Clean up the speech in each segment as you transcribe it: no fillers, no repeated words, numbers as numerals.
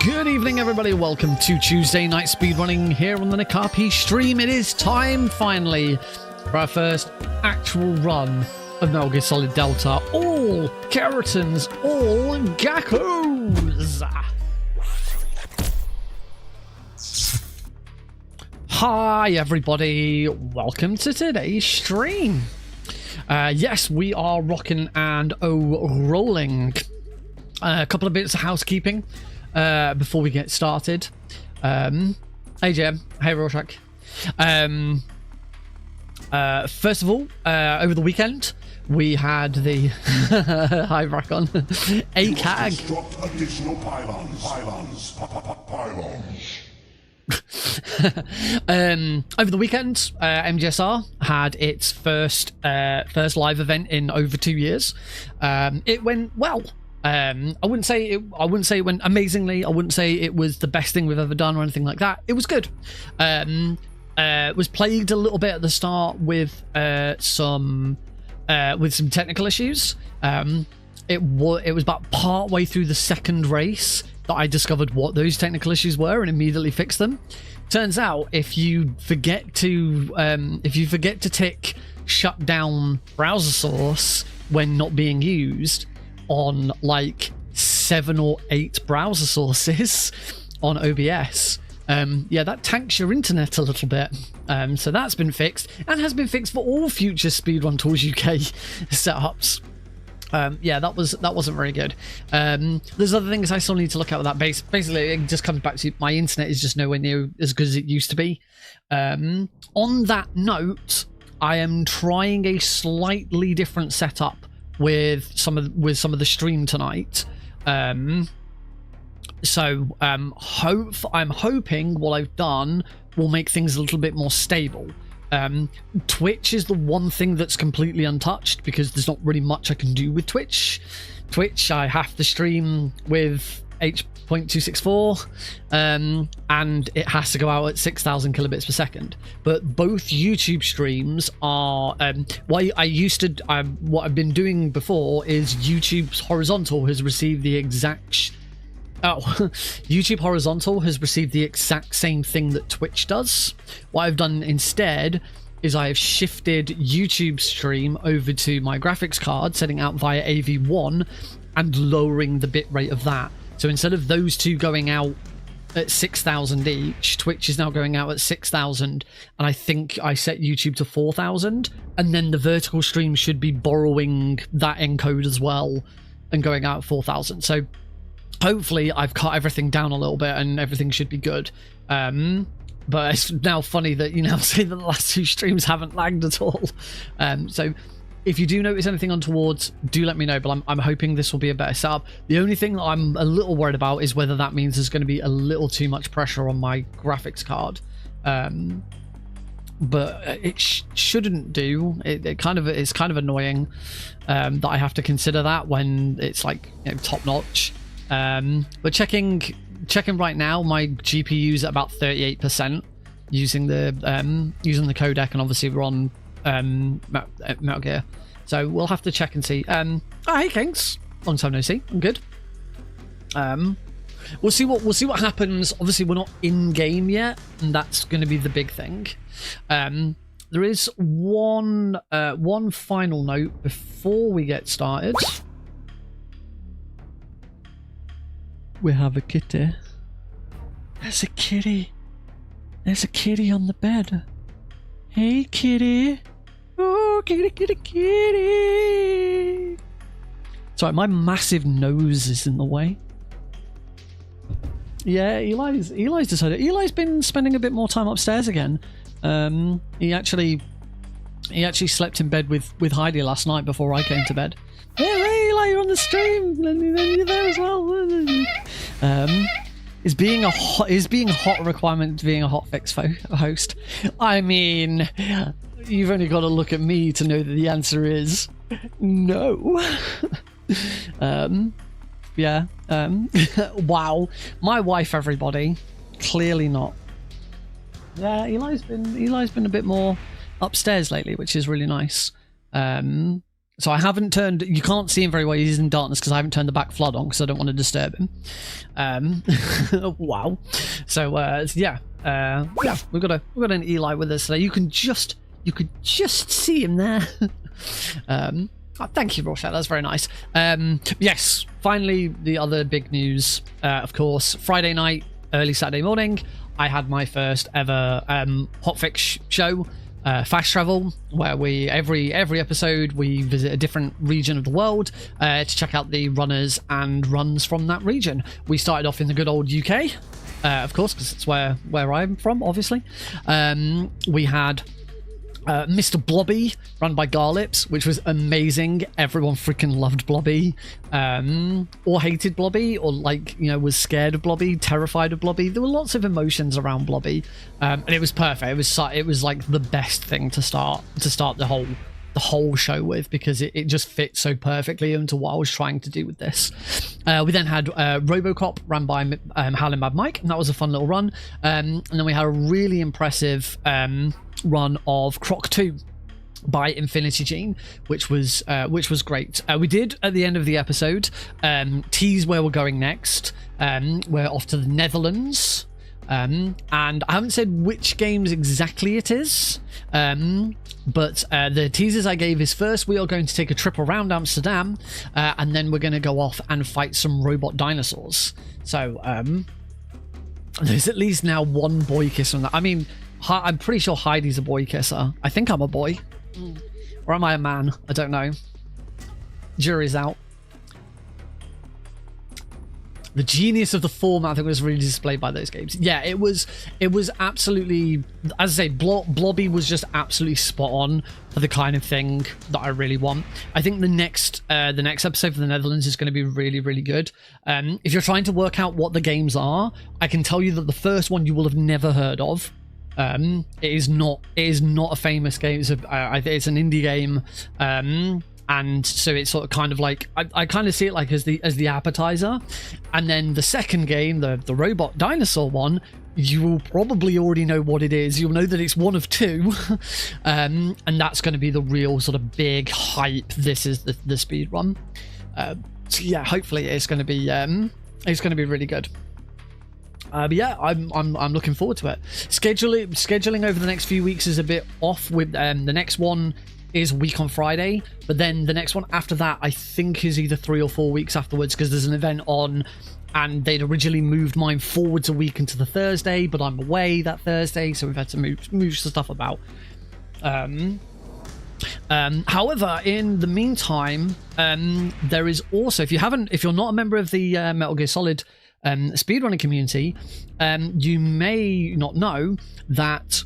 Good evening, everybody. Welcome to Tuesday Night Speedrunning here on the AKAG stream. It is time, finally, for our first actual run of MGSΔ Delta. All Kerotans, all Gakos! Hi, everybody. Welcome to today's stream. Yes, we are rocking and rolling. A couple of bits of housekeeping before we get started. Hey Jim, hey Rorschach. First of all, over the weekend we had the hi Brackon AKAG. Additional pylons. Over the weekend, MGSR had its first live event in over 2 years. It went well. I wouldn't say it went amazingly. I wouldn't say it was the best thing we've ever done or anything like that. It was good. Was plagued a little bit at the start with some technical issues. It was about part way through the second race that I discovered what those technical issues were and immediately fixed them. Turns out if you forget to tick shut down browser source when not being used on like 7 or 8 browser sources on OBS, yeah, that tanks your internet a little bit. So that's been fixed and has been fixed for all future Speedrun Tools UK setups. Yeah, that wasn't very good. There's other things I still need to look at with that. Basically, it just comes back to my internet is just nowhere near as good as it used to be. On that note, I am trying a slightly different setup with some of the stream tonight. So I'm hoping what I've done will make things a little bit more stable. Twitch is the one thing that's completely untouched because there's not really much I can do with Twitch. I have to stream with H.264 and it has to go out at 6,000 kilobits per second. But both YouTube streams are what I've been doing before is YouTube's horizontal has received the exact YouTube horizontal has received the exact same thing that Twitch does. What I've done instead is I have shifted YouTube stream over to my graphics card, setting out via AV1 and lowering the bitrate of that. So instead of those two going out at 6,000 each, Twitch is now going out at 6,000, and I think I set YouTube to 4,000, and then the vertical stream should be borrowing that encode as well and going out at 4,000. So hopefully I've cut everything down a little bit and everything should be good. But it's now funny that you now say that the last 2 streams haven't lagged at all. So if you do notice anything untowards, do let me know, but I'm hoping this will be a better setup. The only thing that I'm a little worried about is whether that means there's going to be a little too much pressure on my graphics card. But it shouldn't do. It's kind of annoying that I have to consider that when it's like, you know, top notch. But checking right now, my GPU's at about 38% using the codec, and obviously we're on Metal Gear, so we'll have to check and see. Oh, hey Kings, long time no see. I'm good. We'll see what happens. Obviously we're not in game yet, and that's going to be the big thing. There is one final note before we get started. We have a kitty. There's a kitty. There's a kitty on the bed. Hey kitty. Oh, kitty, kitty, kitty. Sorry, my massive nose is in the way. Yeah, Eli's decided. Eli's been spending a bit more time upstairs again. He actually slept in bed with Heidi last night before I came to bed. Hey Eli, you're on the stream. You're there as well. Is being hot a requirement to being a hotfix host? I mean, you've only got to look at me to know that the answer is no. Yeah. Wow. My wife, everybody. Clearly not. Yeah, Eli's been a bit more upstairs lately, which is really nice. So I haven't turned, you can't see him very well, he's in darkness because I haven't turned the back flood on because I don't want to disturb him. Wow. So yeah, we've got an Eli with us today. You could just see him there. Thank you, Rorschach, that's very nice. Yes, finally the other big news, of course, Friday night, early Saturday morning, I had my first ever hotfix show. Fast travel, where we every episode we visit a different region of the world to check out the runners and runs from that region. We started off in the good old UK, of course, because it's where I'm from, obviously. We had Mr. Blobby, run by Garlips, which was amazing. Everyone freaking loved Blobby, or hated Blobby, or was scared of Blobby, terrified of Blobby. There were lots of emotions around Blobby, and it was perfect. It was like the best thing to start the whole show with, because it just fit so perfectly into what I was trying to do with this. We then had Robocop, run by Howlin' Mad Mike, and that was a fun little run. And then we had a really impressive run of Croc 2 by Infinity Gene, which was great. We did at the end of the episode tease where we're going next. We're off to the Netherlands, and I haven't said which games exactly it is, but the teasers I gave is, first we are going to take a trip around Amsterdam, and then we're going to go off and fight some robot dinosaurs. So there's at least now one boy kiss on that. I mean, I'm pretty sure Heidi's a boy kisser. I think I'm a boy. Or am I a man? I don't know. Jury's out. The genius of the format, I think, was really displayed by those games. Yeah, it was absolutely, as I say, Blobby was just absolutely spot on for the kind of thing that I really want. I think the next episode for the Netherlands is going to be really, really good. If you're trying to work out what the games are, I can tell you that the first one you will have never heard of. It is not a famous game. It's an indie game, and so it's sort of kind of like, I kind of see it like as the appetizer, and then the second game, the robot dinosaur one, you will probably already know what it is. You'll know that it's one of two, and that's going to be the real sort of big hype. This is the speed run. So yeah, hopefully it's going to be really good. But yeah, I'm looking forward to it. Scheduling over the next few weeks is a bit off. With the next one is a week on Friday, but then the next one after that I think is either 3 or 4 weeks afterwards, because there's an event on, and they'd originally moved mine forwards a week into the Thursday, but I'm away that Thursday, so we've had to move some stuff about. However, in the meantime, there is also, if you're not a member of the Metal Gear Solid speedrunning community, you may not know that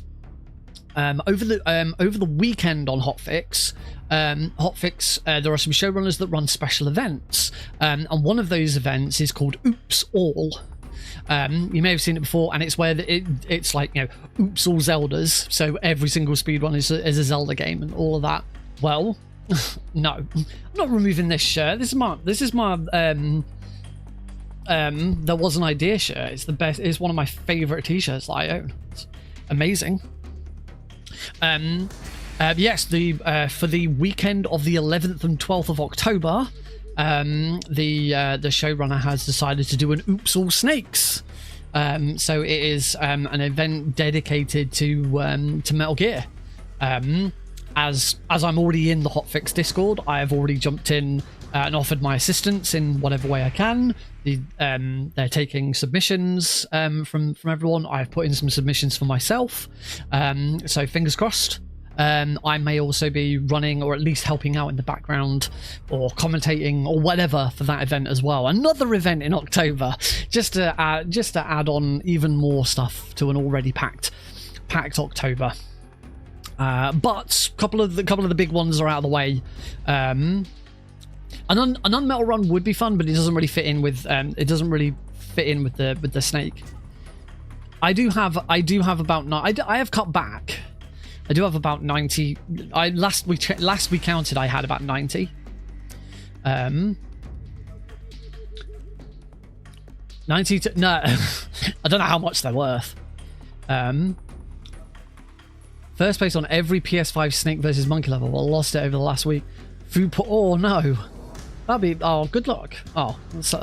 over the weekend on Hotfix, there are some showrunners that run special events, and one of those events is called Oops All. You may have seen it before, and it's where it's like, Oops All Zeldas, so every single speedrun is a Zelda game and all of that. Well, no, I'm not removing this shirt. This is my There Was an Idea shirt. It's the best. It's one of my favorite t-shirts that I own. It's amazing. Yes, for the weekend of the 11th and 12th of October, the showrunner has decided to do an Oops All Snakes. So it is an event dedicated to Metal Gear. As I'm already in the Hotfix Discord, I have already jumped in and offered my assistance in whatever way I can. They're taking submissions from everyone. I've put in some submissions for myself, so fingers crossed. I may also be running, or at least helping out in the background, or commentating, or whatever for that event as well. Another event in October, just to add on even more stuff to an already packed October. But a couple of the big ones are out of the way. An Unmetal run would be fun, but it doesn't really fit in with the snake. I have cut back. I do have about 90. Last we counted, I had about 90. 90 to, no, I don't know how much they're worth. First place on every PS5 Snake versus Monkey level. I lost it over the last week. Oh no, that'd be. Oh, good luck. Oh, that's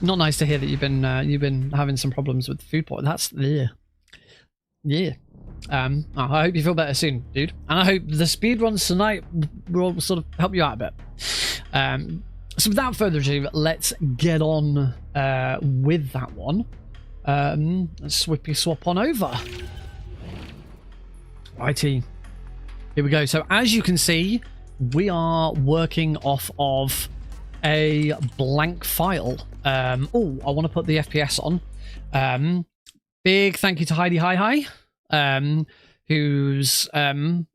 not nice to hear that you've been having some problems with food poisoning. That's yeah. I hope you feel better soon, dude. And I hope the speedruns tonight will sort of help you out a bit. So without further ado, let's get on with that one. Let's swap on over. Righty. Here we go. So as you can see, we are working off of a blank file. Oh, I want to put the FPS on. Big thank you to Heidi Hi, whose Steam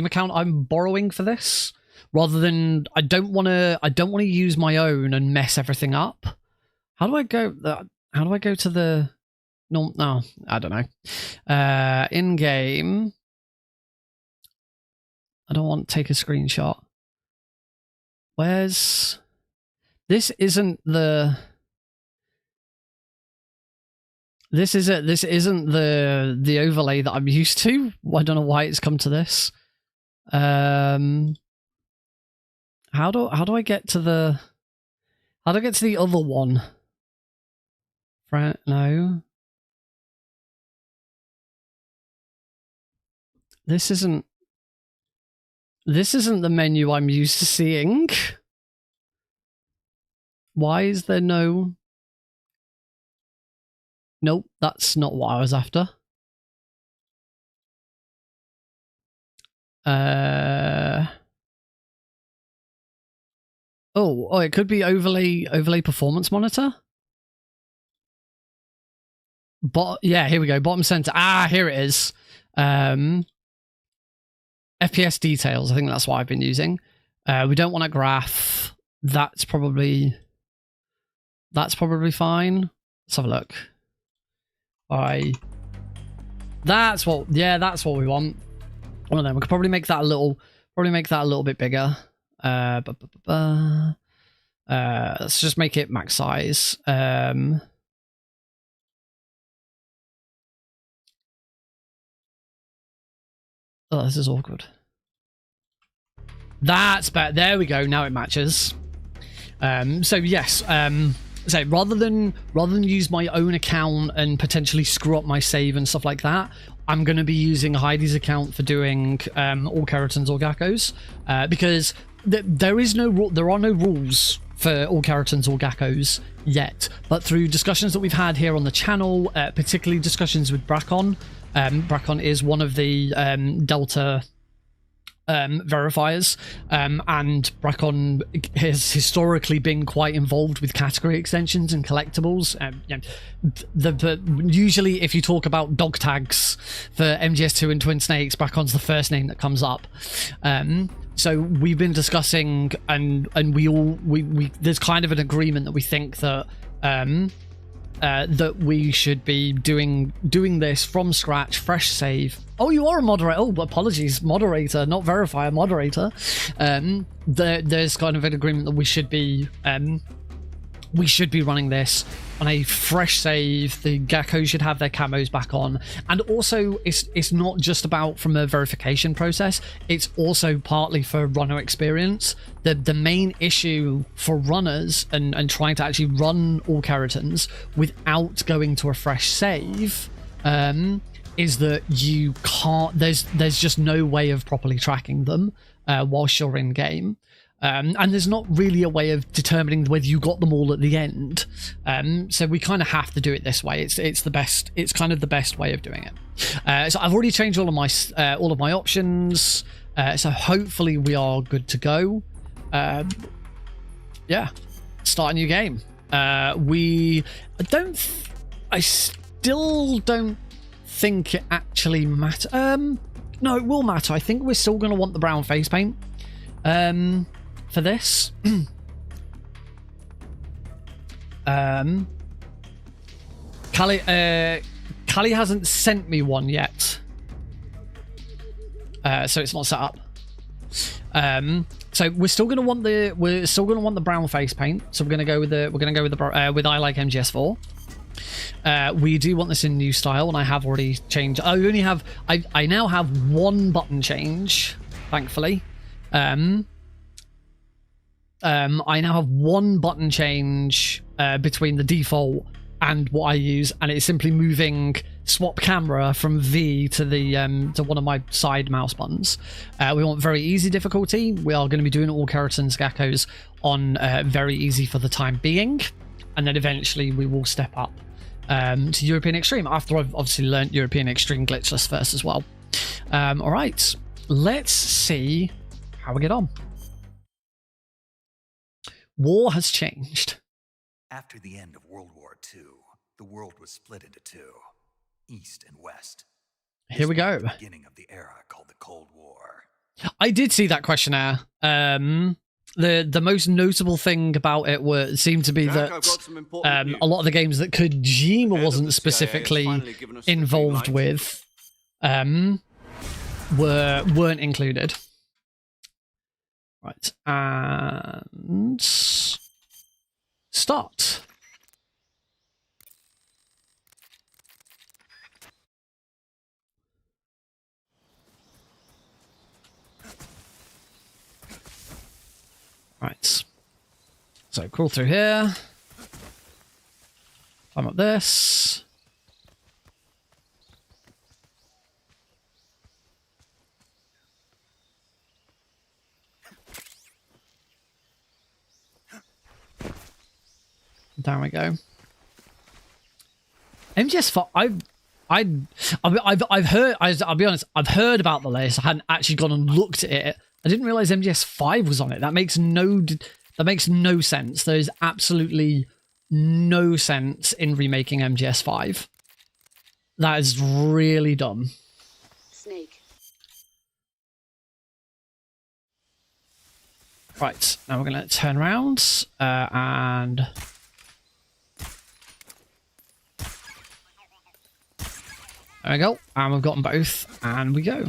account I'm borrowing for this. Rather than I don't want to use my own and mess everything up. How do I go? How do I go to the? No, I don't know. In game. I don't want to take a screenshot. Where's this? Isn't the this isn't the overlay that I'm used to. I don't know why it's come to this. How do I get to the other one? No. This isn't the menu I'm used to seeing. Why is there no? Nope, that's not what I was after. Oh, it could be overlay performance monitor. But yeah, here we go. Bottom center. Ah, here it is. FPS details. I think that's what I've been using. We don't want a graph. That's probably fine. Let's have a look. That's what we want. One of them. We could probably make that a little bit bigger. Let's just make it max size. Oh, this is awkward. That's better. There we go. Now it matches. So yes. So rather than use my own account and potentially screw up my save and stuff like that, I'm going to be using Heidi's account for doing all Kerotans All Gakos, because there are no rules for all Kerotans All Gakos yet. But through discussions that we've had here on the channel, particularly discussions with Brakon, is one of the Delta verifiers, and Brakon has historically been quite involved with category extensions and collectibles. Usually if you talk about dog tags for MGS2 and Twin Snakes, Brakon's the first name that comes up. So we've been discussing, and we there's kind of an agreement that we think that that we should be doing this from scratch, fresh save. Oh, you are a moderator. Oh, apologies, moderator, not verifier, moderator. There's kind of an agreement that we should be running this on a fresh save. The Gakos should have their camos back on, and also it's not just about from a verification process, it's also partly for runner experience. The main issue for runners and trying to actually run all Kerotans without going to a fresh save is that you can't, there's just no way of properly tracking them whilst you're in game. And there's not really a way of determining whether you got them all at the end. So we kind of have to do it this way. It's the best. It's kind of the best way of doing it. So I've already changed all of my options. So hopefully we are good to go. Yeah, start a new game. I still don't think it actually matters. No, it will matter. I think we're still going to want the brown face paint. For this. Callie hasn't sent me one yet. So it's not set up. So we're still gonna want the brown face paint. So we're gonna go with with I Like MGS4. We do want this in new style, and I have already changed. I now have one button change, thankfully. I now have one button change between the default and what I use, and it's simply moving swap camera from V to the to one of my side mouse buttons. We want very easy difficulty. We are going to be doing all Kerotans Gakos on very easy for the time being, and then eventually we will step up to European Extreme after I've obviously learnt European Extreme glitchless first as well. All right, let's see how we get on. War has changed. After the end of World War II, the world was split into two, East and West. Here we go. The beginning of the era called the Cold War. I did see that questionnaire. The most notable thing about it seemed to be that a lot of the games that Kojima wasn't specifically involved with weren't included. Right, and start. Right, so crawl through here, climb up this. Down we go. MGS5. I've heard. I'll be honest. I've heard about the list. I hadn't actually gone and looked at it. I didn't realize MGS5 was on it. That makes no sense. There is absolutely no sense in remaking MGS5. That is really dumb. Snake. Right, now we're going to turn around and... There we go, and we've got them both, and we go.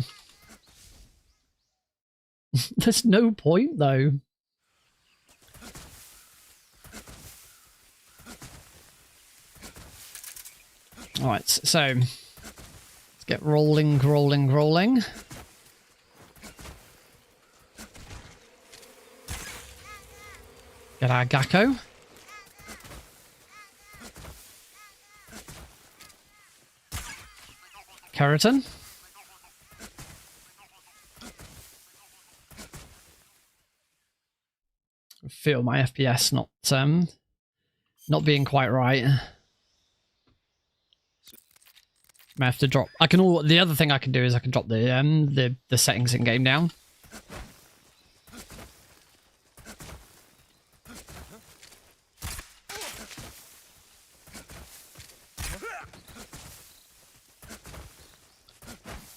There's no point, though. Alright, so... Let's get rolling. Get our Gakko. Kerotan. I feel my FPS not being quite right. I have to drop. The other thing I can do is I can drop the settings in game down.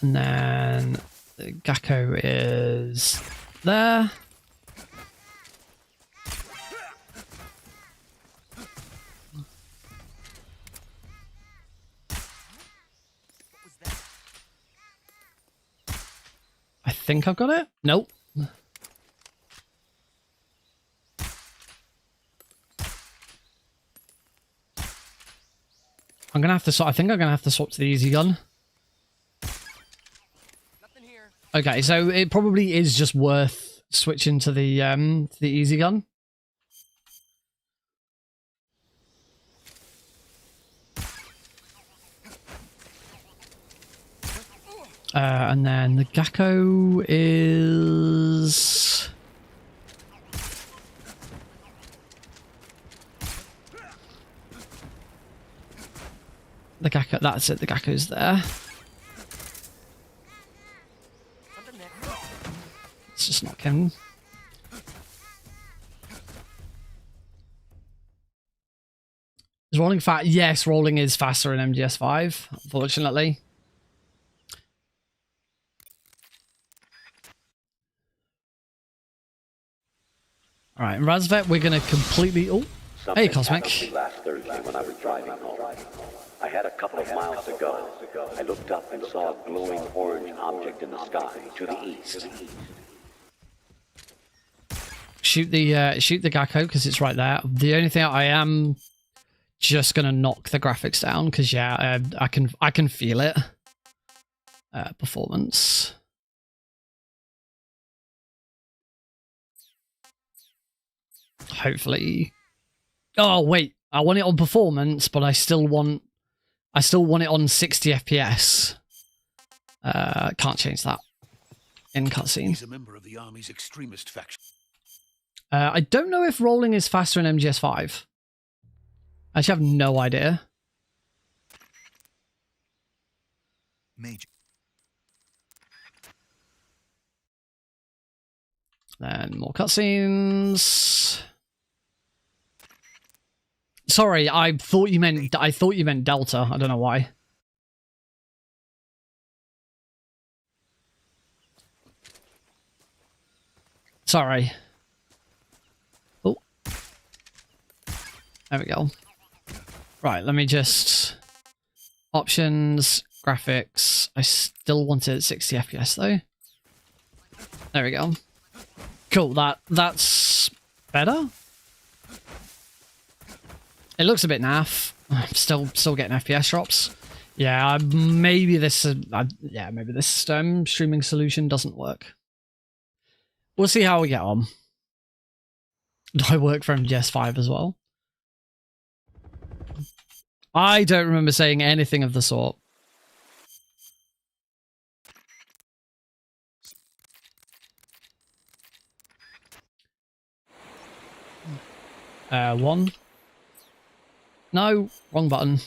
And then the Gakko is there. I think I've got it. Nope. I'm gonna have to. I think I'm gonna have to swap to the easy gun. Okay, so it probably is just worth switching to the easy gun. And then the Gakko is... The Gakko, that's it, the Gakko's there. Let's just knock him. Is rolling fast? Yes, rolling is faster in MGS5, unfortunately. Alright, in Razvet, we're going to completely... Oh, hey, Cosmic. Last Thursday when I was driving home. I had a couple of miles to go. I looked up and saw a glowing orange object in the sky to the east. Shoot the Gakko because it's right there. The only thing I am just going to knock the graphics down because yeah, I can feel it. Performance. Hopefully. Oh wait, I want it on performance, but I still want it on 60 FPS. Can't change that in cutscene. He's a member of the army's extremist faction. I don't know if rolling is faster in MGS5. I actually have no idea. Major. Then more cutscenes. Sorry, I thought you meant Delta. I don't know why. Sorry. Oh. There we go. Right, let me just... Options, graphics. I still want it at 60 FPS though. There we go. Cool, that's better. It looks a bit naff. I'm still getting FPS drops. Yeah, maybe this streaming solution doesn't work. We'll see how we get on. Do I work for MGS5 as well? I don't remember saying anything of the sort. One. No, wrong button.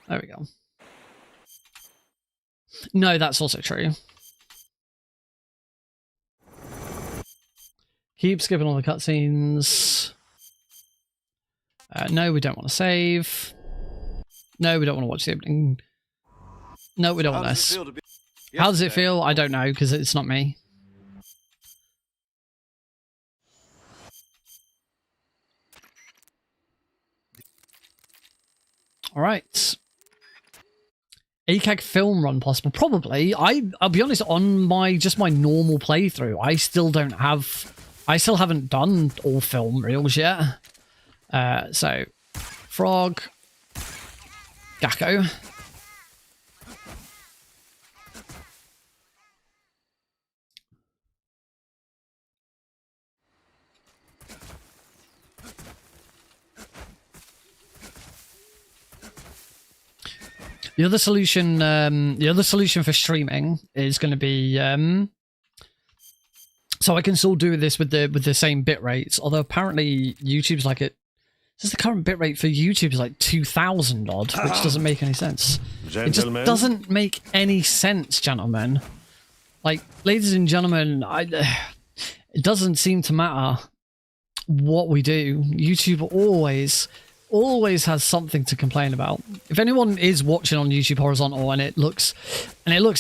There we go. No, that's also true. Keep skipping all the cutscenes. No, we don't want to save. No, we don't want to watch the opening. No, we don't want this. How does it feel? I don't know, because it's not me. All right. AKAG film run possible? Probably. I'll be honest, on my normal playthrough, I still haven't done all film reels yet. So, Frog, Gakko. The other solution for streaming is going to be so I can still do this with the same bit rates. Although apparently YouTube's like it. Says the current bit rate for YouTube is like 2,000 odd, which doesn't make any sense. It just doesn't make any sense, gentlemen. Like, ladies and gentlemen, it doesn't seem to matter what we do. YouTube always has something to complain about. If anyone is watching on YouTube horizontal and it looks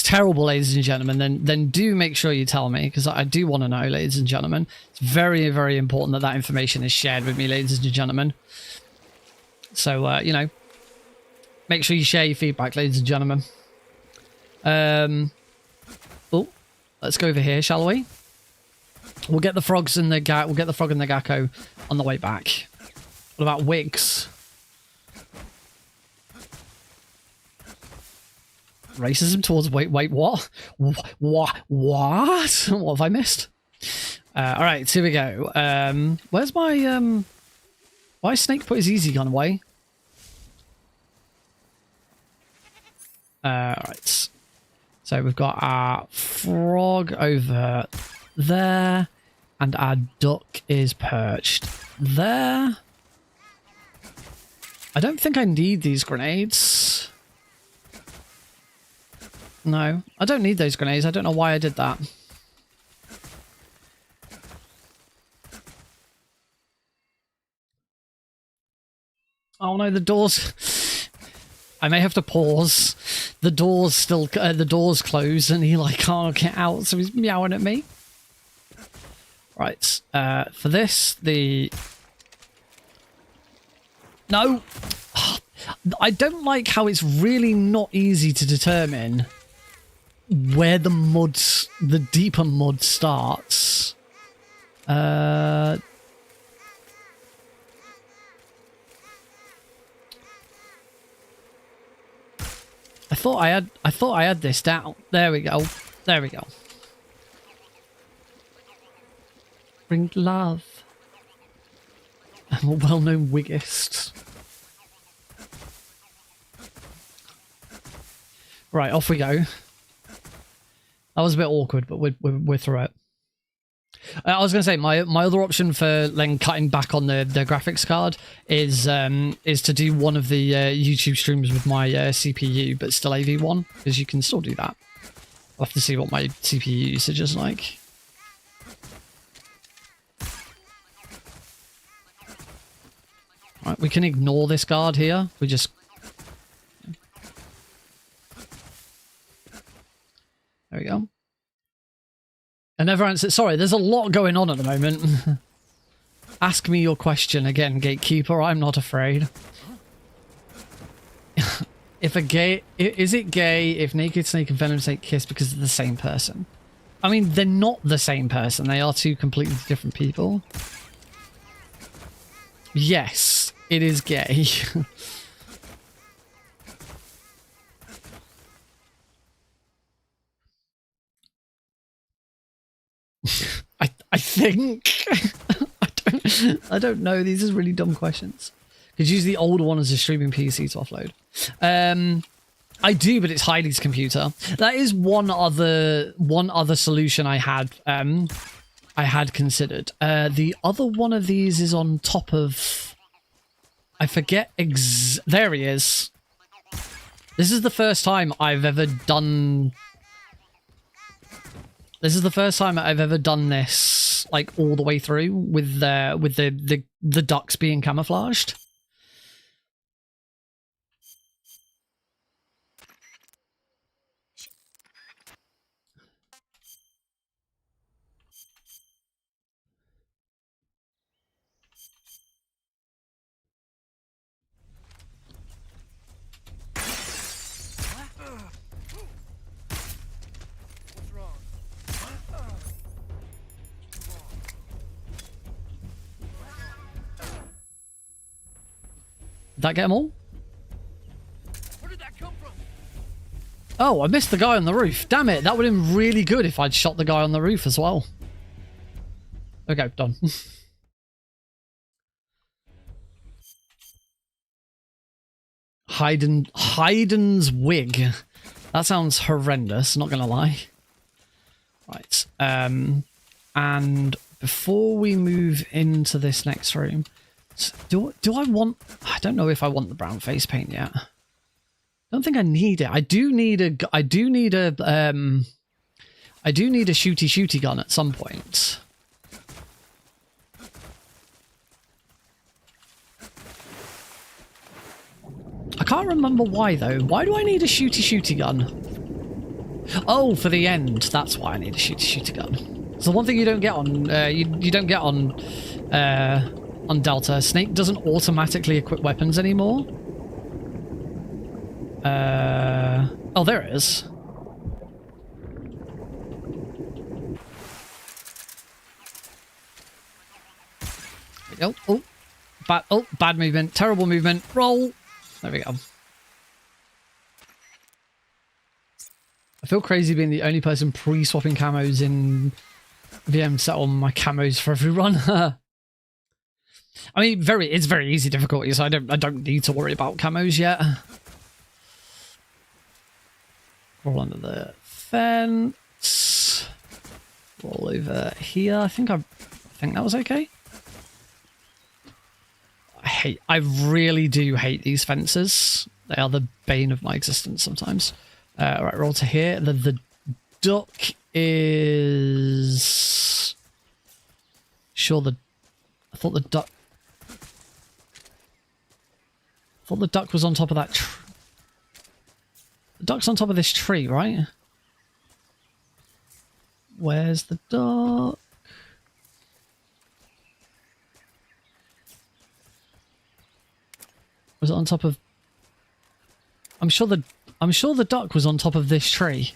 terrible, ladies and gentlemen, then do make sure you tell me, because I do want to know, ladies and gentlemen. It's very, very important that information is shared with me, ladies and gentlemen. So you know, make sure you share your feedback, ladies and gentlemen. Oh, let's go over here, shall we? We'll get the frogs and the frog and the Gakko on the way back. What about wigs? Racism towards what? What have I missed? All right, here we go. Where's my why Snake put his easy gun away? All right. So we've got our frog over there, and our duck is perched there. I don't think I need these grenades. No, I don't need those grenades. I don't know why I did that. Oh no, the doors... I may have to pause. The door's still... the door's closed and he like can't get out, so he's meowing at me. Right, for this, the... No! I don't like how it's really not easy to determine where the deeper mud starts. thought I had this down. There we go. There we go. Bring love. I'm a well-known wiggist. Right, off we go. That was a bit awkward, but we're through it. I was going to say, my other option for then cutting back on the graphics card is to do one of the YouTube streams with my CPU, but still AV1, because you can still do that. I'll have to see what my CPU usage is like. Right, we can ignore this guard here. We just... There we go. I never answered. Sorry, there's a lot going on at the moment. Ask me your question again, gatekeeper. I'm not afraid. If a gay... Is it gay if Naked Snake and Venom Snake kiss because they're the same person? I mean, they're not the same person. They are two completely different people. Yes, it is gay. I think I don't know. These are really dumb questions. Could use the older one as a streaming PC to offload. I do, but it's Heidi's computer. That is one other solution I had considered. The other one of these is on top of... I forget there he is. This is the first time I've ever done... This is the first time I've ever done this, like, all the way through with the ducks being camouflaged. Did that get them all? Where did that come from? Oh, I missed the guy on the roof. Damn it, that would have been really good if I'd shot the guy on the roof as well. Okay, done. Haydn's wig. That sounds horrendous, not gonna lie. Right. And before we move into this next room, do I want... I don't know if I want the brown face paint yet. I don't think I need it. I do need a shooty gun at some point. I can't remember why though. Why do I need a shooty gun? Oh, for the end. That's why I need a shooty gun. So the one thing you don't get on you don't get on Delta, Snake doesn't automatically equip weapons anymore. Oh, there it is. There we go. Oh, bad movement. Terrible movement. Roll. There we go. I feel crazy being the only person pre-swapping camos in VM to set on my camos for every run. I mean, it's very easy difficulty, so I don't need to worry about camos yet. Roll under the fence. Roll over here. I think that was okay. I really do hate these fences. They are the bane of my existence sometimes. Right, roll to here. The duck is... Sure, I thought the duck was on top of that tree. The duck's on top of this tree, right? Where's the duck? Was it on top of... I'm sure the duck was on top of this tree.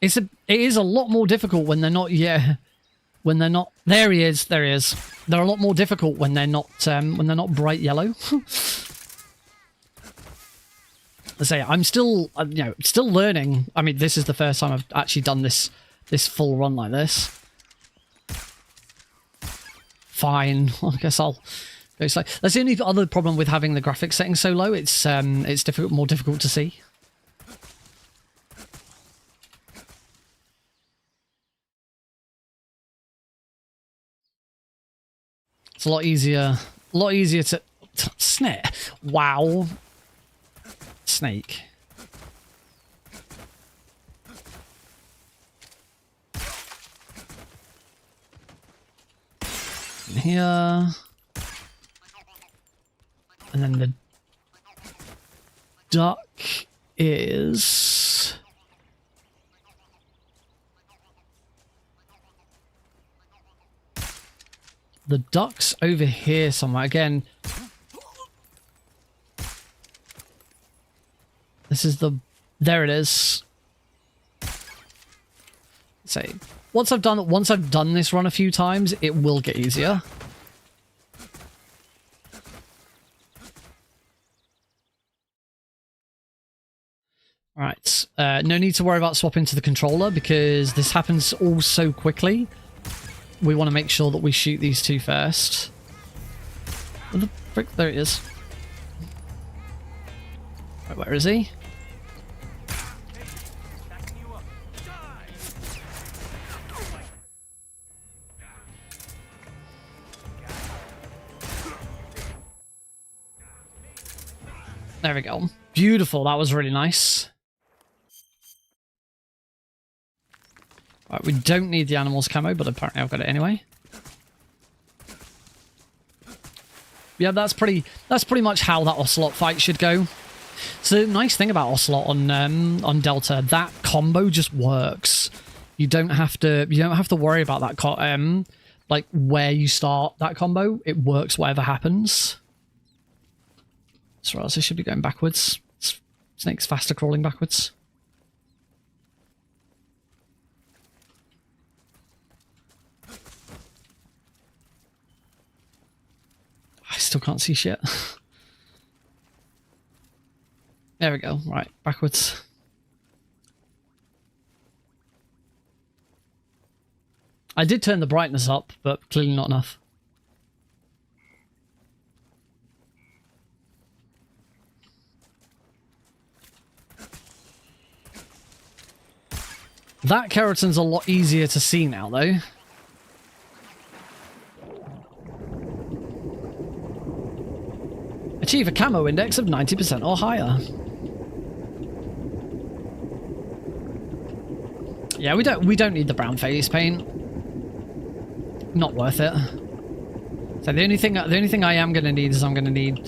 It is a lot more difficult when they're not... Yeah, when they're not... There he is. There he is. They're a lot more difficult when they're not bright yellow. I say I'm still, still learning. I mean, this is the first time I've actually done this full run like this. Fine, I guess I'll go slow. That's the only other problem with having the graphics setting so low. It's more difficult to see. It's a lot easier to snare. Wow. Snake. In here. And then the duck is... The duck's over here somewhere. Again, this is the... There it is. So, once I've done this run a few times, it will get easier. Right. No need to worry about swapping to the controller because this happens all so quickly. We want to make sure that we shoot these two first. Where the frick? There he is. Right, where is he? There we go. Beautiful. That was really nice. Right, we don't need the animals camo, but apparently I've got it anyway. Yeah, that's pretty much how that Ocelot fight should go. So the nice thing about Ocelot on Delta, that combo just works. You don't have to worry about that like where you start that combo. It works whatever happens. So else it should be going backwards. Snake's faster crawling backwards. I still can't see shit. There we go. Right, backwards. I did turn the brightness up, but clearly not enough. That Kerotan's a lot easier to see now, though. Achieve a camo index of 90% or higher. Yeah, we don't need the brown face paint. Not worth it. So the only thing I am gonna need is I'm gonna need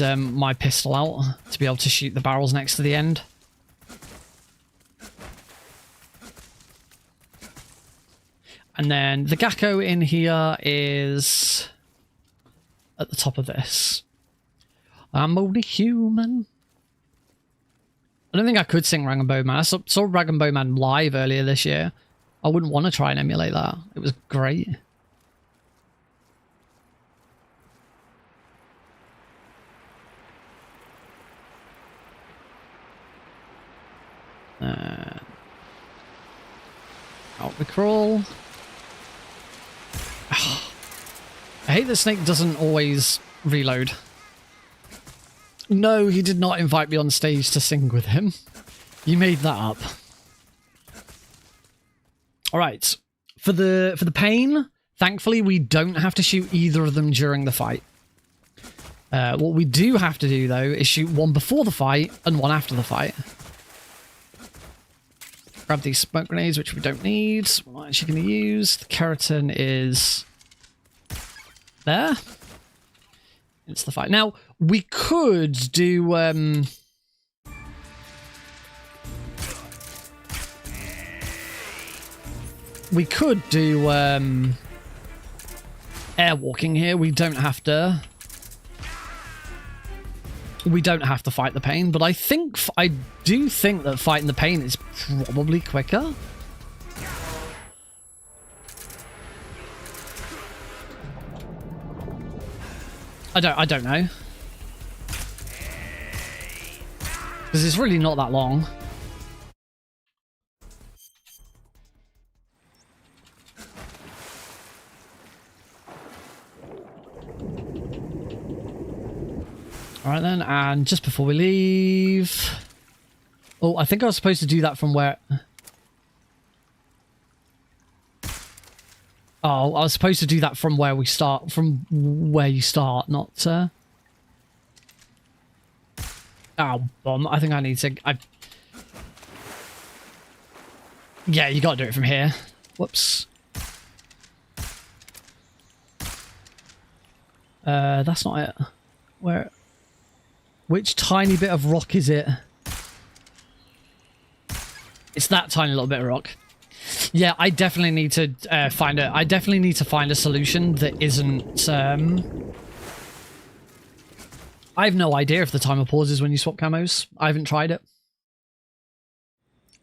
my pistol out to be able to shoot the barrels next to the end. And then the Gakko in here is at the top of this. I'm only human. I don't think I could sing Rag and Bone Man. I saw Rag and Bone Man live earlier this year. I wouldn't want to try and emulate that. It was great. Out we crawl. I hate that Snake doesn't always reload. No, he did not invite me on stage to sing with him. You made that up. Alright. For the pain, thankfully we don't have to shoot either of them during the fight. What we do have to do, though, is shoot one before the fight and one after the fight. Grab these smoke grenades, which we don't need. We're not actually going to use. The Kerotan is there. It's the fight. Now, we could do... we could do airwalking here. We don't have to... We don't have to fight the pain, but I do think that fighting the pain is probably quicker. I don't know. because it's really not that long. Alright then, and just before we leave... Oh, I think I was supposed to do that from where... Oh, I was supposed to do that from where we start, from where you start, not... Oh, bomb. I think I need to... Yeah, you gotta do it from here. Whoops. That's not it. Where... Which tiny bit of rock is it? It's that tiny little bit of rock. Yeah, I definitely need to find a solution that isn't. I have no idea if the timer pauses when you swap camos. I haven't tried it.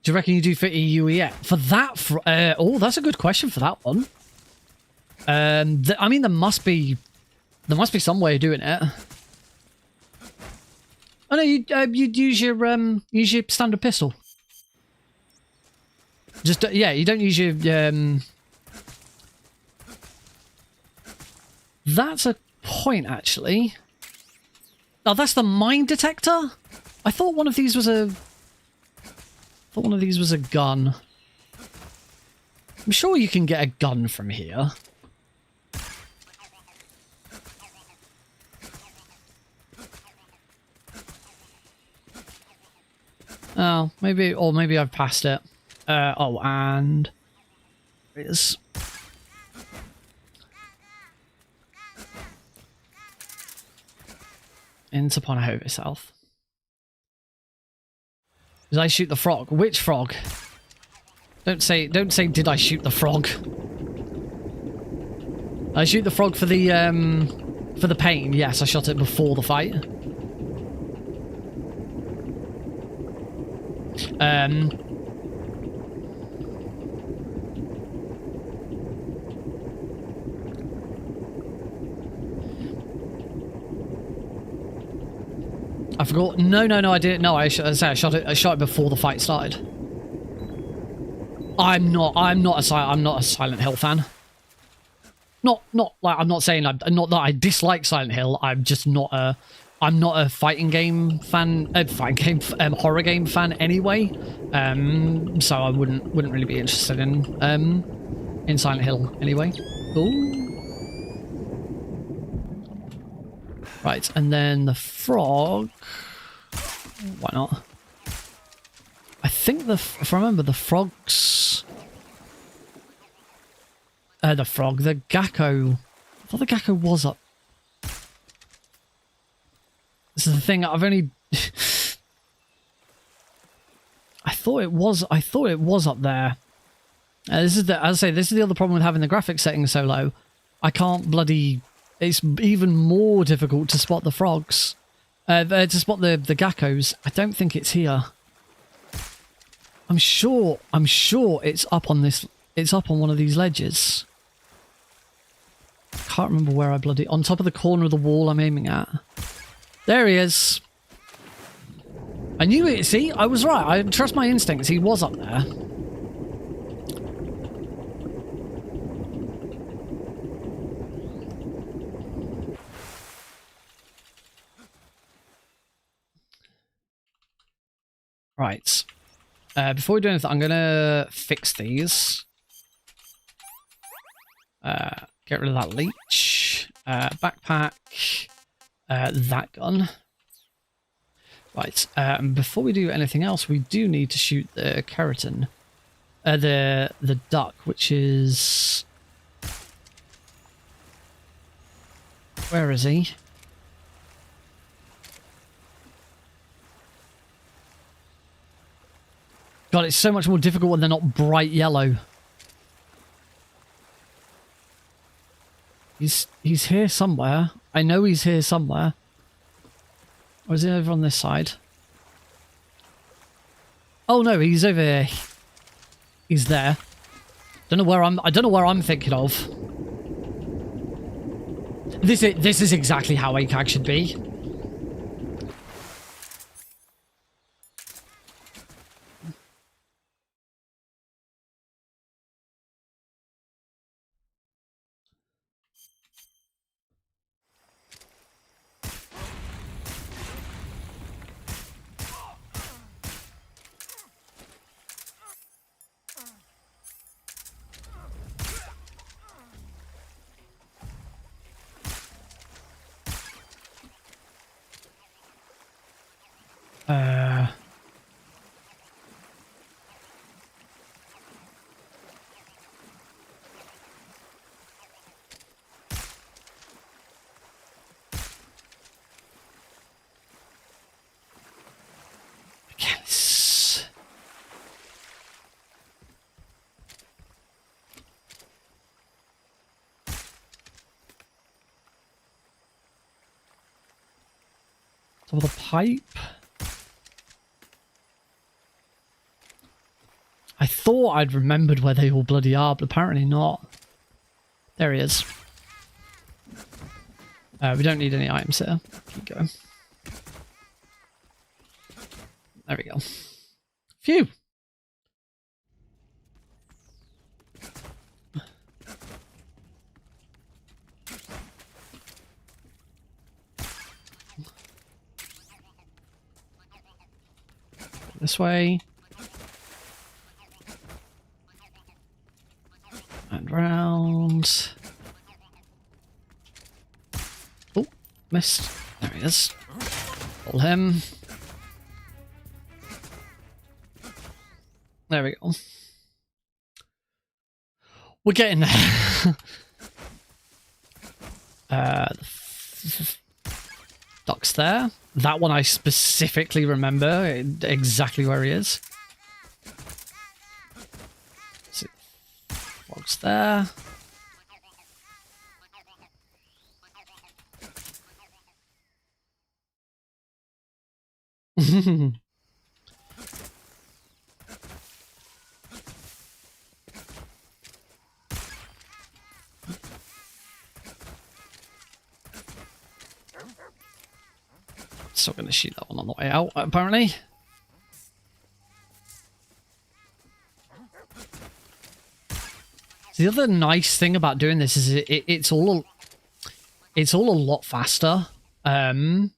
Do you reckon you do for EU yet? For that, oh, that's a good question for that one. I mean, there must be some way of doing it. Oh no, you'd use your standard pistol. Just yeah, you don't use your That's a point actually. Oh, that's the mine detector? I thought one of these was a gun. I'm sure you can get a gun from here. Oh, maybe I've passed it. Oh, and it is. Into Ponahova South. Did I shoot the frog? Which frog? Don't say did I shoot the frog? I shoot the frog for the pain. Yes, I shot it before the fight. I forgot. No, I didn't. No, I shot it before the fight started. I'm not a Silent Hill fan. Not like I'm not saying not that I dislike Silent Hill. I'm just not a. I'm not a fighting game fan. Horror game fan anyway. So I wouldn't really be interested in Silent Hill anyway. Ooh. Right, and then the frog. Why not? I think if I remember, the frogs. The Gakko. I thought the Gakko was up. This is the thing. I've only. I thought it was up there. This is the. As I say, this is the other problem with having the graphics settings so low. I can't bloody. It's even more difficult to spot the frogs. To spot the Gakkos. I don't think it's here. I'm sure it's up on this. It's up on one of these ledges. I can't remember where I bloody. On top of the corner of the wall I'm aiming at. There he is. I knew it. See, I was right. I trust my instincts. He was up there. Right. Before we do anything, I'm going to fix these. Get rid of that leech. Backpack. That gun. Right. And before we do anything else, we do need to shoot the Kerotan. The duck, which is... Where is he? God, it's so much more difficult when they're not bright yellow. He's here somewhere. I know he's here somewhere. Or is he over on this side? Oh no, he's over here. He's there. I don't know where I'm thinking of. This is exactly how AKAG should be. Top of the pipe. I thought I'd remembered where they all bloody are, but apparently not. There he is. We don't need any items here. Keep going. There we go. Phew. This way. And round. Oh, missed. There he is. Pull him. There we go. We're getting there. Duck's there. That one I specifically remember exactly where he is. Frog's there. Still going to shoot that one on the way out, apparently. The other nice thing about doing this is it's all a lot faster. Running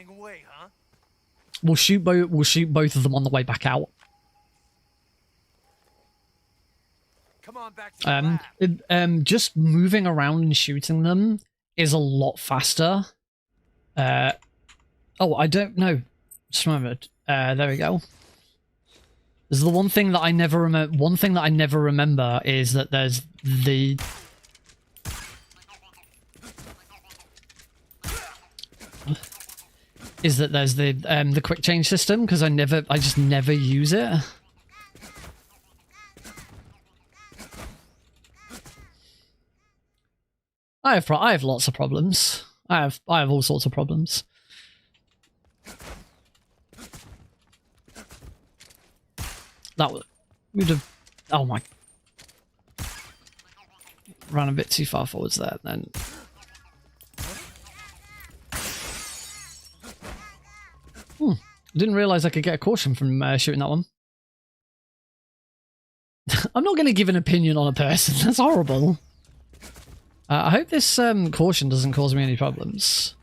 away, huh? We'll shoot both of them on the way back out. Come on back to the lab. Just moving around and shooting them is a lot faster. Oh, I don't know. Just remembered. There we go. This is the one thing that I never remember. One thing that I never remember is that there's the. Is that there's the quick change system, because I just never use it. I have lots of problems. I have all sorts of problems. That would have. Oh my! Ran a bit too far forwards there. Then. Didn't realize I could get a caution from shooting that one. I'm not going to give an opinion on a person. That's horrible. I hope this caution doesn't cause me any problems.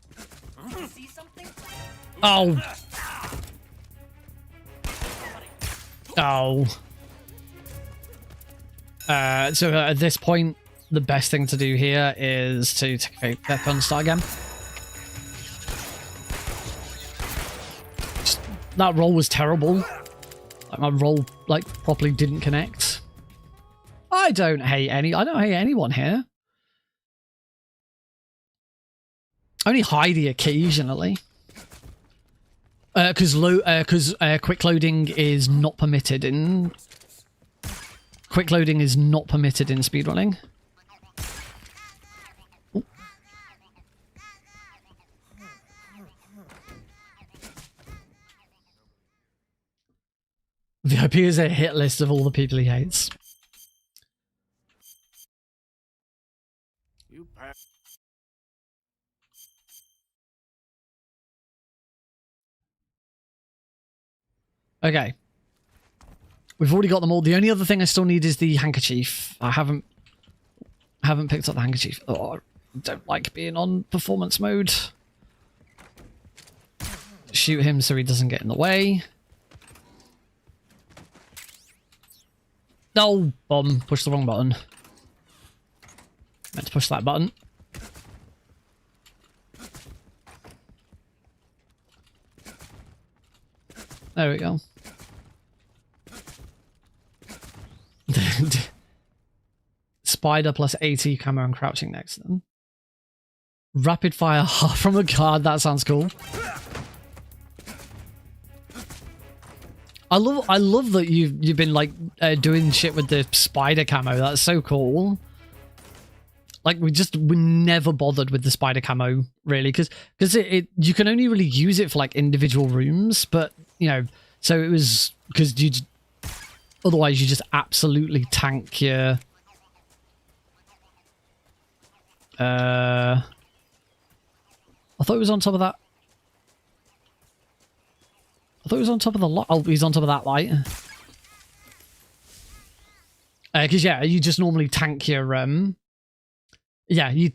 Oh. Oh. So at this point, the best thing to do here is to take a gun start again. That roll was terrible. Like my roll, like, properly didn't connect. I don't hate anyone here. Only Heidi occasionally. Because quick loading is not permitted in. Quick loading is not permitted in speedrunning. VIP is a hit list of all the people he hates. Okay. We've already got them all. The only other thing I still need is the handkerchief. I haven't picked up the handkerchief. Oh, I don't like being on performance mode. Shoot him so he doesn't get in the way. No, bomb. Push the wrong button. Meant to push that button. There we go. Spider plus AT camo and crouching next to them. Rapid fire from a card. That sounds cool. I love that you've been like doing shit with the spider camo. That's so cool. Like we never bothered with the spider camo really, because it you can only really use it for like individual rooms, but you know, so it was because otherwise you just absolutely tank your. I thought it was on top of that. I thought he was on top of the light. Oh, he's on top of that light. Because yeah, you just normally tank your yeah, you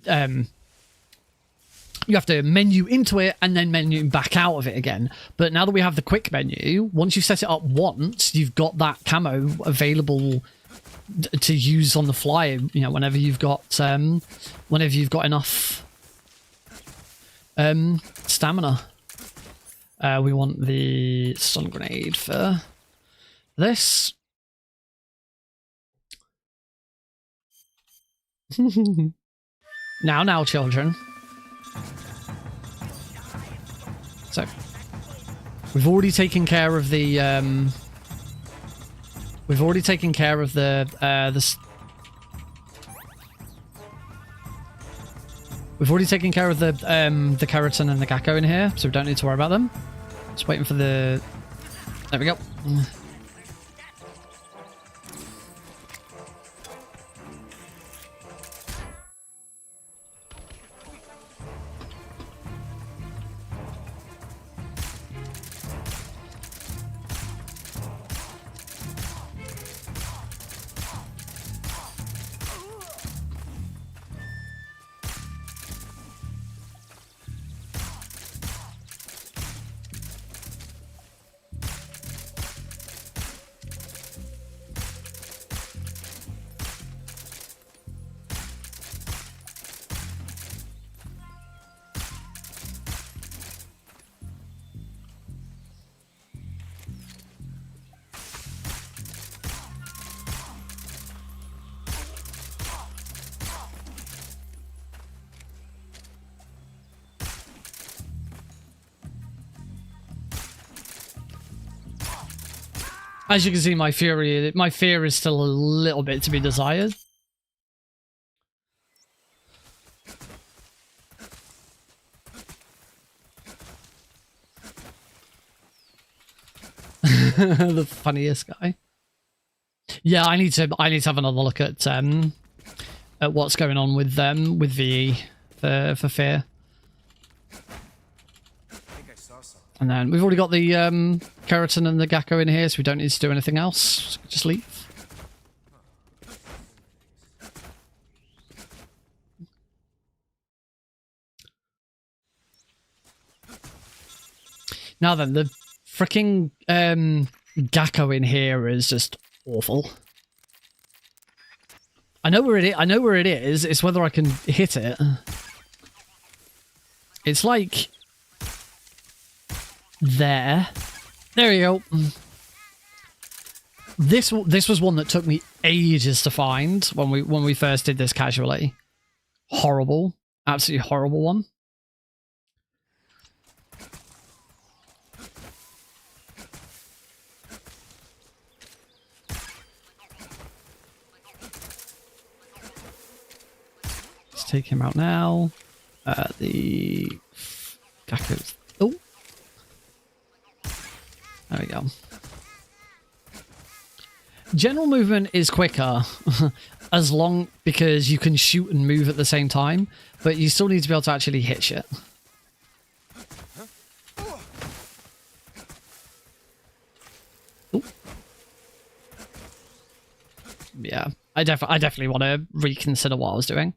have to menu into it and then menu back out of it again. But now that we have the quick menu, once you set it up once, you've got that camo available to use on the fly. You know, whenever you've got enough stamina. We want the stun grenade for this. Now, children. So, we've already taken care of the. We've already taken care of the. We've already taken care of the Kerotan and the Gakko in here, so we don't need to worry about them. Just waiting for the. There we go. As you can see, my fear is still a little bit to be desired. The funniest guy. Yeah, I need to have another look at what's going on with VE for fear. And then we've already got the Kerotan and the Gakko in here, so we don't need to do anything else. Just leave. Now then, the freaking Gakko in here is just awful. I know where it is. It's whether I can hit it. It's like there we go. This was one that took me ages to find when we first did this casually. Horrible, absolutely horrible one. Let's take him out now. The Gakko's. Oh. There we go. General movement is quicker as long because you can shoot and move at the same time, but you still need to be able to actually hit shit. Ooh. Yeah, I definitely want to reconsider what I was doing.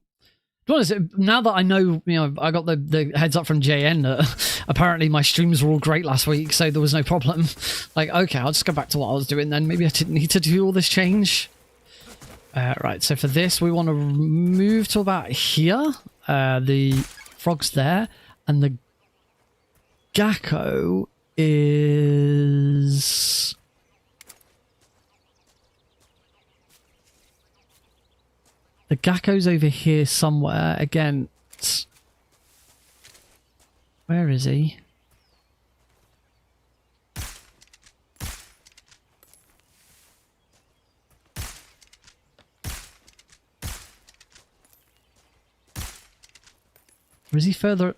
To be honest, now that I know, I got the heads up from JN that apparently my streams were all great last week, so there was no problem. Like, okay, I'll just go back to what I was doing then. Maybe I didn't need to do all this change. Right, so for this, we want to move to about here. The frog's there, and the Gakko is... The Gakko's over here somewhere. Again, where is he? Or is he further...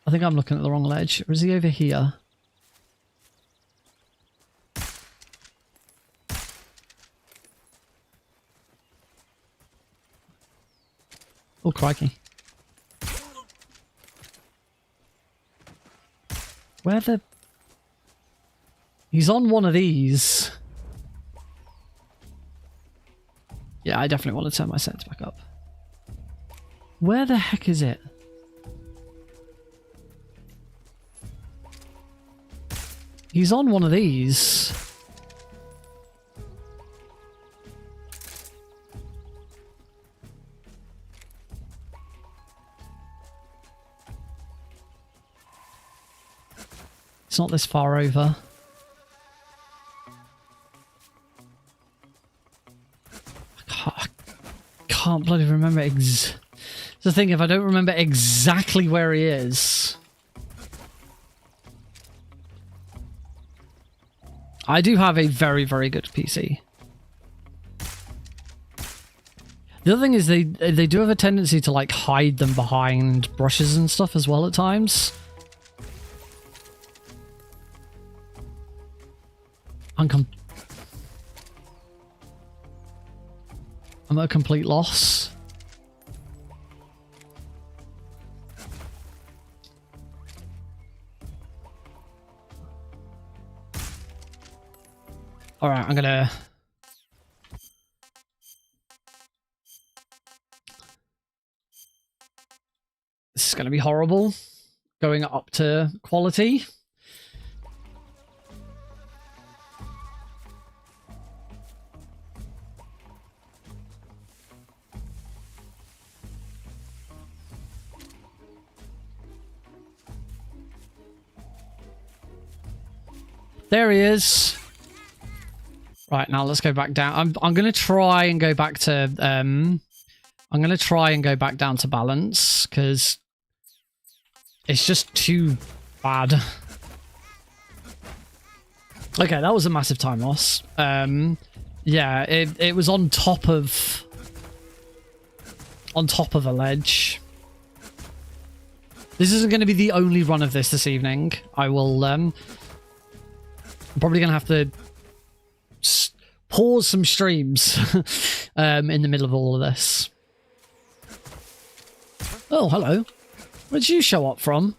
I think I'm looking at the wrong ledge. Or is he over here? Oh, crikey. Where the... He's on one of these. Yeah, I definitely want to turn my settings back up. Where the heck is it? He's on one of these. It's not this far over. I can't bloody remember the thing, if I don't remember exactly where he is. I do have a very, very good PC. The other thing is they do have a tendency to like hide them behind brushes and stuff as well at times. I'm at a complete loss. Alright, I'm gonna... This is gonna be horrible. Going up to quality. There he is. Right, now let's go back down. I'm gonna try and go back to I'm gonna try and go back down to balance because it's just too bad. Okay, that was a massive time loss. Yeah, it was on top of a ledge. This isn't going to be the only run of this evening. I will I'm probably going to have to pause some streams in the middle of all of this. Oh, hello. Where did you show up from?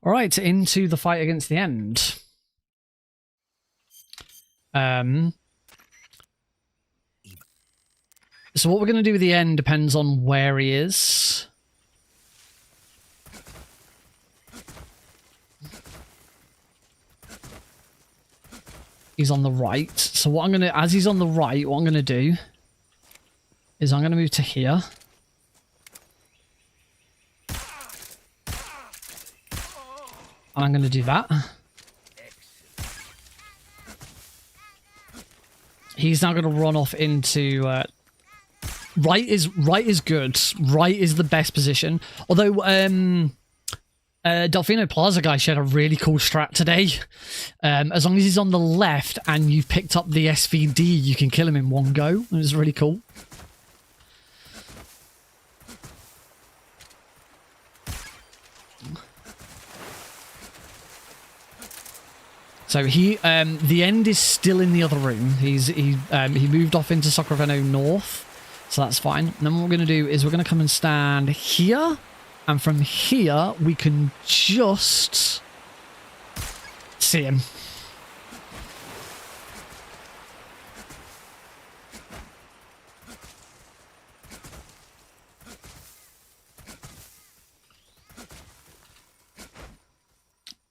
All right, into the fight against the end. So what we're going to do with the end depends on where he is. He's on the right. So what I'm going to, as he's on the right, what I'm going to do is I'm going to move to here. And I'm going to do that. He's now going to run off into... right is good. Right is the best position. Although... Delfino Plaza guy shared a really cool strat today. As long as he's on the left and you've picked up the SVD, you can kill him in one go. It was really cool. So he, the end is still in the other room. He moved off into Sacramento North, so that's fine. And then what we're going to do is we're going to come and stand here. And from here, we can just see him.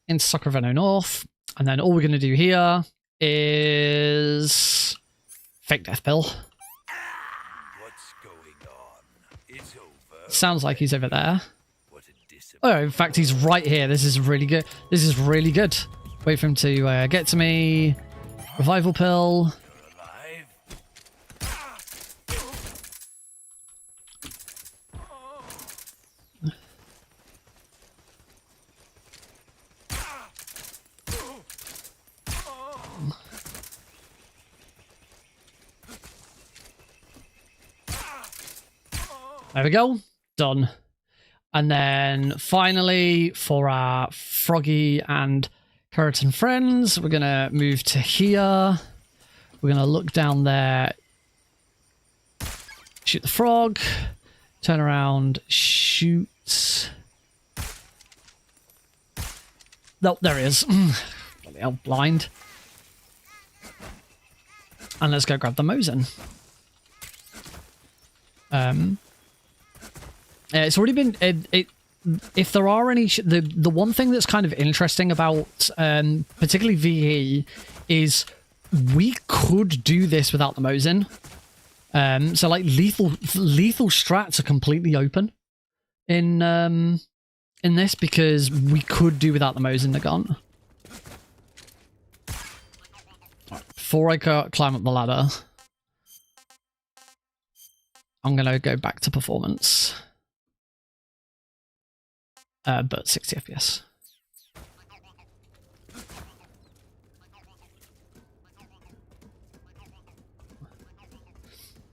In Sacramento North. And then all we're going to do here is fake death pill. What's going on? It's over. Sounds like he's over there. Oh, in fact, he's right here. This is really good. This is really good. Wait for him to get to me. Revival pill. There we go. Done. And then finally, for our Froggy and Kerotan friends, we're going to move to here. We're going to look down there. Shoot the frog. Turn around. Shoot. No, there he is. Bloody hell, blind. And let's go grab the Mosin. It's already been... if there are any... The one thing that's kind of interesting about particularly VE is we could do this without the Mosin. So like lethal strats are completely open in this because we could do without the Mosin the gun. Before I climb up the ladder, I'm going to go back to performance. But 60 FPS.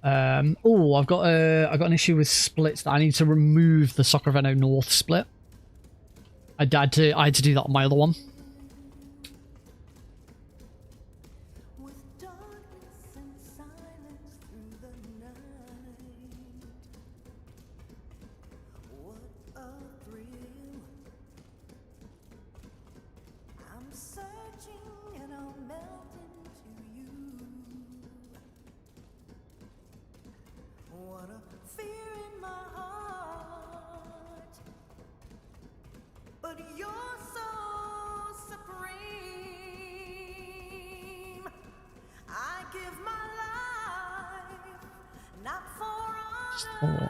Oh, I've got an issue with splits that I need to remove the Sacramento North split. I had to do that on my other one. Oh.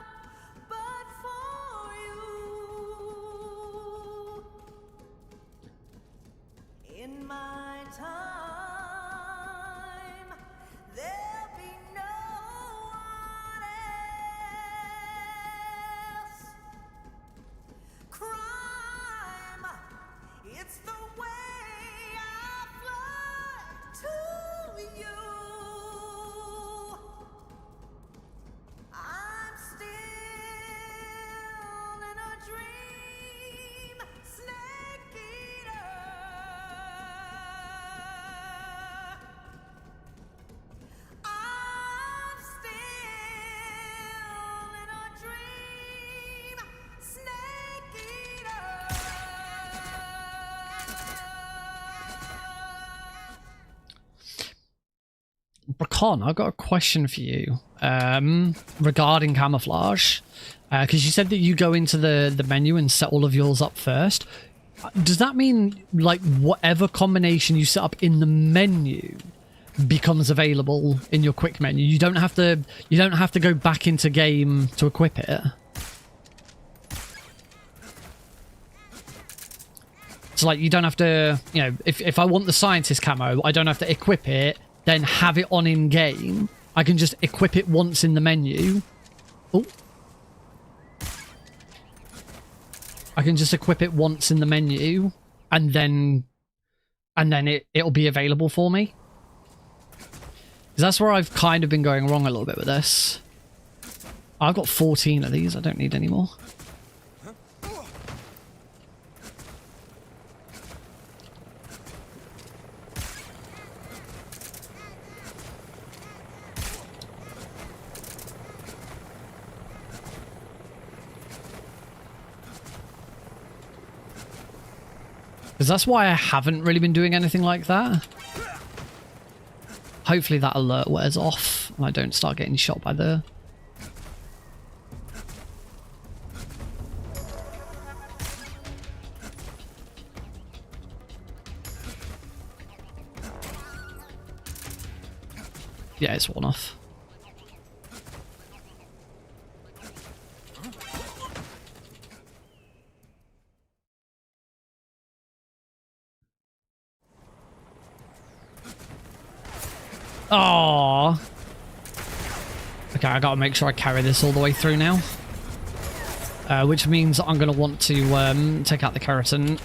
Bracon, I've got a question for you regarding camouflage, because you said that you go into the menu and set all of yours up first. Does that mean like whatever combination you set up in the menu becomes available in your quick menu? You don't have to go back into game to equip it. So like you don't have to, you know, if I want the scientist camo, I don't have to equip it, then have it on in game. I can just equip it once in the menu. Oh. I can just equip it once in the menu and then it'll be available for me. Because that's where I've kind of been going wrong a little bit with this. I've got 14 of these, I don't need any more. Because that's why I haven't really been doing anything like that. Hopefully that alert wears off and I don't start getting shot by the... Yeah, it's worn off. Oh. Okay, I gotta make sure I carry this all the way through now. Which means I'm gonna want to take out the Kerotan.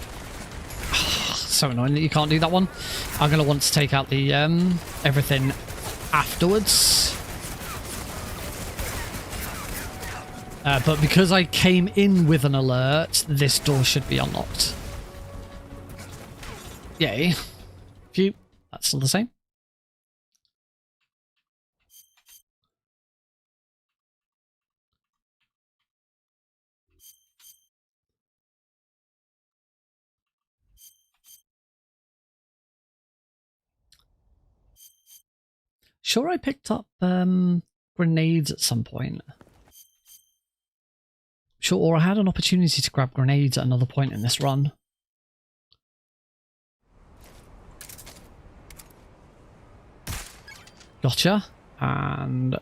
So annoying that you can't do that one. I'm gonna want to take out the everything afterwards. But because I came in with an alert, this door should be unlocked. Yay. Phew. That's still the same. Sure, I picked up grenades at some point. Sure, or I had an opportunity to grab grenades at another point in this run. Gotcha. And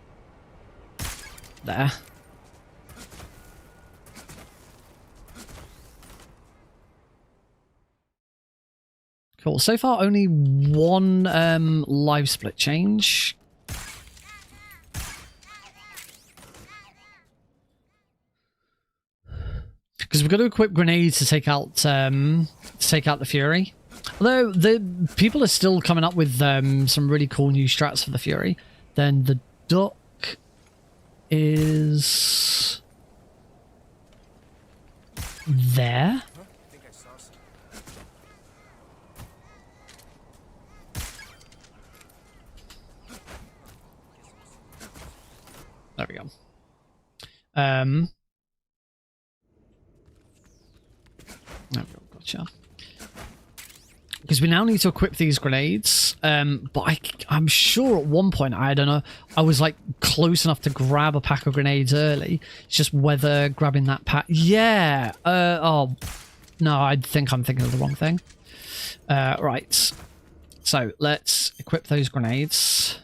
there. Cool. So far, only one live split change. Because we've got to equip grenades to take out the Fury. Although the people are still coming up with some really cool new strats for the Fury. Then the duck is there. There we go. There we go, gotcha. Because we now need to equip these grenades, but I'm sure at one point, I don't know, I was like close enough to grab a pack of grenades early. It's just whether grabbing that pack... Yeah! Oh, no, I think I'm thinking of the wrong thing. Right. So, let's equip those grenades.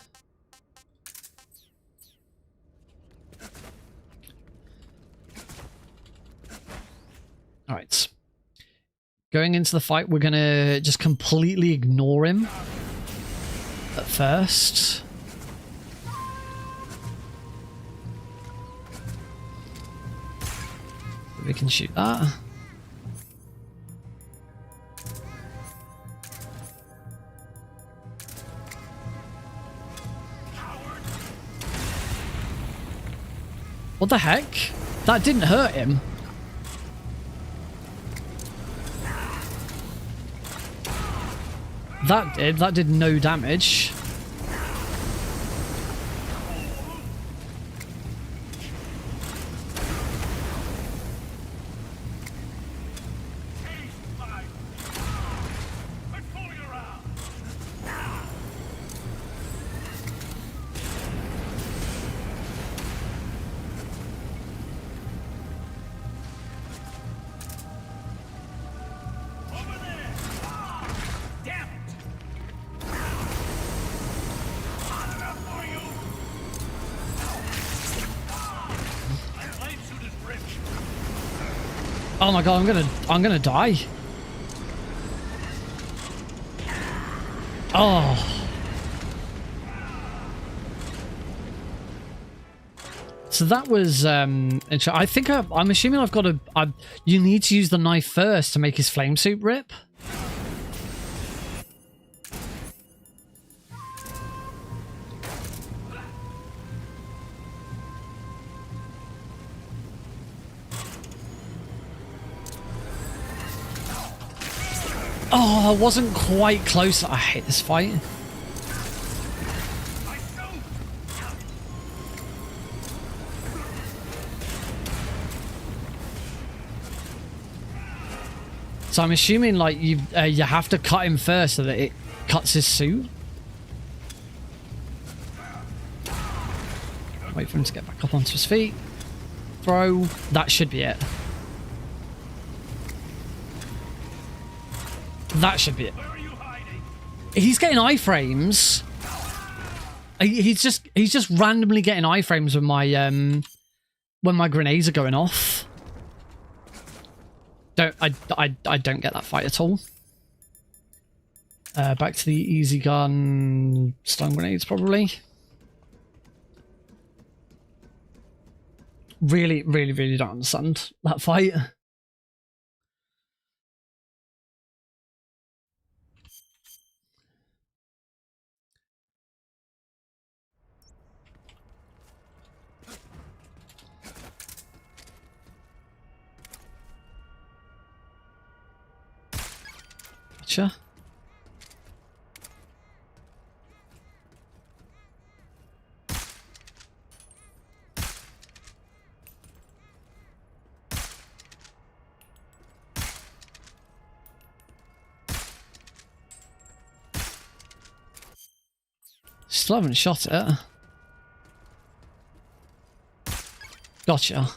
Alright. Going into the fight, we're going to just completely ignore him at first. We can shoot that. What the heck? That didn't hurt him. That did no damage. Oh my god, I'm gonna die. Oh. So that was I think I'm assuming I've got to you need to use the knife first to make his flame suit rip. Oh, I wasn't quite close. I hate this fight. So I'm assuming like you have to cut him first so that it cuts his suit. Wait for him to get back up onto his feet. Throw. That should be it. That should be it. He's getting iframes. He's just randomly getting iframes when my grenades are going off. I don't get that fight at all. Back to the easy gun stun grenades probably. Really don't understand that fight. Gotcha. Still haven't shot it. Gotcha.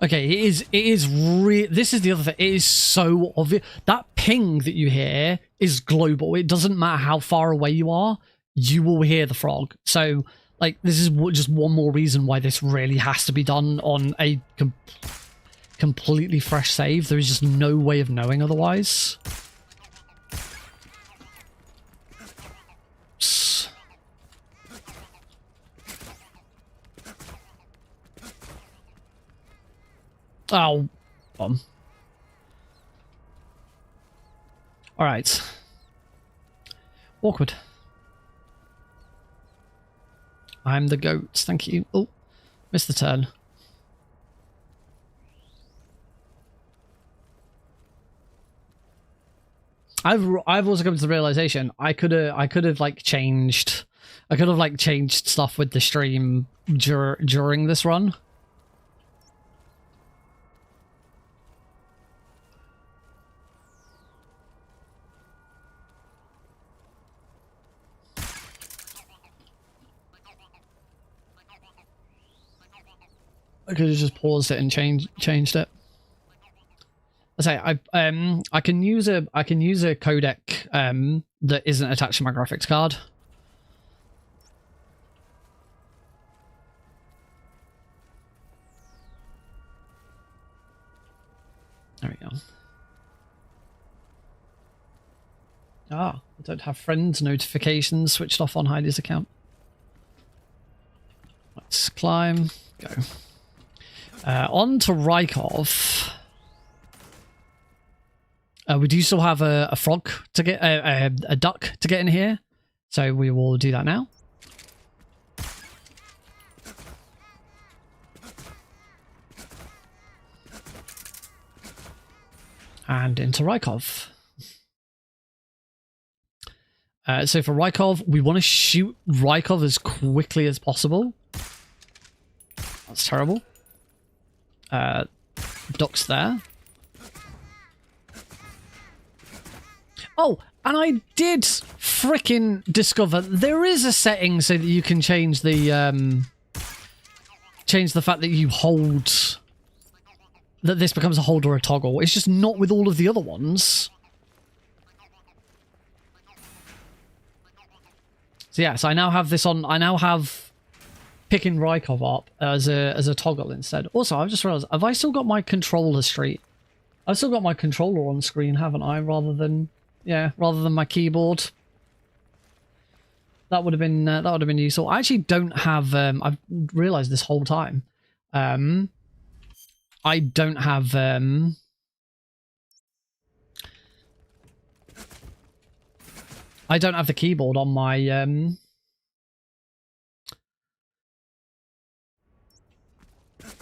Okay, this is the other thing. It is so obvious. That ping that you hear is global. It doesn't matter how far away you are, you will hear the frog. So, like, this is just one more reason why this really has to be done on a completely fresh save. There is just no way of knowing otherwise. Oh, alright. Awkward. I'm the goat, thank you. Oh, missed the turn. I've also come to the realization I could have like changed stuff with the stream during this run. I could have just paused it and changed it. I say I can use a codec that isn't attached to my graphics card. There we go. Ah, I don't have friends notifications switched off on Heidi's account. Let's climb. Go. On to Rykov. We do still have a frog to get, a duck to get in here, so we will do that now. And into Rykov. So for Rykov, we want to shoot Rykov as quickly as possible. That's terrible. Ducks there. Oh, and I did frickin' discover there is a setting so that you can change the fact that you hold, that this becomes a hold or a toggle. It's just not with all of the other ones. So yeah, so I now have this on. I now have picking Rykov up as a toggle instead. Also, I've just realized, have I still got my controller street? I've still got my controller on screen, haven't I? Rather than my keyboard. That would have been useful. I actually don't have. I've realized this whole time. I don't have. I don't have the keyboard on my.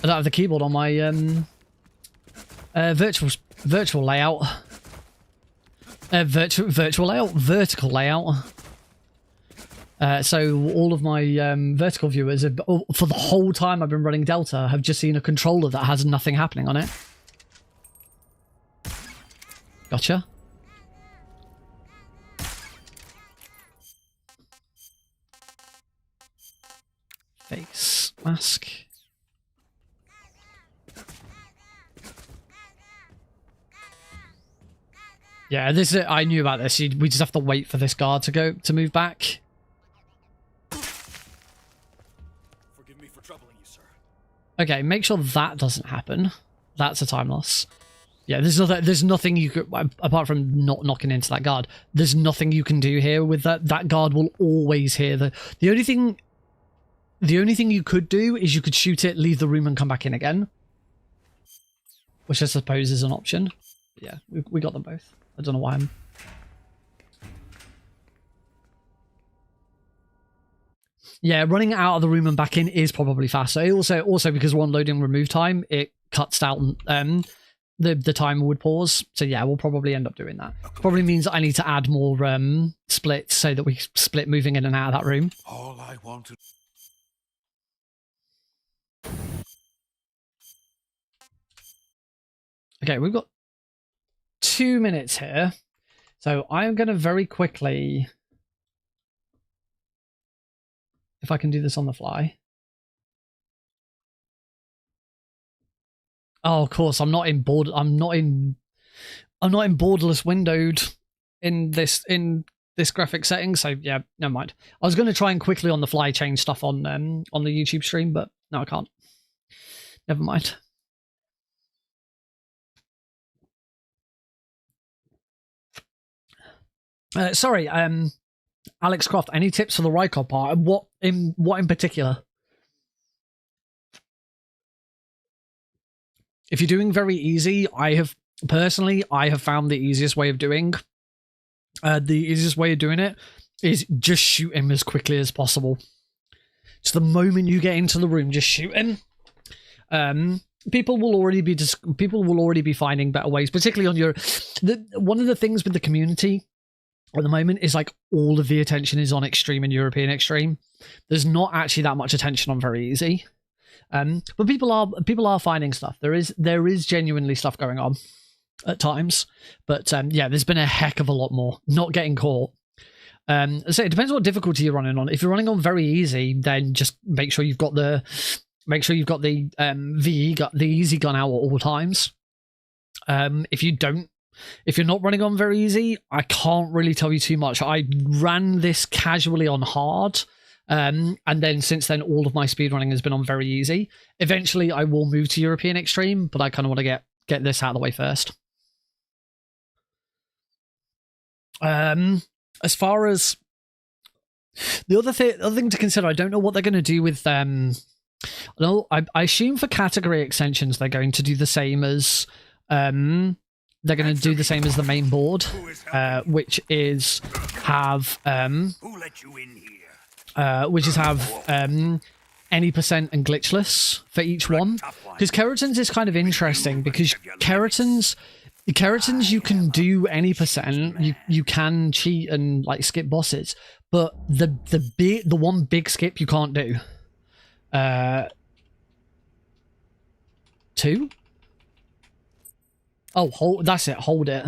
I don't have the keyboard on my virtual layout. Virtual layout, vertical layout. So all of my vertical viewers, have, for the whole time I've been running Delta, have just seen a controller that has nothing happening on it. Gotcha. Face mask. Yeah, this is, I knew about this. We just have to wait for this guard to move back. Forgive me for troubling you, sir. Okay, make sure that doesn't happen. That's a time loss. Yeah, there's nothing you could, apart from not knocking into that guard, there's nothing you can do here with that. That guard will always hear the only thing you could do is you could shoot it, leave the room and come back in again. Which I suppose is an option. Yeah, we got them both. I don't know why I'm... Yeah, running out of the room and back in is probably faster. Also because we're on loading remove time, it cuts out the timer would pause. So yeah, we'll probably end up doing that. Probably means I need to add more splits so that we split moving in and out of that room. All I want to... Okay, we've got 2 minutes here. So I'm going to very quickly, if I can do this on the fly. Oh, of course, I'm not in borderless windowed in this graphic setting. So yeah, never mind. I was going to try and quickly on the fly change stuff on the YouTube stream, but no, I can't. Never mind. Sorry, Alex Croft. Any tips for the Rykov part? What in particular? If you're doing very easy, I have found the easiest way of doing it is just shoot him as quickly as possible. So the moment you get into the room, just shoot him. People will already be finding better ways, particularly on one of the things with the community at the moment is like all of the attention is on extreme and European extreme. There's not actually that much attention on very easy. But people are finding stuff. There is genuinely stuff going on at times, but yeah, there's been a heck of a lot more not getting caught. So it depends what difficulty you're running on. If you're running on very easy, then just make sure you've got the VE gun, the easy gun out at all times. If you're not running on very easy, I can't really tell you too much. I ran this casually on hard. And then since then, all of my speedrunning has been on very easy. Eventually, I will move to European Extreme, but I kind of want to get this out of the way first. As far as the other thing to consider, I don't know what they're going to do with them. No, I assume for category extensions, they're going to do the same as they're going to do the same as the main board, which is have Who let you in here? Any percent and glitchless for each one. Because Kerotans is kind of interesting because Kerotans you can do any percent, you can cheat and like skip bosses, but the one big skip you can't do. 2? Oh, that's it, hold it.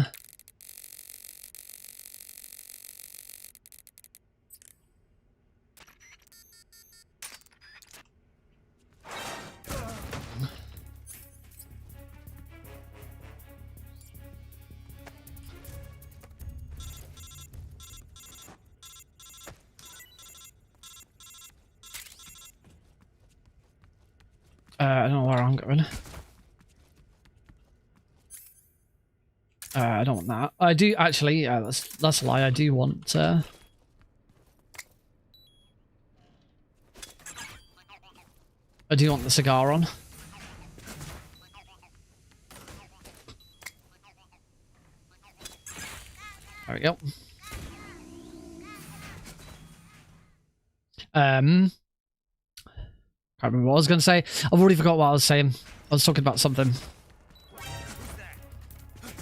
I don't know where I'm going. I don't want that. I do actually. Yeah, that's a lie. I do want. I do want the cigar on. There we go. Can't remember what I was going to say. I've already forgot what I was saying. I was talking about something.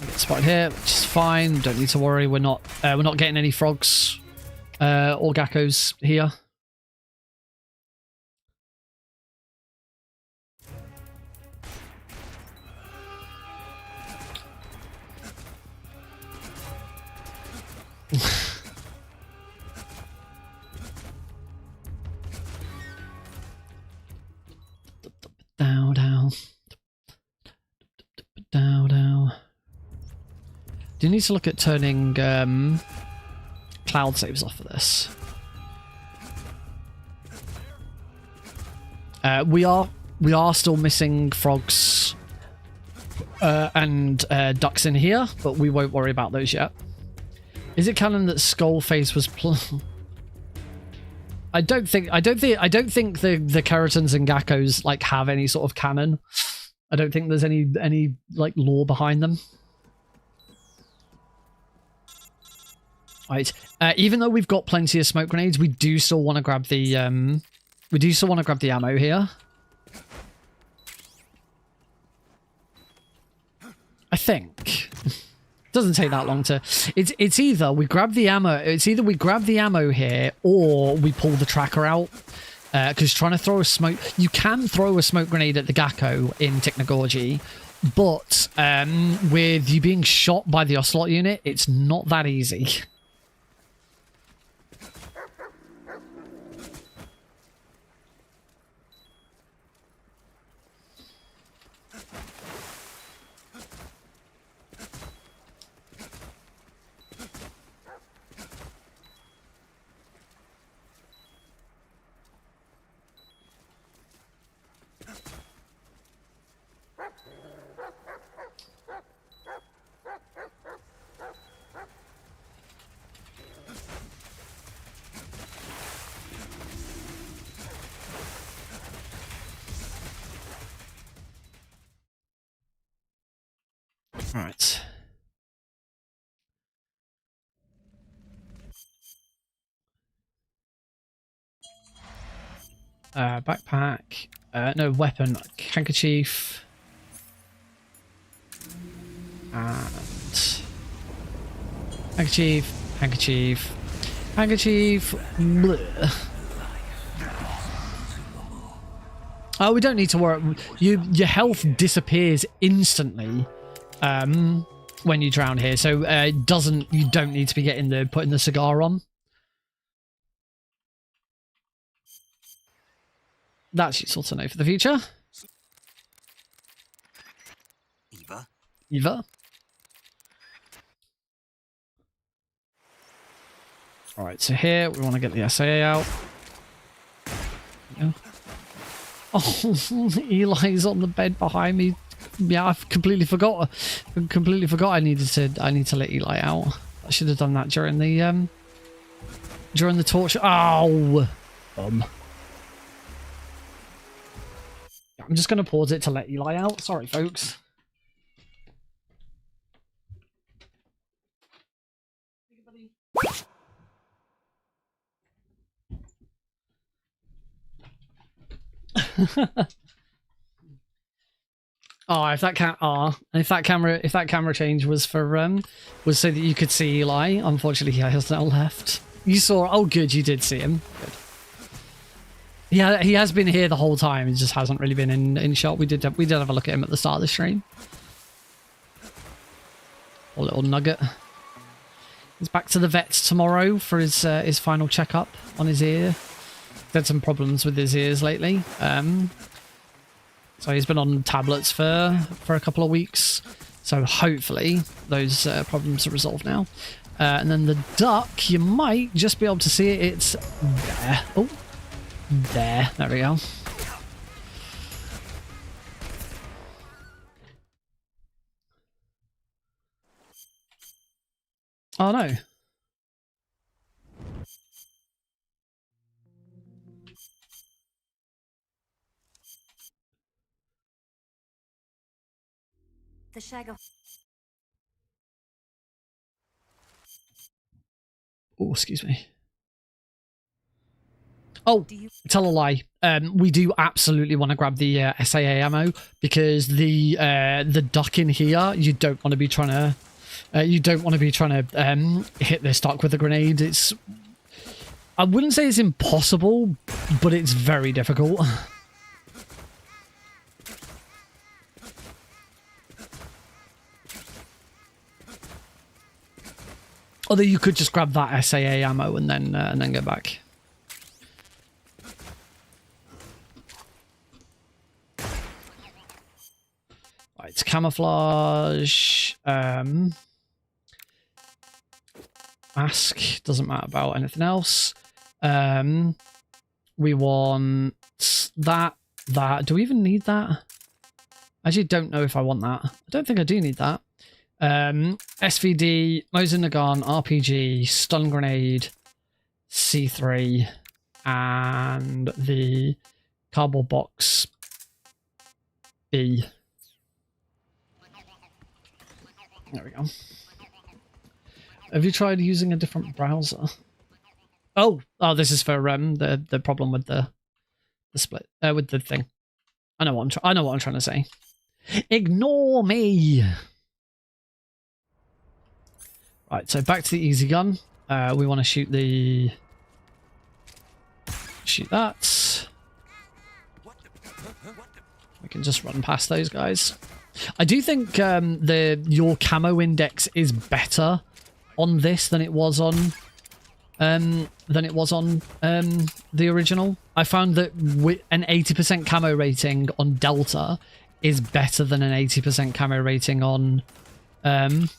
Get spotted here, which is fine. Don't need to worry. We're not getting any frogs or geckos here. Down. Do you need to look at turning cloud saves off for this? We are still missing frogs and ducks in here, but we won't worry about those yet. Is it canon that Skullface was I don't think the Kerotans and Gakos like have any sort of canon. I don't think there's any like lore behind them. Right. Even though we've got plenty of smoke grenades, we do still want to grab the ammo here. think. Doesn't take that long to. It's either we grab the ammo. It's either we grab the ammo here, or we pull the tracker out. Because trying to throw a smoke, you can throw a smoke grenade at the Gakko in Technogorgy, but with you being shot by the Ocelot unit, it's not that easy. Right. Backpack. No, weapon. Handkerchief. And... Handkerchief. Handkerchief. Handkerchief. Blech. Oh, we don't need to worry. Your health disappears instantly when you drown here, so you don't need to be putting the cigar on. That's useful to know for the future. Eva. All right, so here we want to get the SAA out. Yeah. Oh, Eli's on the bed behind me. Yeah, I've completely forgot. I need to let Eli out. I should have done that during the torture. Oh, I'm just going to pause it to let Eli out. Sorry, folks. Oh, if that camera change was for was so that you could see Eli. Unfortunately, he has now left. You saw. Oh, good, you did see him. Good. Yeah, he has been here the whole time. He just hasn't really been in shot. We did have a look at him at the start of the stream. A little nugget. He's back to the vets tomorrow for his final checkup on his ear. He's had some problems with his ears lately. So he's been on tablets for a couple of weeks. So hopefully those problems are resolved now. And then the duck, you might just be able to see it. It's there. Oh, there. There we go. Oh no. The Shago. Oh, excuse me. Oh, tell a lie. We do absolutely want to grab the SAA ammo because the duck in here, you don't want to be trying to hit this duck with a grenade. I wouldn't say it's impossible, but it's very difficult. Although you could just grab that SAA ammo and then go back. Right, it's camouflage. Mask doesn't matter about anything else. We want that. Do we even need that? I actually don't know if I want that. I don't think I do need that. SVD, Mosin Nagant, RPG, stun grenade, C3, and the cardboard box B. There we go. Have you tried using a different browser? Oh, this is for the problem with the split with the thing. I know what I'm trying to say. Ignore me. Right, so back to the easy gun. We want to shoot the... Shoot that. We can just run past those guys. I do think your camo index is better on this than it was on the original. I found that an 80% camo rating on Delta is better than an 80% camo rating on than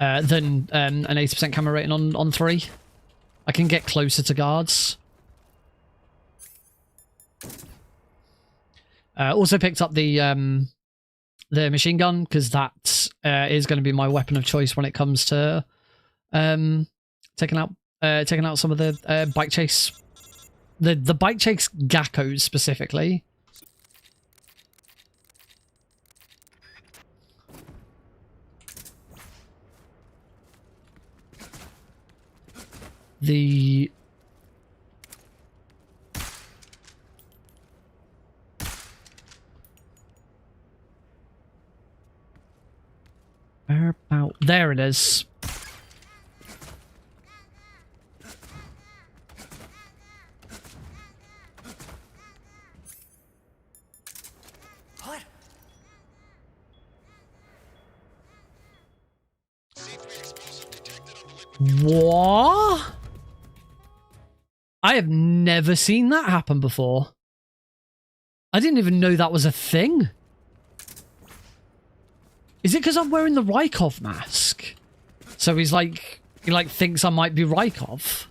an 80% camo rating on 3. I can get closer to guards. Also picked up the machine gun because that is going to be my weapon of choice when it comes to taking out some of the bike chase, the bike chase Gakos specifically. The where about there it is. What? What? I have never seen that happen before. I didn't even know that was a thing. Is it because I'm wearing the Rykov mask? So he thinks I might be Rykov.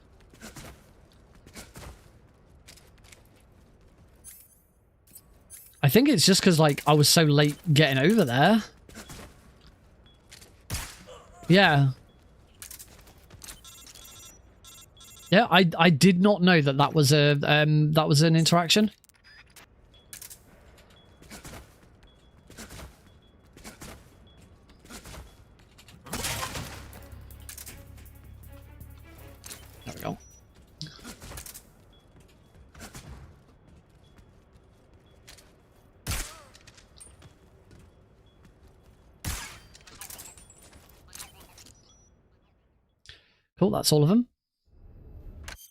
I think it's just because I was so late getting over there. Yeah. Yeah, I did not know that was an interaction. There we go. Cool, that's all of them.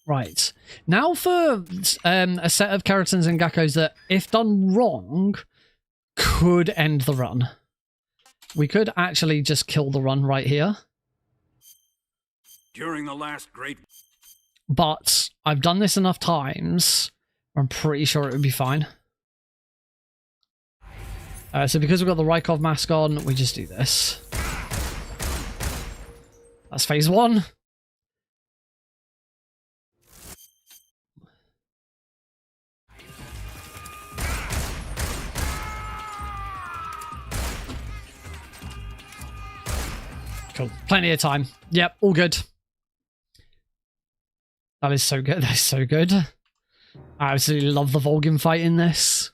Right. Now for a set of Kerotans and Gakos that, if done wrong, could end the run. We could actually just kill the run right here. During the last great... But I've done this enough times, I'm pretty sure it would be fine. So because we've got the Rykov mask on, we just do this. That's phase 1. Cool. Plenty of time. Yep, all good. That is so good. That is so good. I absolutely love the Volgin fight in this.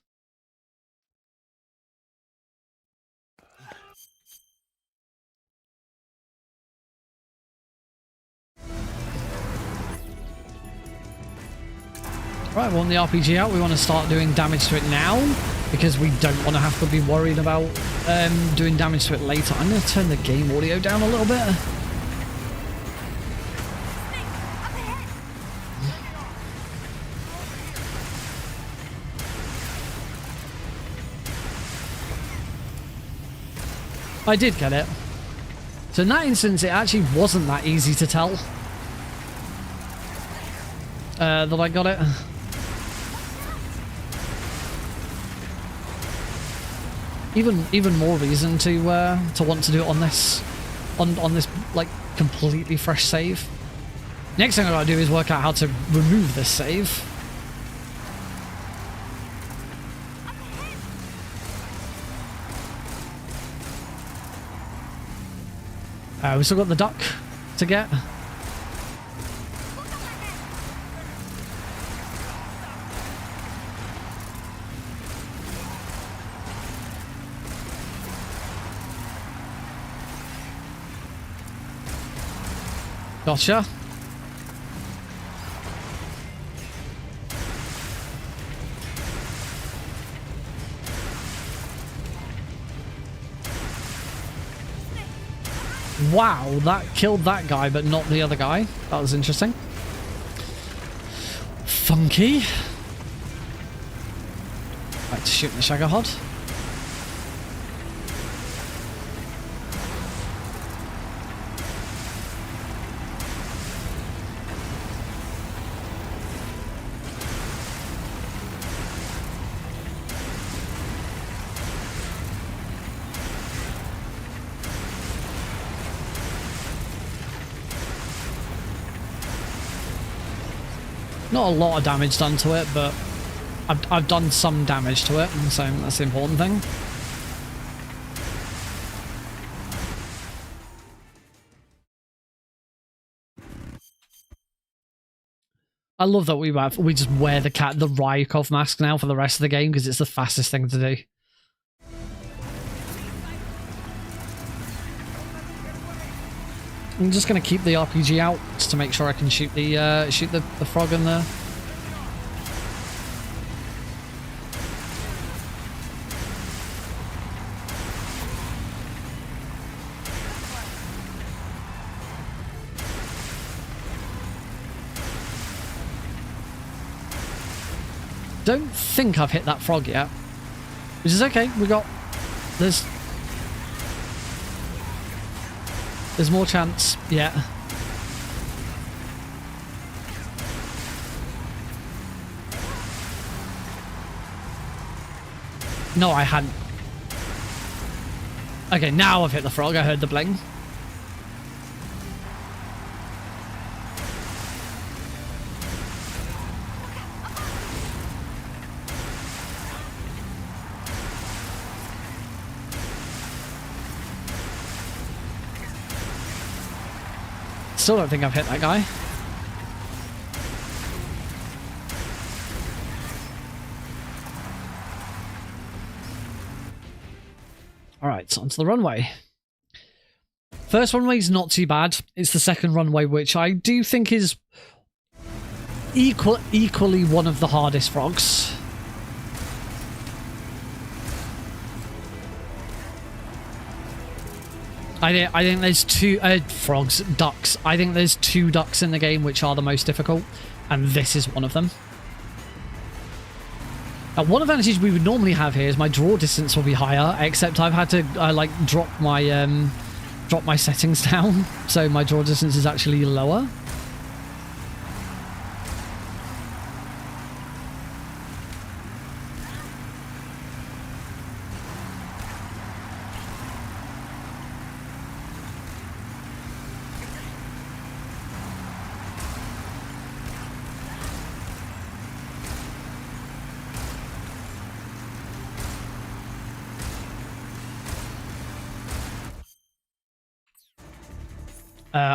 Right, we want the RPG out. We want to start doing damage to it now, because we don't want to have to be worried about doing damage to it later. I'm going to turn the game audio down a little bit. I did get it. So in that instance, it actually wasn't that easy to tell that I got it. Even more reason to want to do it on this like completely fresh save. Next thing I gotta do is work out how to remove this save. We still got the duck to get. Gotcha. Wow, that killed that guy, but not the other guy. That was interesting. Funky. Right, to shoot the Shagahod. Not a lot of damage done to it, but I've done some damage to it, and so that's the important thing. I love that we just wear the Ryakov mask now for the rest of the game because it's the fastest thing to do. I'm just going to keep the RPG out just to make sure I can shoot the frog in there. Don't think I've hit that frog yet, which is okay. There's more chance. Yeah. No, I hadn't. Okay, now I've hit the frog. I heard the bling. Still don't think I've hit that guy. Alright, so onto the runway. First runway is not too bad. It's the second runway, which I do think is equally one of the hardest frogs. I think there's two ducks. I think there's two ducks in the game which are the most difficult, and this is one of them. Now, one advantage we would normally have here is my draw distance will be higher, except I've had to like drop my settings down, so my draw distance is actually lower.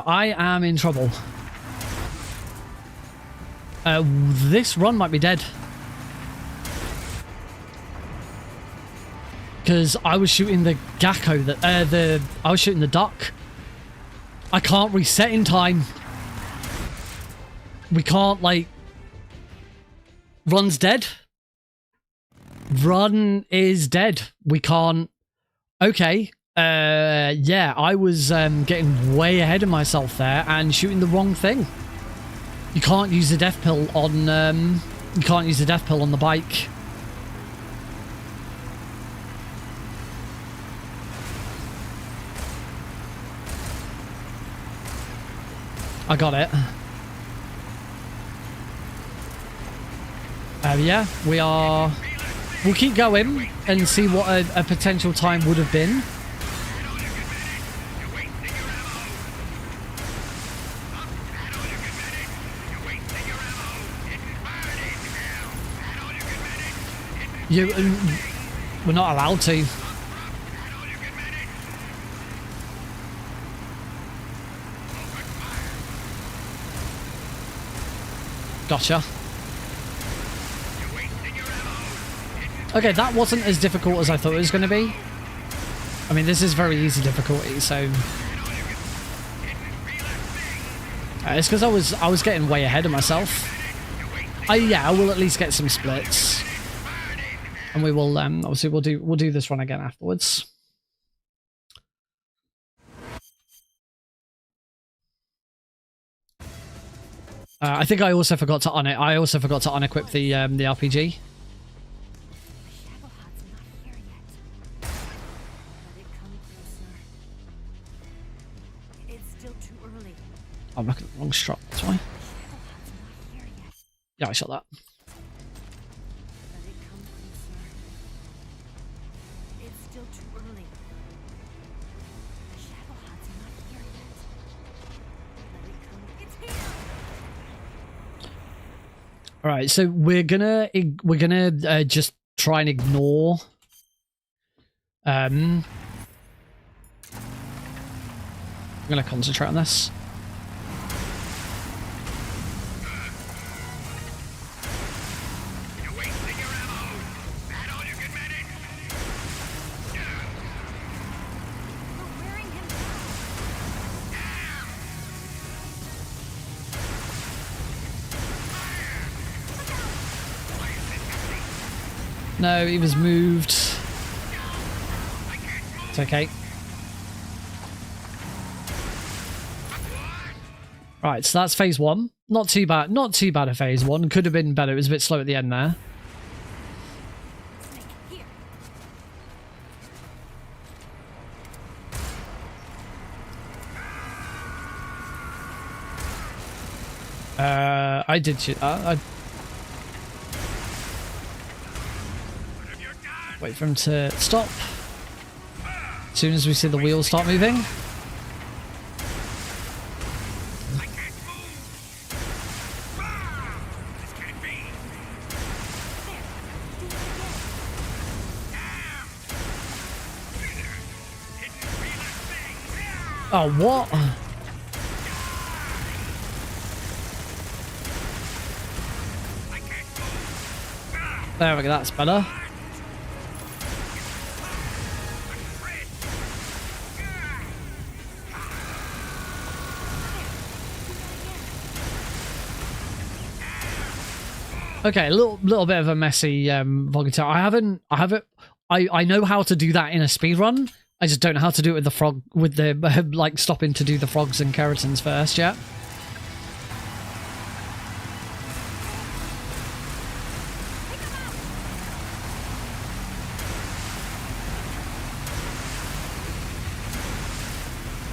I am in trouble. This run might be dead. Because I was shooting the Gakko, I was shooting the duck. I can't reset in time. We can't, like... Run's dead. Run is dead. We can't... Okay. Yeah, I was getting way ahead of myself there and shooting the wrong thing. You can't use the death pill on you can't use the death pill on the bike. I got it. Yeah, we'll keep going and see what a potential time would have been. We're not allowed to. Gotcha. Okay, that wasn't as difficult as I thought it was going to be. I mean, this is very easy difficulty, so... it's because I was getting way ahead of myself. Yeah, I will at least get some splits. And we will obviously we'll do this run again afterwards. I think I also forgot to unequip the RPG. Shadowheart's not here yet. Let it come closer. It's still too early. I'm looking at the wrong strap. That's why. Shadowheart's not here yet. Yeah, I shot that. Let it come closer. It's still too early. Shadowheart's not here yet. Let it come. It's here. All right, so we're gonna just try and ignore. I'm gonna concentrate on this. You're wasting your ammo. That all you can manage? We're wearing him down. No, he was moved. It's okay. Right, so that's phase one. Not too bad. Not too bad at phase one. Could have been better. It was a bit slow at the end there. Here. I did shoot. Wait for him to stop. As soon as we see the wheels start moving. I can't move. This can't be. Hidden feeler thing. Oh, what? I can't move. There we go. That's better. Okay, a little bit of a messy Vogito. I know how to do that in a speedrun. I just don't know how to do it with the frog, with the like stopping to do the frogs and kerotans first. Yeah.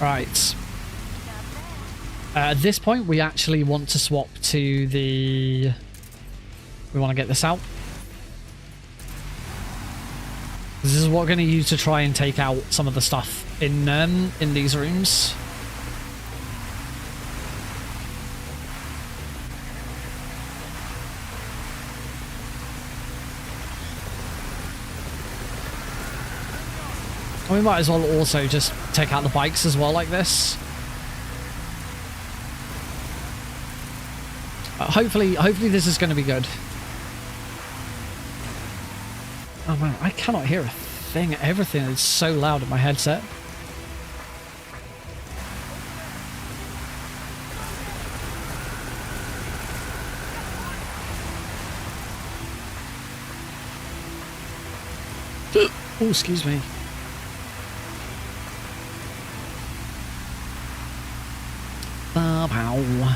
Right. At this point, we actually want to swap to the... We want to get this out. This is what we're going to use to try and take out some of the stuff in these rooms. And we might as well also just take out the bikes as well like this. Hopefully this is going to be good. Oh man, I cannot hear a thing. Everything is so loud in my headset. Oh, excuse me. Bow.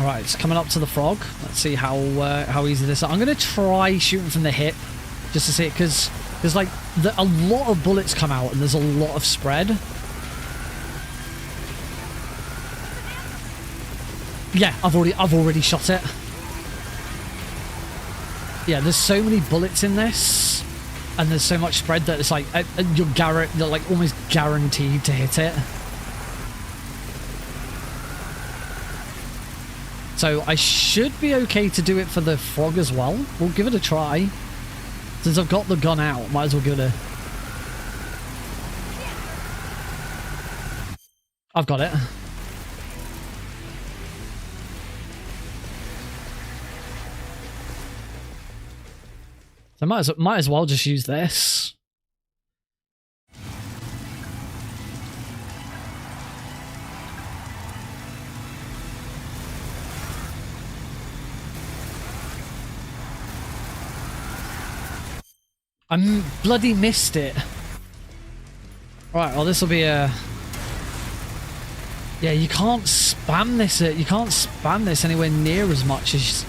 Alright, it's coming up to the frog. Let's see how easy this is. I'm going to try shooting from the hip just to see it, because there's like a lot of bullets come out and there's a lot of spread. Yeah, I've already shot it. Yeah, there's so many bullets in this and there's so much spread that it's like you're like almost guaranteed to hit it. So I should be okay to do it for the frog as well. We'll give it a try. Since I've got the gun out, might as well give it a... I've got it. So might as well just use this. I bloody missed it. Right, well this will be a... Yeah, you can't spam this. You can't spam this anywhere near as much as.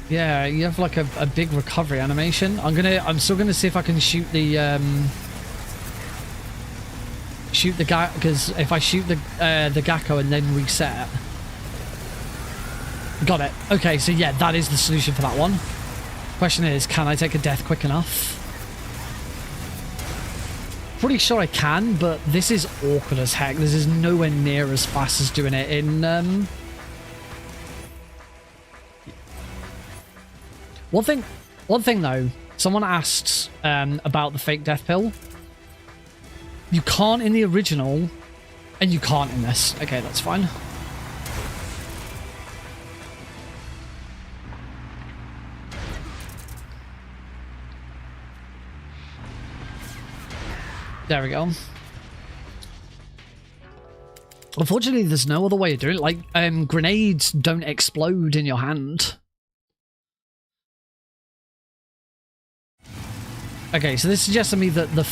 Yeah, you have like a big recovery animation. I'm still gonna see if I can shoot the guy, because if I shoot the Gakko and then reset. Got it. Okay, so yeah, that is the solution for that one. Question is, can I take a death quick enough? Pretty sure I can, but this is awkward as heck. This is nowhere near as fast as doing it in One thing though, someone asked about the fake death pill. You can't in the original, and you can't in this. Okay, that's fine. There we go. Unfortunately, there's no other way of doing it. Like, grenades don't explode in your hand. Okay, so this suggests to me that the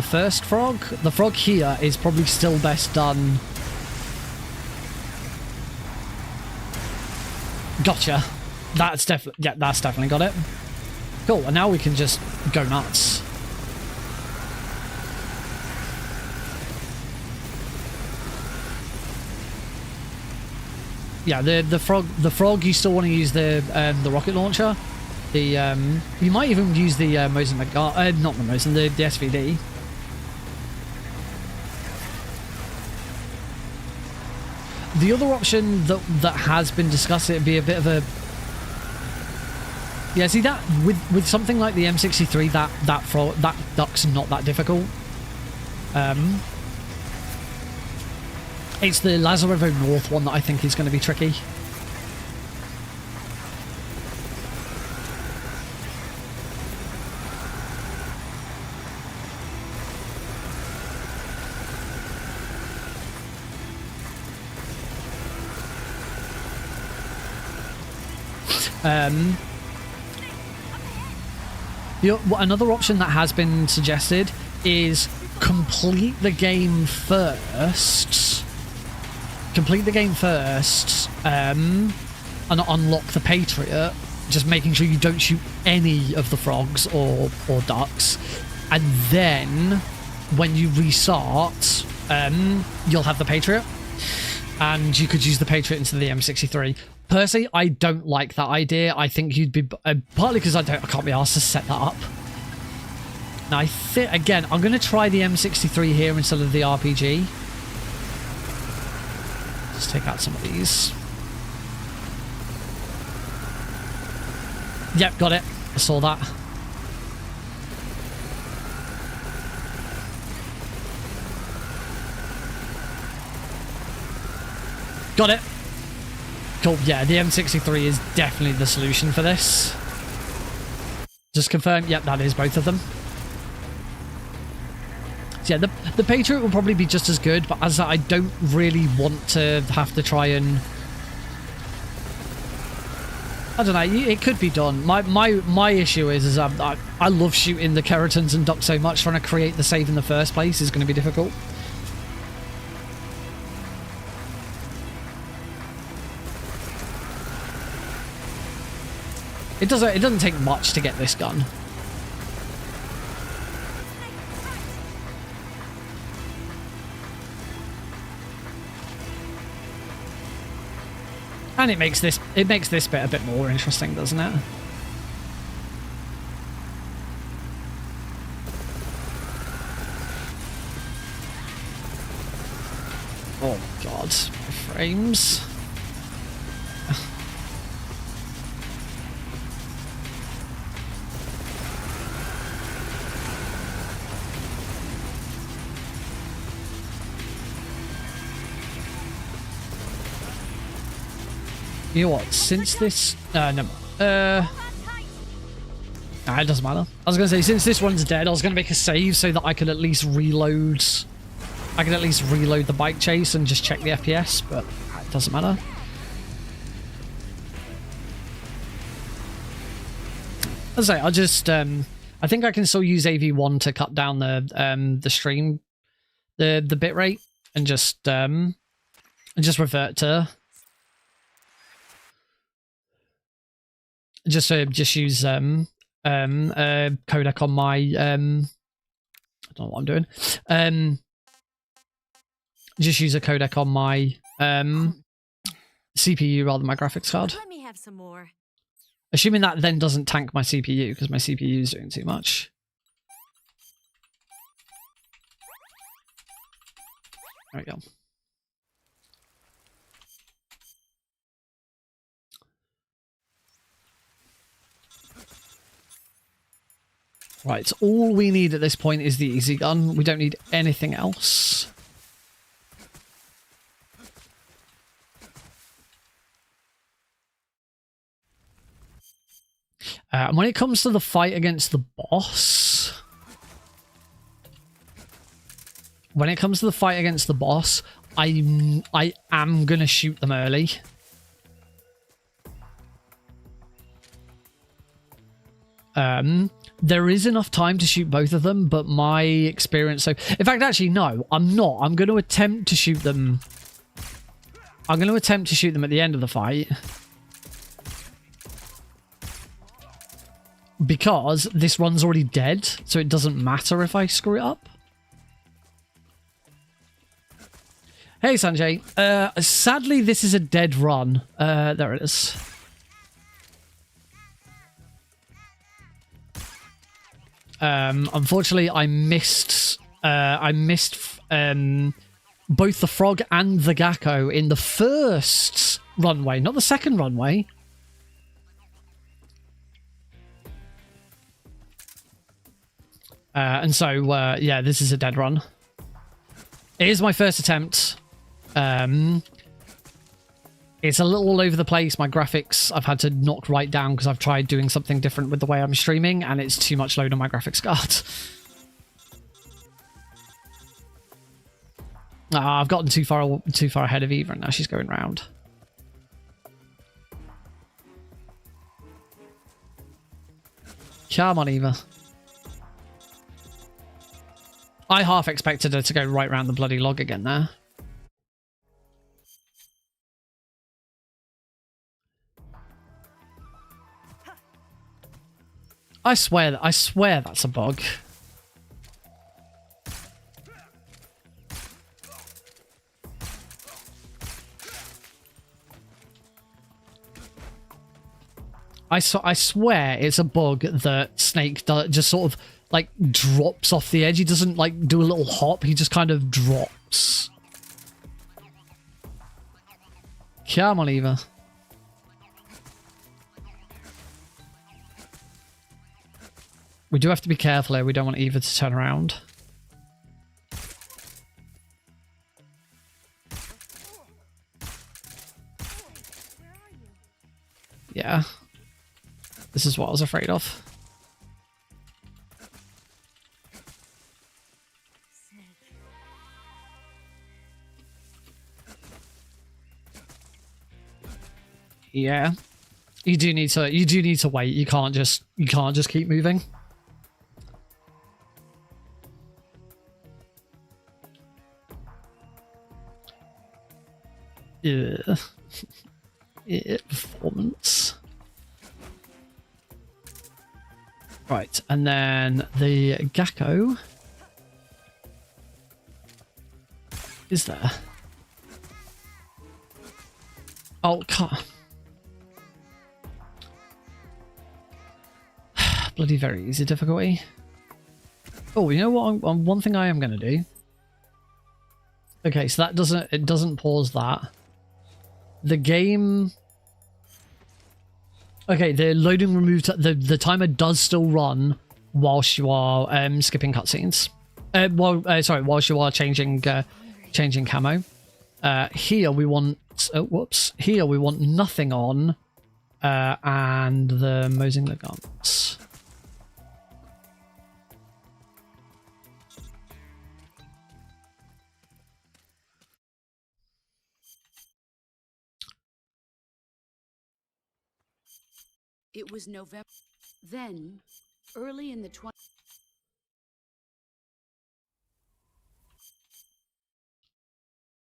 first frog, the frog here, is probably still best done. Gotcha. That's definitely got it. Cool, and now we can just go nuts. Yeah, the frog. You still want to use the rocket launcher. You might even use the Mosin not the Mosin, the SVD. The other option that has been discussed, it'd be a bit of a see that with something like the M63, that duck's not that difficult. It's the Lazarevo North one that I think is going to be tricky. Another option that has been suggested is complete the game first. And unlock the Patriot, just making sure you don't shoot any of the frogs or ducks, and then when you restart, you'll have the Patriot, and you could use the Patriot into the M63. Personally, I don't like that idea. I think you'd be partly because I can't be asked to set that up. Now I think again, I'm going to try the M63 here instead of the RPG. Let's take out some of these. Yep, got it. I saw that. Got it. Cool. Yeah, the M63 is definitely the solution for this. Just confirm. Yep, that is both of them. So yeah, the Patriot will probably be just as good, but as I don't really want to have to try and... I don't know, it could be done. My issue is I love shooting the Kerotans and ducks so much, trying to create the save in the first place is going to be difficult. It doesn't take much to get this gun. And it makes this bit a bit more interesting, doesn't it? Oh god, my frames. You know what? Since this... no. Nah, it doesn't matter. I was going to say, since this one's dead, I was going to make a save so that I could at least reload... I could at least reload the bike chase and just check the FPS, but it doesn't matter. I'll say I'll just I think I can still use AV1 to cut down the stream the bitrate and just revert to just use codec on my I don't know what I'm doing. Just use a codec on my CPU rather than my graphics card. Let me have some more. Assuming that then doesn't tank my CPU because my CPU is doing too much. There we go. Right, all we need at this point is the easy gun. We don't need anything else. And when it comes to the fight against the boss... I am going to shoot them early. There is enough time to shoot both of them, but my experience... So, in fact, actually, no, I'm not. I'm going to attempt to shoot them... I'm going to attempt to shoot them at the end of the fight. Because this one's already dead, so it doesn't matter if I screw it up. Hey, Sanjay. Sadly, this is a dead run. There it is. Unfortunately, I missed both the frog and the gecko in the first runway, not the second runway. And so, yeah, this is a dead run. It is my first attempt. It's a little all over the place. My graphics, I've had to knock right down because I've tried doing something different with the way I'm streaming, and it's too much load on my graphics card. I've gotten too far ahead of Eva, and now she's going round. Come on, Eva. I half expected her to go right round the bloody log again there. I swear that's a bug. I swear it's a bug that Snake just sort of like drops off the edge. He doesn't like do a little hop. He just kind of drops. Come on, Eva. We do have to be careful here. We don't want Eva to turn around. Yeah. This is what I was afraid of. Yeah. You do need to wait. You can't just keep moving. Yeah. Yeah, performance. Right, and then the gecko is there. Oh, God. Bloody very easy difficulty. Oh, you know what? One thing I am going to do. Okay, so that doesn't pause that. The game... Okay, the loading removed... The timer does still run whilst you are skipping cutscenes. Whilst you are changing camo. Here we want... Oh, whoops. Here we want nothing on. And the Mosing the guns. It was November. Then, early in the 20s.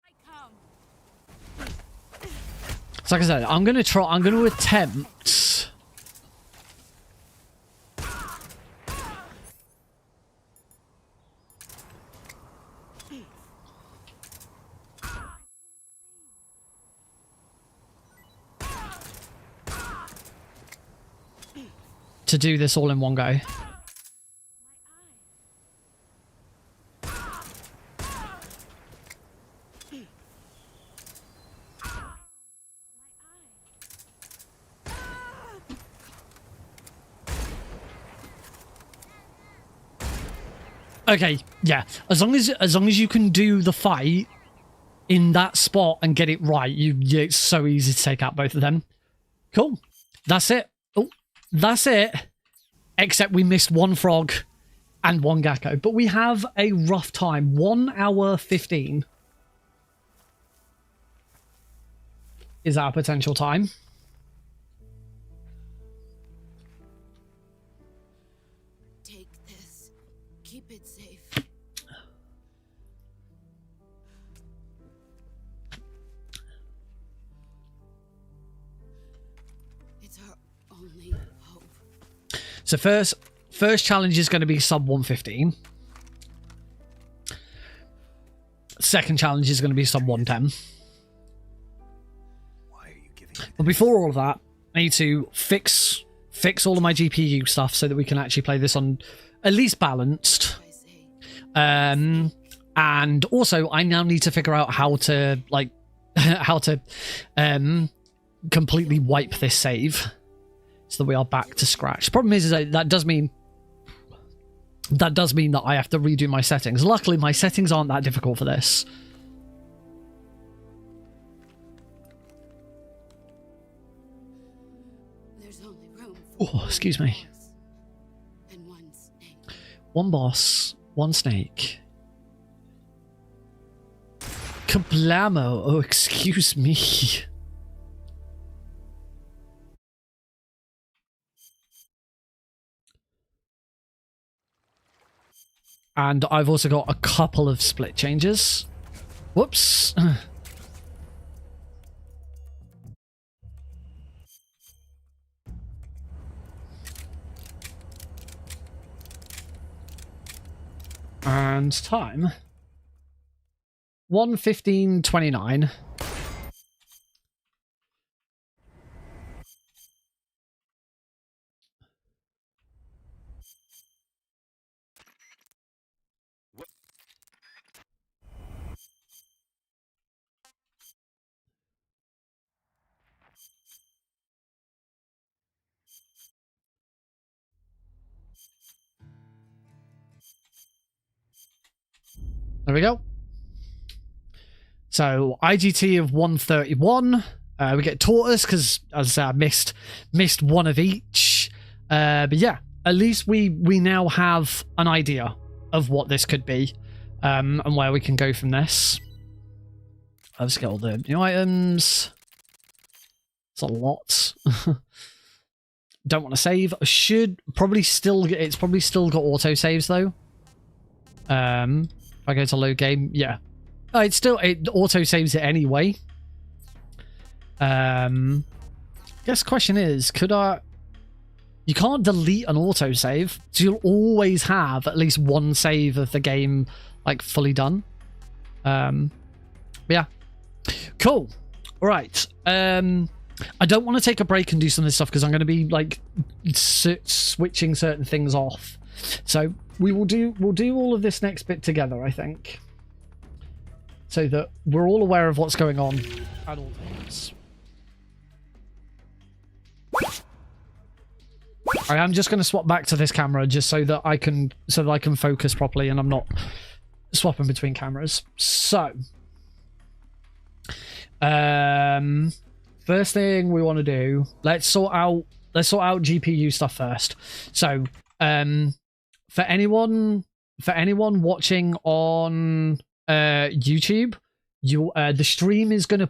I come. So like I said, I'm gonna attempt. To do this all in one go. Okay, yeah. As long as you can do the fight in that spot and get it right, it's so easy to take out both of them. Cool. That's it. Oh, that's it. Except we missed one frog and one gecko. But we have a rough time. 1 hour 15 is our potential time. Take this. Keep it safe. It's our only hope. So first challenge is going to be sub 115. Second challenge is going to be sub 110. Why are you giving me But before all of that, I need to fix all of my GPU stuff so that we can actually play this on at least balanced. I say. And also I now need to figure out how to completely wipe this save so that we are back to scratch. Problem is that does mean that I have to redo my settings. Luckily, my settings aren't that difficult for this. There's only room for Oh, excuse me. and one snake. One boss, one snake. Kablamo! Oh, excuse me. And I've also got a couple of split changes. Whoops. And time. 1:15:29. There we go. So IGT of 131. We get tortoise because, as I said, I missed one of each. But yeah, at least we now have an idea of what this could be, and where we can go from this. Let's get all the new items. It's a lot. Don't want to save. I should probably still get. It's probably still got auto saves though. If I go to load game, yeah. It auto saves it anyway. Guess the question is, could I? You can't delete an auto save, so you'll always have at least one save of the game like fully done. Yeah, cool. All right. I don't want to take a break and do some of this stuff because I'm going to be like switching certain things off. So we'll do all of this next bit together, I think, so that we're all aware of what's going on at all times. I am just going to swap back to this camera just so that I can focus properly and I'm not swapping between cameras. So, first thing we want to do, let's sort out GPU stuff first. So, for anyone watching on YouTube, the stream is gonna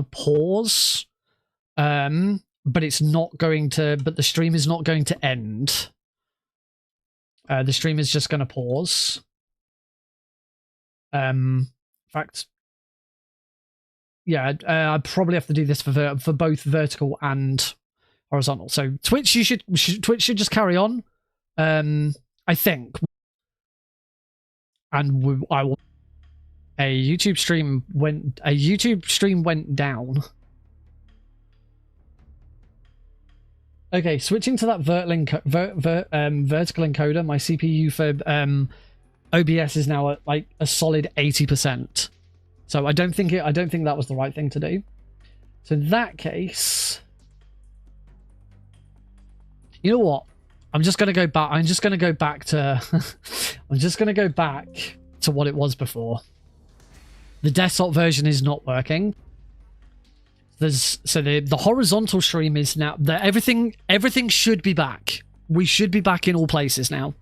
pause but it's not going to. But the stream is not going to end. The stream is just going to pause. In fact, yeah, I probably have to do this for both vertical and horizontal. So Twitch, Twitch should just carry on. I think, and I will. A YouTube stream went down. Okay, switching to that vertical encoder, my CPU for OBS is now at like a solid 80%. So I don't think that was the right thing to do. So in that case, you know what? I'm just gonna go back. I'm just gonna go back to what it was before. The desktop version is not working. The horizontal stream is now everything should be back. We should be back in all places now.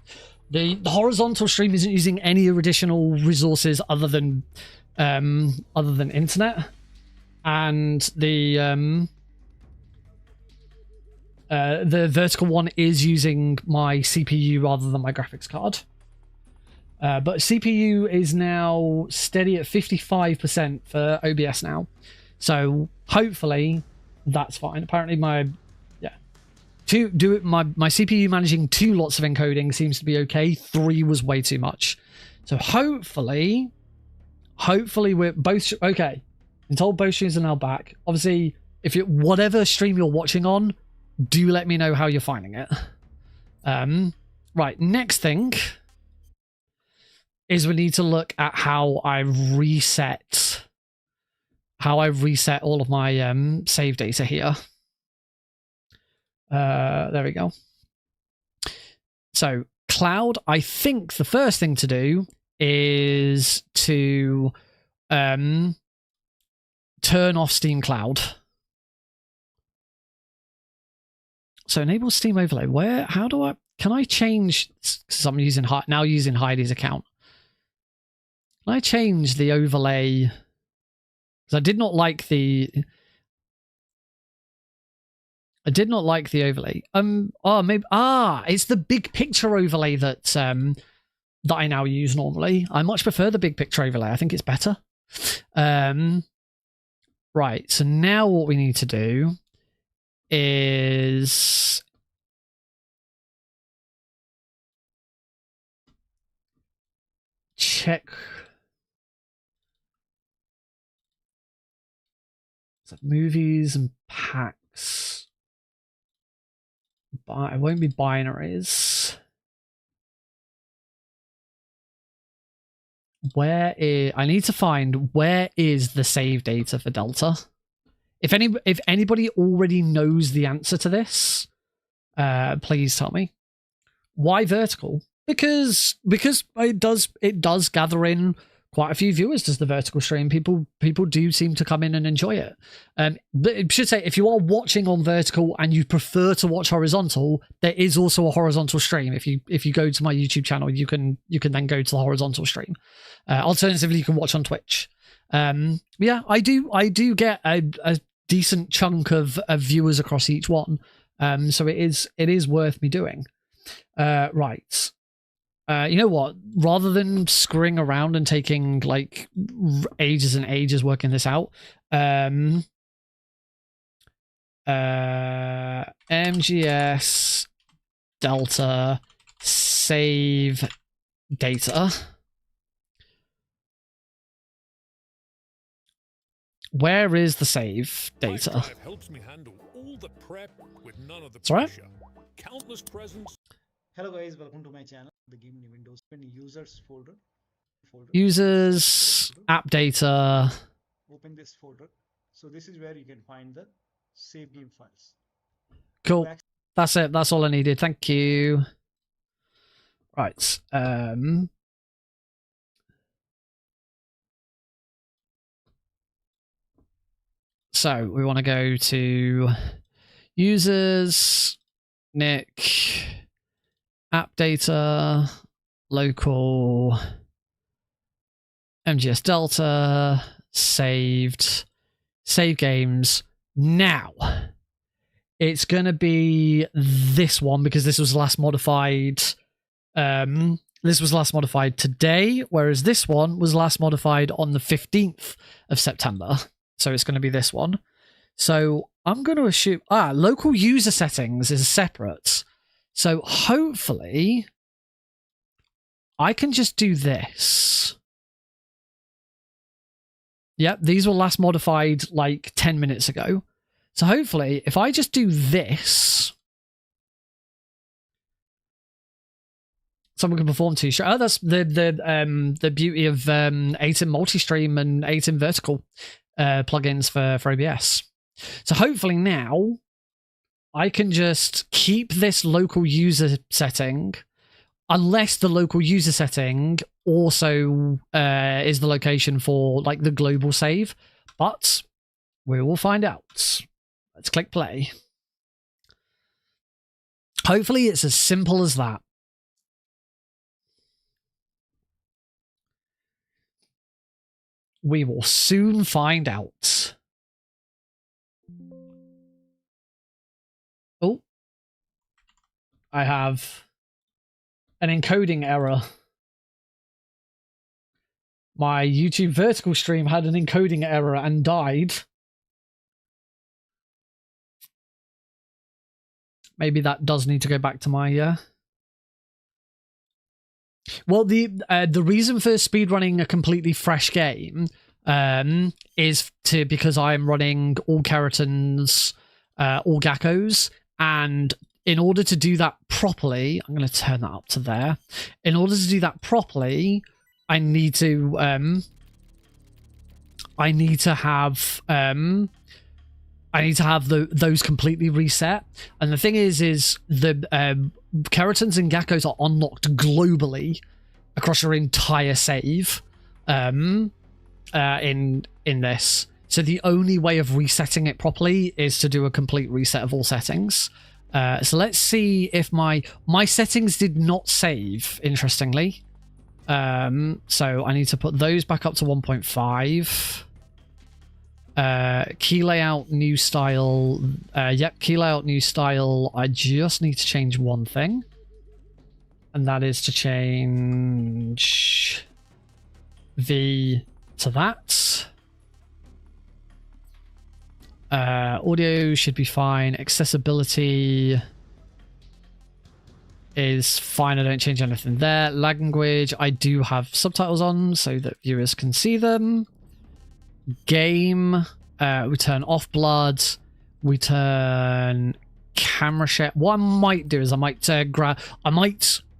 The horizontal stream isn't using any additional resources other than internet, and the vertical one is using my CPU rather than my graphics card. But CPU is now steady at 55% for OBS now. So hopefully that's fine. Apparently my CPU managing 2 lots of encoding seems to be okay. 3 was way too much. So hopefully we're both okay. I'm told both streams are now back. Obviously, if you whatever stream you're watching on, do let me know how you're finding it. Right, next thing is we need to look at how I reset all of my save data here. There we go. So cloud, I think the first thing to do is to turn off Steam Cloud. So enable Steam overlay. Can I change, because I'm using Heidi's account. Can I change the overlay? Because I did not like the overlay. It's the big picture overlay that I now use normally. I much prefer the big picture overlay. I think it's better. Right, so now what we need to do is check movies and packs. But it won't be binaries. I need to find where is the save data for Delta. If anybody already knows the answer to this, please tell me. Why vertical? Because it does gather in quite a few viewers, does the vertical stream. People do seem to come in and enjoy it. But I should say, if you are watching on vertical and you prefer to watch horizontal, there is also a horizontal stream. If you go to my YouTube channel, you can then go to the horizontal stream. Alternatively, you can watch on Twitch. Yeah, I do get a decent chunk of viewers across each one. So it is worth me doing. Right. You know what? Rather than screwing around and taking like ages and ages working this out, MGS Delta save data. Where is the save data? Helps me handle all the prep with none of the It's all right. pressure. Countless presents. Hello guys, welcome to my channel. The gaming Windows users folder. Users, app data. Open this folder. So this is where you can find the save game files. Cool. That's it. That's all I needed. Thank you. Right. So we want to go to users, Nick, app data, local, MGS Delta, saved, save games. Now, it's going to be this one because this was last modified. This was last modified today, whereas this one was last modified on the 15th of September. So it's going to be this one. So I'm going to assume... local user settings is separate. So hopefully I can just do this. Yep, these were last modified like 10 minutes ago. So hopefully if I just do this... someone can perform two shows. Oh, that's the beauty of ATEM multi-stream and ATEM vertical plugins for OBS. So hopefully now I can just keep this local user setting, unless the local user setting also is the location for like the global save. But we will find out. Let's click play. Hopefully it's as simple as that. We will soon find out. Oh. I have an encoding error. My YouTube vertical stream had an encoding error and died. Maybe that does need to go back to my... Well, the reason for speedrunning a completely fresh game is because I'm running all Kerotans, all Gakos, and in order to do that properly, I'm going to turn that up to there. In order to do that properly, I need to have those completely reset. And the thing is the Kerotans and Gakos are unlocked globally across your entire save in this. So the only way of resetting it properly is to do a complete reset of all settings. So let's see if my settings did not save, interestingly. So I need to put those back up to 1.5. Key layout, new style. Yep, key layout, new style. I just need to change one thing. And that is to change V to that. Audio should be fine. Accessibility is fine. I don't change anything there. Language, I do have subtitles on so that viewers can see them. Game, we turn off blood, we turn camera share. What I might do is I might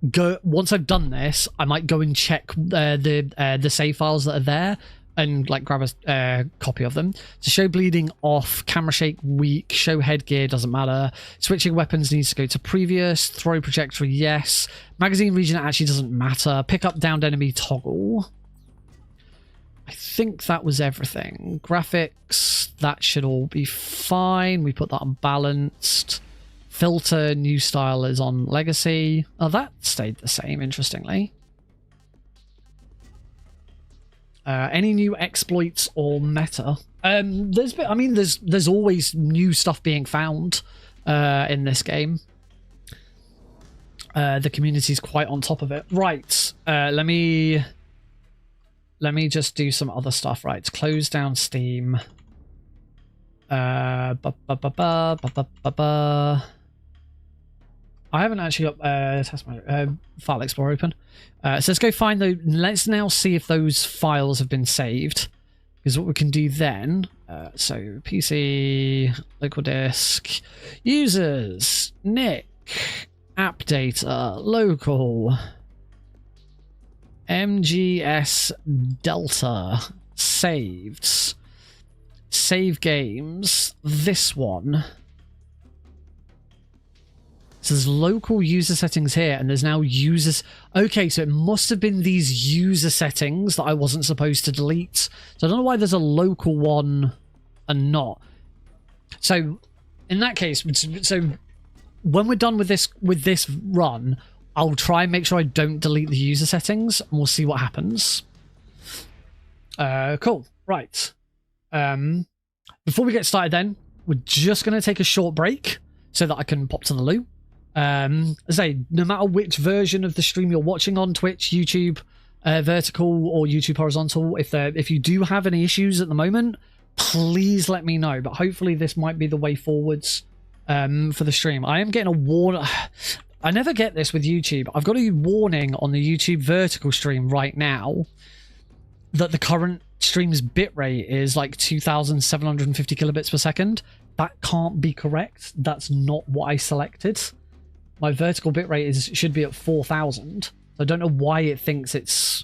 go, once I've done this, I might go and check the save files that are there and like grab a copy of them. So show bleeding off, camera shake weak, show headgear doesn't matter, switching weapons needs to go to previous, throw projector yes, magazine region actually doesn't matter, pick up downed enemy toggle. I think that was everything. Graphics, that should all be fine. We put that on balanced. Filter, new style is on legacy. Oh, that stayed the same, interestingly. Any new exploits or meta? There's always new stuff being found in this game. The community's quite on top of it. Right, let me just do some other stuff. Right, close down Steam. I haven't actually got test manager, file explorer open. So let's go find those. Let's now see if those files have been saved. Because what we can do then, so PC, local disk, users, Nick, app data, local, MGSΔ, saved, save games, this one. So there's local user settings here, and there's now users. Okay, so it must have been these user settings that I wasn't supposed to delete. So I don't know why there's a local one and not. So in that case, so when we're done with this run, I'll try and make sure I don't delete the user settings, and we'll see what happens. Cool. Right. Before we get started then, we're just going to take a short break. so that I can pop to the loo. As I say, no matter which version of the stream you're watching on, Twitch, YouTube, vertical or YouTube horizontal, if you do have any issues at the moment, please let me know. But hopefully this might be the way forwards for the stream. I am getting a warning. I never get this with YouTube. I've got a warning on the YouTube vertical stream right now that the current stream's bitrate is like 2,750 kilobits per second. That can't be correct. That's not what I selected. My vertical bitrate should be at 4,000. So I don't know why it thinks it's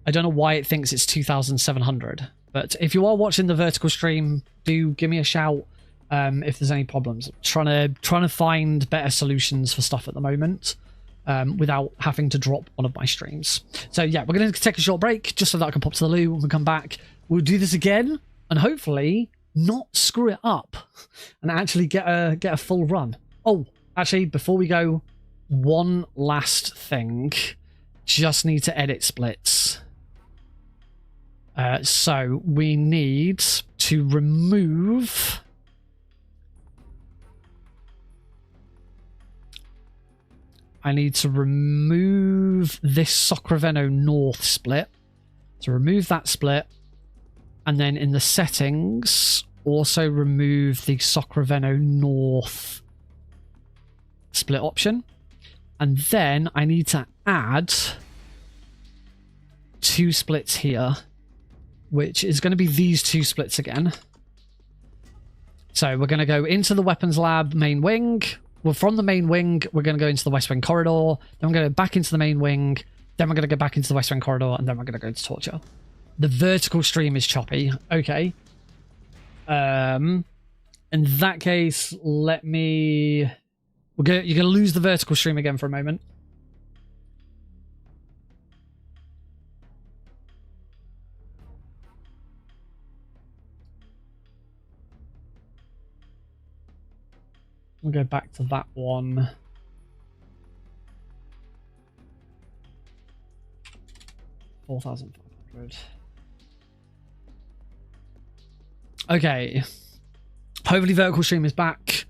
2,700. But if you are watching the vertical stream, do give me a shout if there's any problems. I'm trying to find better solutions for stuff at the moment without having to drop one of my streams. So yeah, we're going to take a short break just so that I can pop to the loo. When we come back, we'll do this again and hopefully not screw it up and actually get a full run. Oh, actually, before we go, one last thing. Just need to edit splits. So we need to remove I need to remove this Sacramento North split. So remove that split. And then in the settings, also remove the Sacramento North split option. And then I need to add 2 splits here, which is going to be these 2 splits again. So we're going to go into the weapons lab main wing. Well, from the main wing, we're going to go into the west wing corridor. Then we're going to go back into the main wing. Then we're going to go back into the west wing corridor. And then we're going to go to torture. The vertical stream is choppy. Okay. In that case, let me... You're going to lose the vertical stream again for a moment. We'll go back to that one. $4,500. Okay. Hopefully vertical stream is back.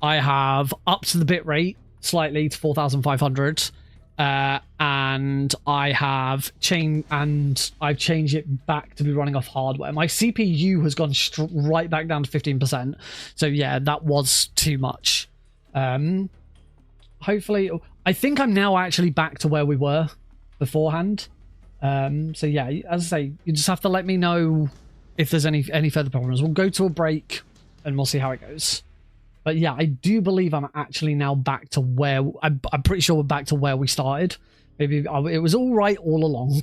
I have upped the bitrate slightly to 4,500. And I've changed it back to be running off hardware. My CPU has gone right back down to 15%. So yeah, that was too much. Hopefully, I think I'm now actually back to where we were beforehand. So yeah, as I say, you just have to let me know if there's any further problems. We'll go to a break and we'll see how it goes. But yeah, I do believe I'm actually now back to where... I'm pretty sure we're back to where we started. Maybe it was all right all along.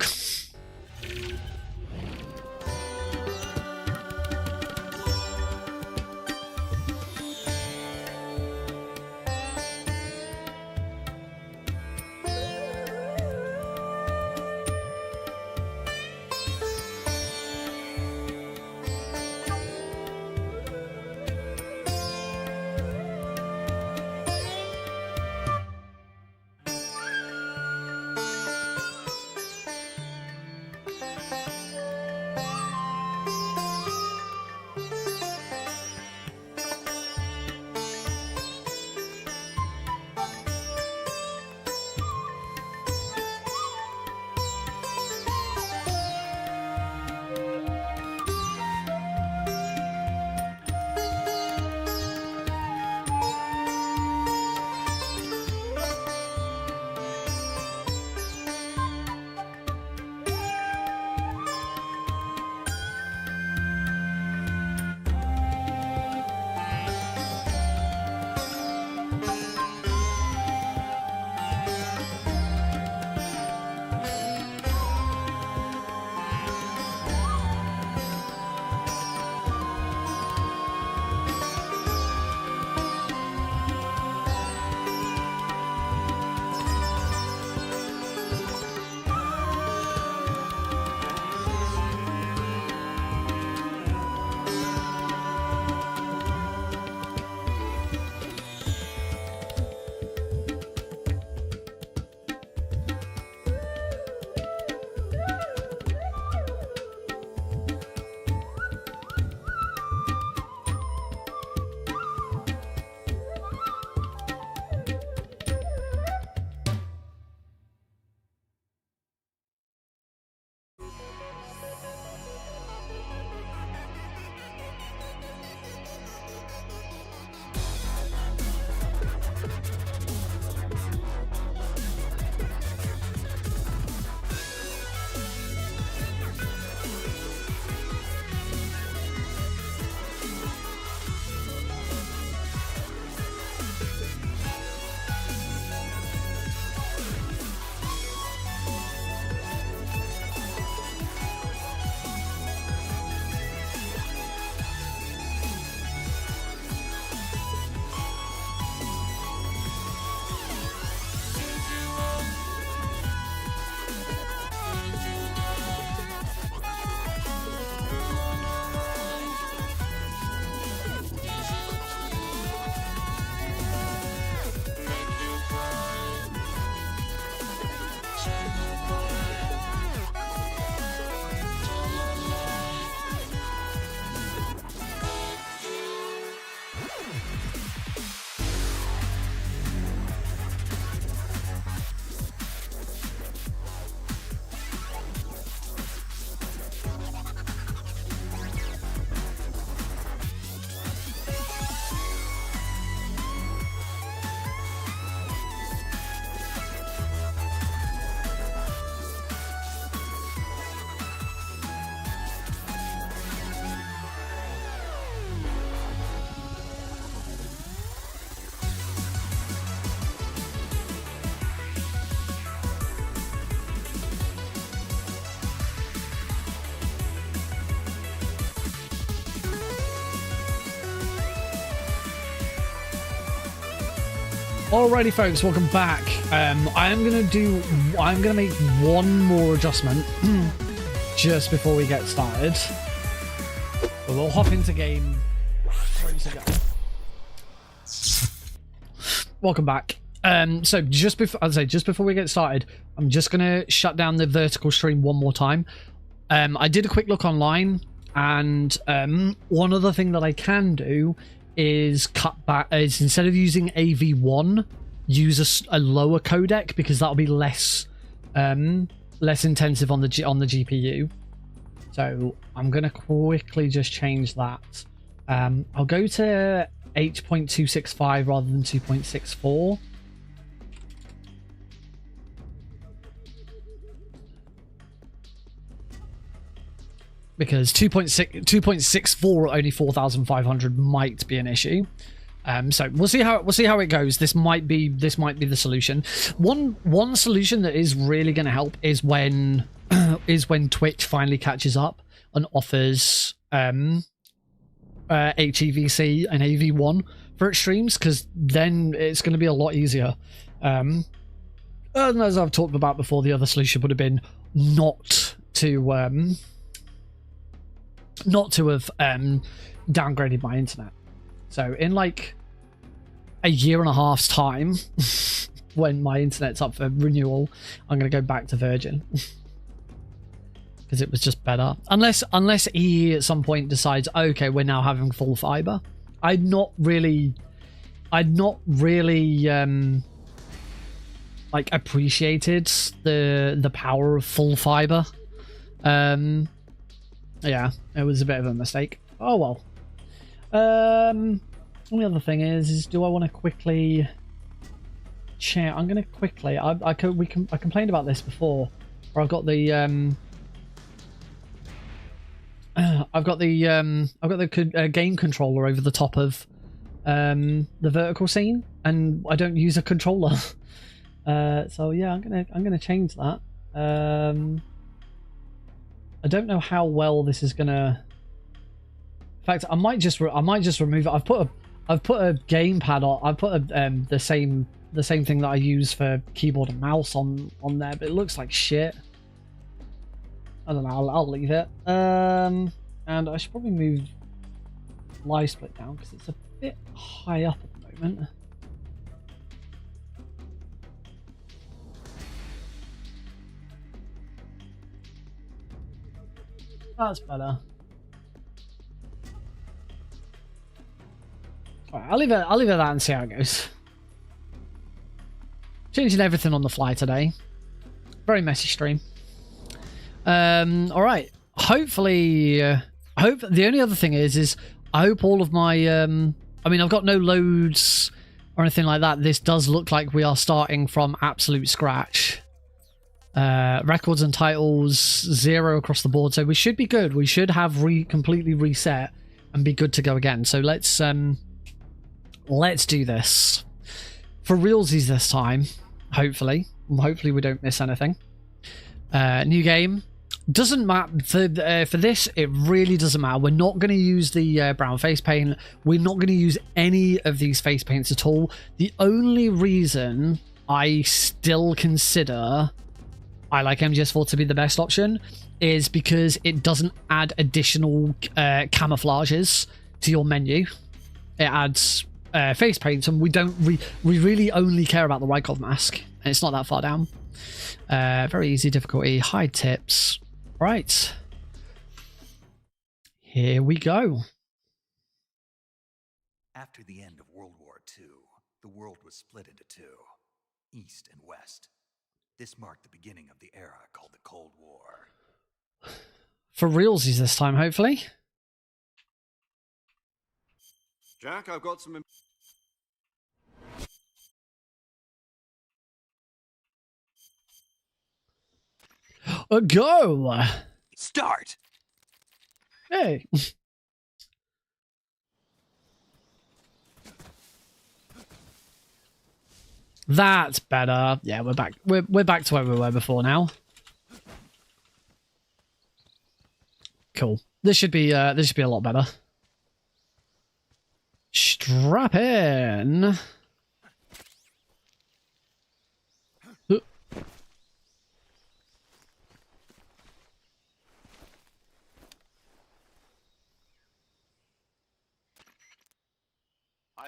Alrighty, folks, welcome back. I'm gonna make one more adjustment just before we get started. We'll hop into game. Ready to go. Welcome back. So just before we get started, I'm just gonna shut down the vertical stream one more time. I did a quick look online, and one other thing that I can do is cut back. Is instead of using AV1, use a lower codec, because that'll be less intensive on the GPU. So I'm gonna quickly just change that. I'll go to 8.265 rather than 2.64. Because 2.64 at only 4,500 might be an issue. So we'll see how it goes. This might be the solution. One solution that is really going to help is when Twitch finally catches up and offers HEVC and AV1 for its streams, because then it's going to be a lot easier. And as I've talked about before, the other solution would have been not to have downgraded my internet. So in like a year and a half's time, when my internet's up for renewal, I'm going to go back to Virgin. Because it was just better. Unless he at some point decides, okay, we're now having full fiber. I'd not really like appreciated the power of full fiber. Yeah, it was a bit of a mistake. Oh well. Only other thing is do I want to quickly check? I'm gonna quickly. I complained about this before, where I've got the game controller over the top of the vertical scene, and I don't use a controller. So yeah, I'm gonna change that. I don't know how well this is gonna. In fact, I might just remove it. I've put a gamepad on. I've put the same thing that I use for keyboard and mouse on there, but it looks like shit. I don't know. I'll leave it. And I should probably move live split down because it's a bit high up at the moment. That's better. Alright, I'll leave it at that and see how it goes. Changing everything on the fly today. Very messy stream. Alright. Hopefully the only other thing is I hope all of my I mean, I've got no loads or anything like that. This does look like we are starting from absolute scratch. Records and titles 0 across the board, so we should be good. We should have completely reset and be good to go again. So let's do this for realsies this time. Hopefully we don't miss anything. New game. Doesn't matter for this. It really doesn't matter. We're not going to use the brown face paint. We're not going to use any of these face paints at all. The only reason I still consider I like MGS4 to be the best option is because it doesn't add additional camouflages to your menu. It adds face paints, and we really only care about the Rykov mask, and it's not that far down. Very easy difficulty, hide tips. Right, here we go. After the end of World War II, the world was split into two, East and West. This marked the beginning of the era called the Cold War. For realsies this time, hopefully. Jack, I've got some... Go! Start! Hey! That's better. Yeah, we're back. We're back to where we were before now. Cool. This should be a lot better. Strap in.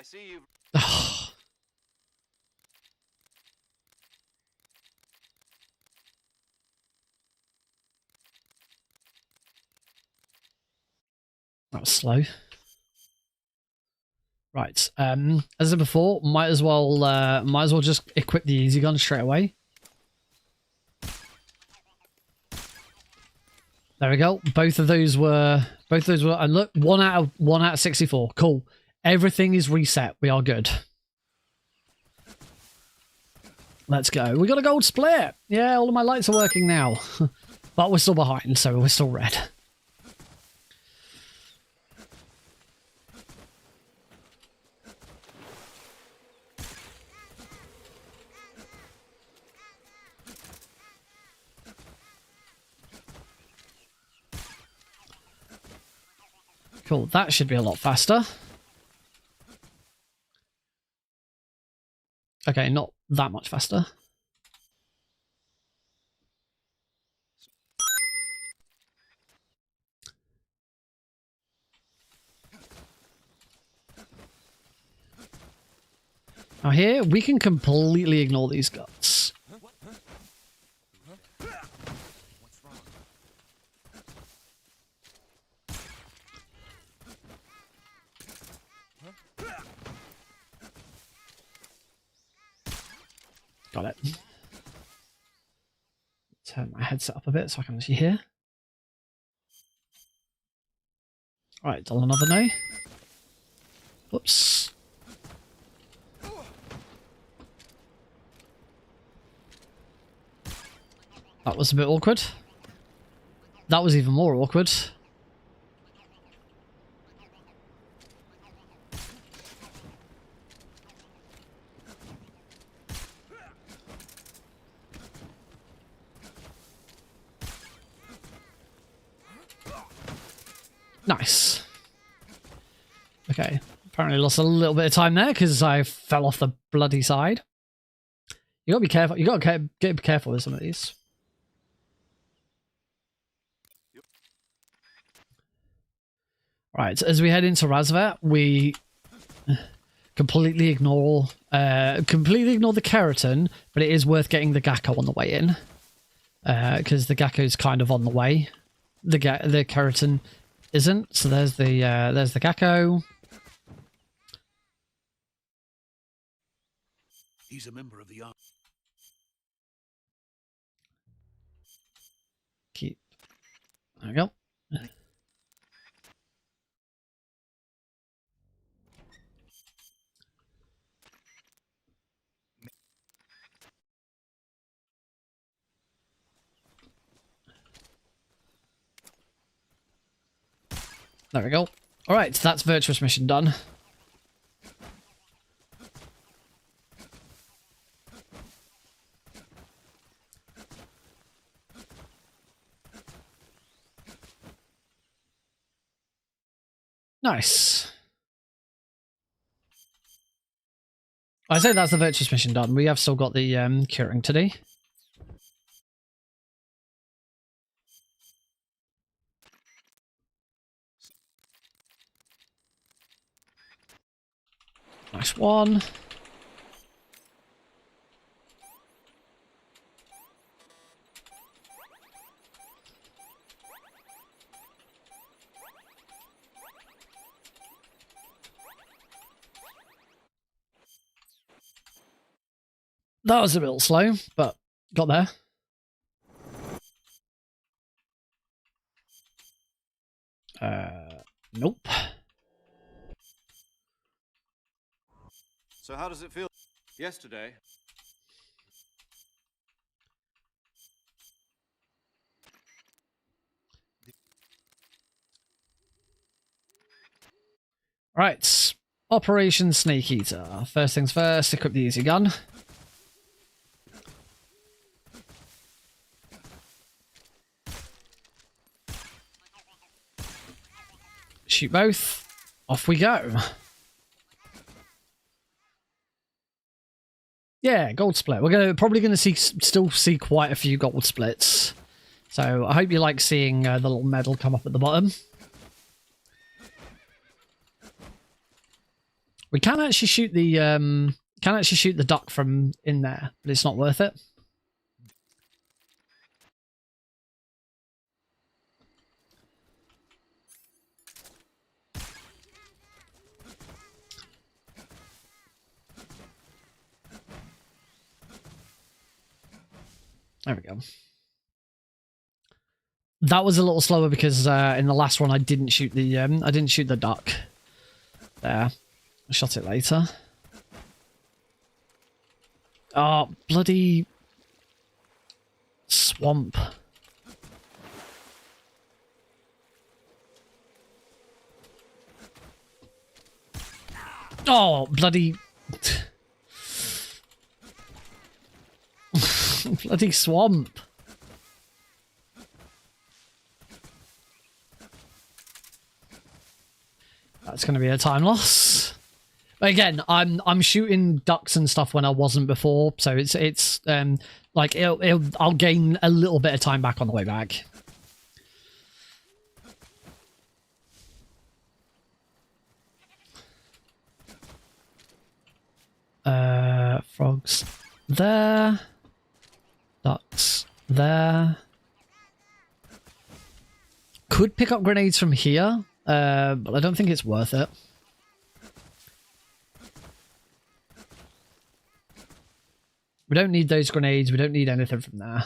I see you've... That was slow. Right. As I said before, might as well just equip the easy gun straight away. There we go. Both of those were. And look, one out of 64. Cool. Everything is reset. We are good. Let's go. We got a gold split. Yeah, all of my lights are working now, but we're still behind, so we're still red. Cool, that should be a lot faster. Okay, not that much faster. Now here, we can completely ignore these guts. Got it. Turn my headset up a bit so I can actually hear. Right, dial another no. Whoops. That was a bit awkward. That was even more awkward. Nice. Okay, apparently lost a little bit of time there because I fell off the bloody side. You gotta be careful. You gotta get careful with some of these. Right, as we head into Razvat, we completely ignore the Kerotan, but it is worth getting the Gakko on the way in because the Gakko's kind of on the way. The Kerotan isn't. So there's the Gakko. He's a member of the army. Keep. There we go. There we go. All right, so that's virtuous mission done. Nice. I say that's the virtuous mission done. We have still got the curing to do. Nice one. That was a bit slow, but got there. Nope. So how does it feel? Yesterday, Right. Operation Snake Eater. First things first, equip the easy gun. Shoot both. Off we go. Yeah, gold split. We're probably gonna still see quite a few gold splits. So I hope you like seeing the little medal come up at the bottom. We can actually shoot the duck from in there, but it's not worth it. There we go. That was a little slower because in the last one I didn't shoot the duck. There, I shot it later. Oh, bloody swamp! Oh, bloody. Bloody swamp. That's going to be a time loss. But again, I'm shooting ducks and stuff when I wasn't before, so it's like I'll gain a little bit of time back on the way back. Frogs there. Ducks there. Could pick up grenades from here, but I don't think it's worth it. We don't need those grenades. We don't need anything from there.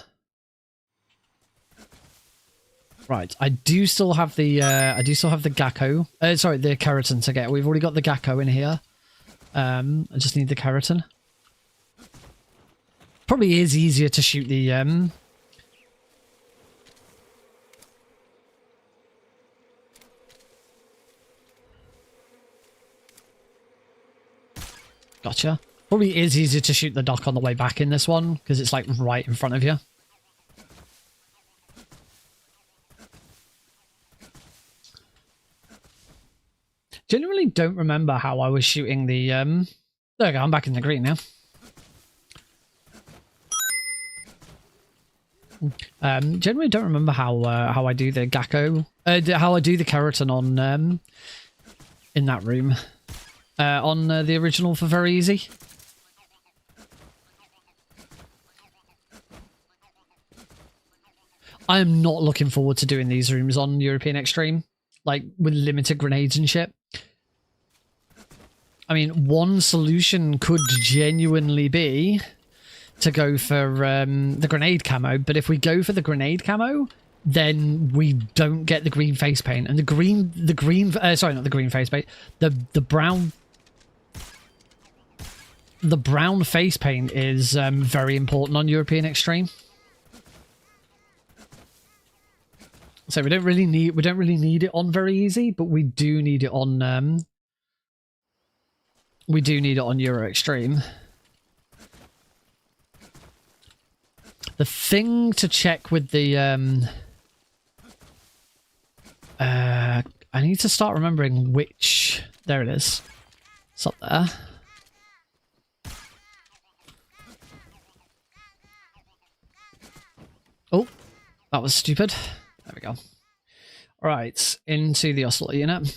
Right, I do still have the Gakko. Sorry, the Kerotan to get. We've already got the Gakko in here. I just need the Kerotan. Probably is easier to shoot the Gotcha. Probably is easier to shoot the duck on the way back in this one, because it's like right in front of you. Genuinely don't remember how I was shooting the there we go, I'm back in the green now. Generally don't remember how I do the Gakko, how I do the Kerotan on in that room on the original for very easy. I am not looking forward to doing these rooms on European Extreme, like with limited grenades and shit. I mean, one solution could genuinely be to go for the grenade camo, but if we go for the grenade camo, then we don't get the green face paint, and sorry, not the green face paint, the brown face paint is very important on European Extreme. So we don't really need it on very easy, but we do need it on Euro Extreme. The thing to check with the I need to start remembering which. There it is. It's up there. Oh, that was stupid. There we go. All right, into the oscillator unit.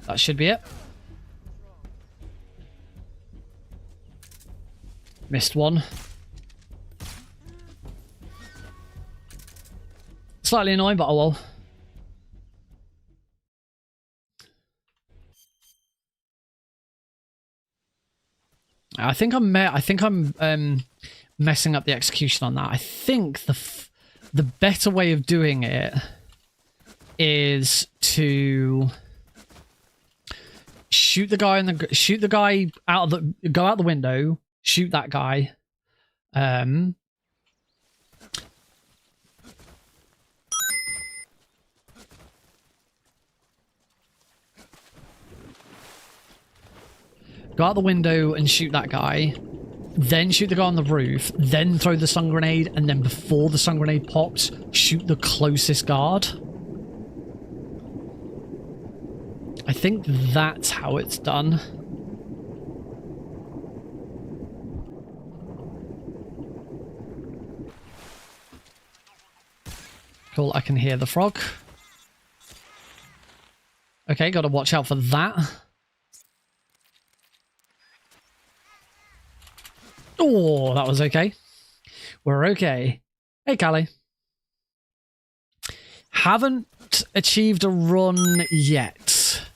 That should be it. Missed one. Slightly annoying, but oh well. I think I'm messing up the execution on that. I think the better way of doing it is to shoot the guy out of the go out the window, shoot that guy. Go out the window and shoot that guy. then shoot the guy on the roof, then throw the stun grenade, and then before the stun grenade pops, shoot the closest guard. I think that's how it's done. Cool, I can hear the frog. Okay, gotta watch out for that. Oh, that was okay. We're okay. Hey, Callie. Haven't achieved a run yet.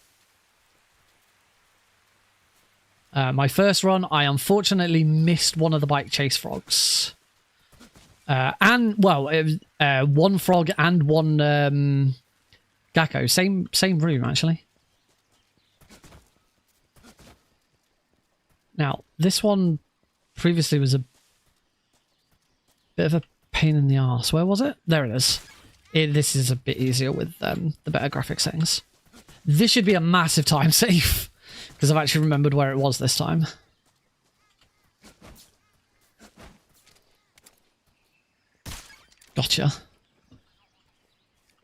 My first run, I unfortunately missed one of the bike chase frogs. And, well, one frog and one Gakko. Same room, actually. Now, this one previously was a bit of a pain in the arse. Where was it? There it is. This is a bit easier with the better graphic settings. This should be a massive time save, because I've actually remembered where it was this time. Gotcha.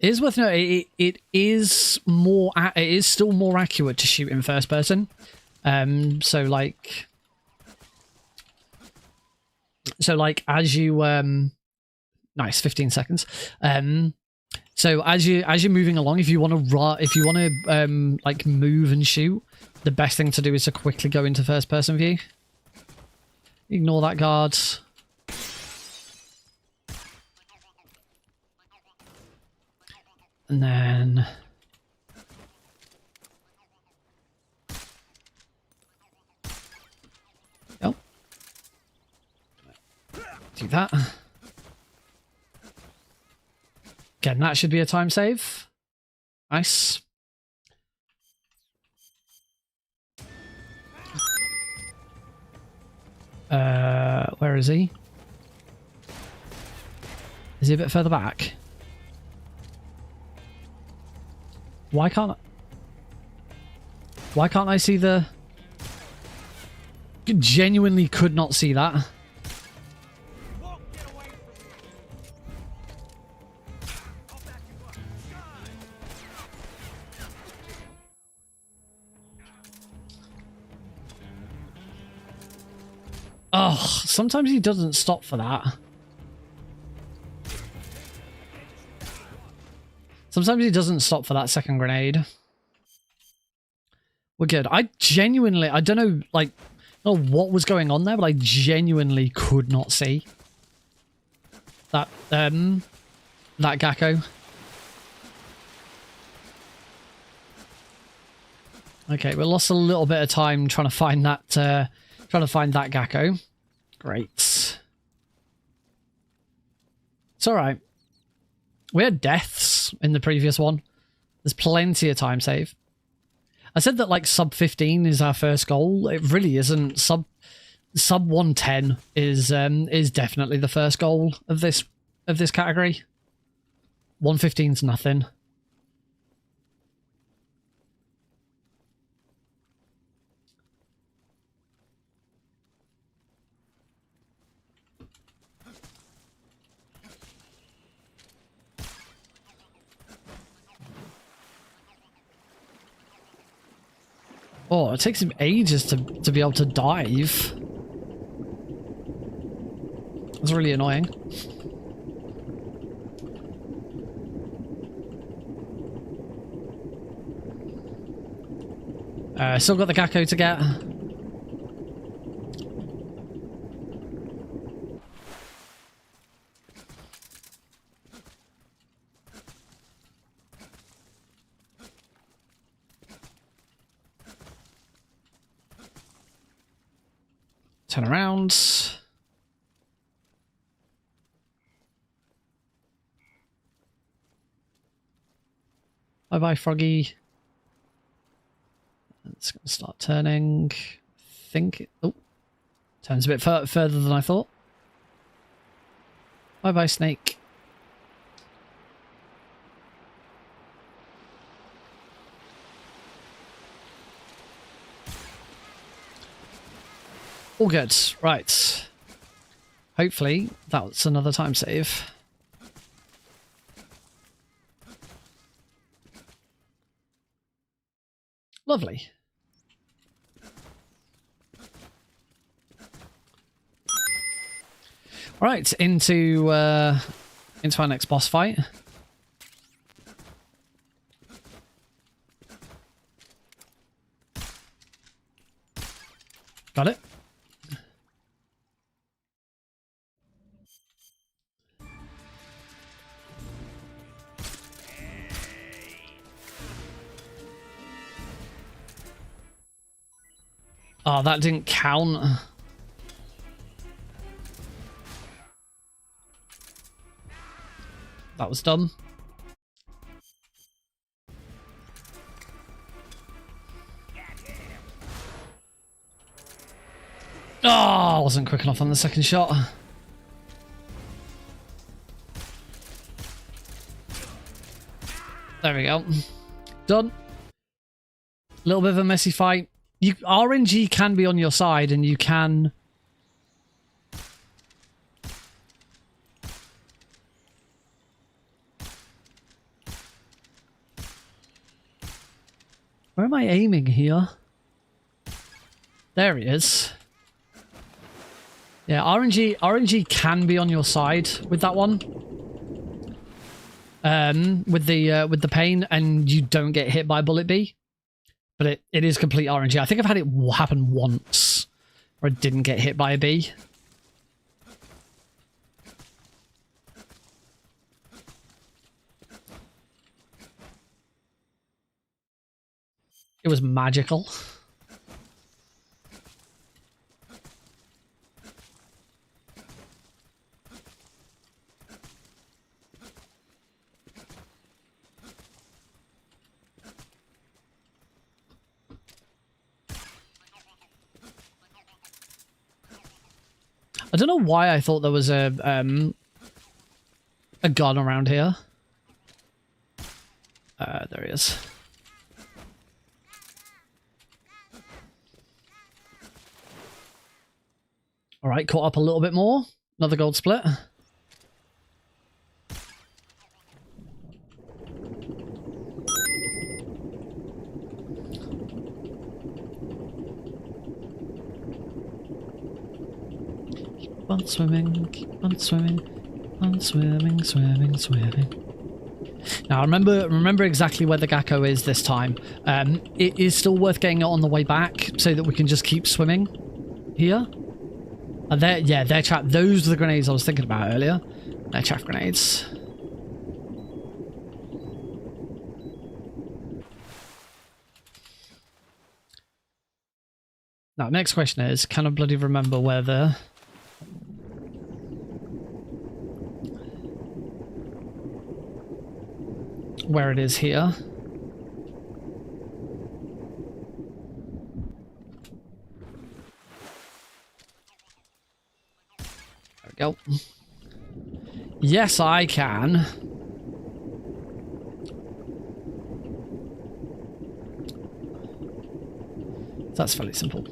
It is worth noting, it is still more accurate to shoot in first person. So like as you nice 15 seconds. So as you're moving along, if you want to like move and shoot, the best thing to do is to quickly go into first person view. Ignore that guard. And then oh, do that. Again, that should be a time save. Nice. Where is he? Is he a bit further back? Why can't I see the... Genuinely could not see that. Oh, sometimes he doesn't stop for that. Sometimes he doesn't stop for that second grenade. We're good. I don't know, like, I don't know what was going on there, but I genuinely could not see that Gakko. Okay, we lost a little bit of time trying to find that Gakko. Great. It's all right. We had deaths in the previous one. There's plenty of time save. I said that like sub 15 is our first goal. It really isn't. Sub 110 is definitely the first goal of this category. 115's nothing. Oh, it takes him ages to be able to dive. That's really annoying. Still got the Gakko to get. Turn around. Bye-bye, Froggy. It's going to start turning. Oh, turns a bit further than I thought. Bye-bye, Snake. All good. Right. Hopefully that's another time save. Lovely. Right, into our next boss fight. Got it. Oh, that didn't count. That was dumb. Oh, I wasn't quick enough on the second shot. There we go. Done. A little bit of a messy fight. RNG can be on your side and you can... Where am I aiming here? There he is. Yeah, RNG can be on your side with that one. With the pain, and you don't get hit by Bullet B. But it is complete RNG. I think I've had it happen once where I didn't get hit by a bee. It was magical. I don't know why I thought there was a gun around here. There he is. All right, caught up a little bit more. Another gold split. Keep on swimming, keep on swimming, on swimming, swimming, swimming. Now remember exactly where the Gakko is this time. It is still worth getting it on the way back so that we can just keep swimming here. And they're chaff. Those are the grenades I was thinking about earlier. They're chaff grenades. Now, next question is, can I bloody remember where it is here? Go. Yes, I can. That's fairly simple.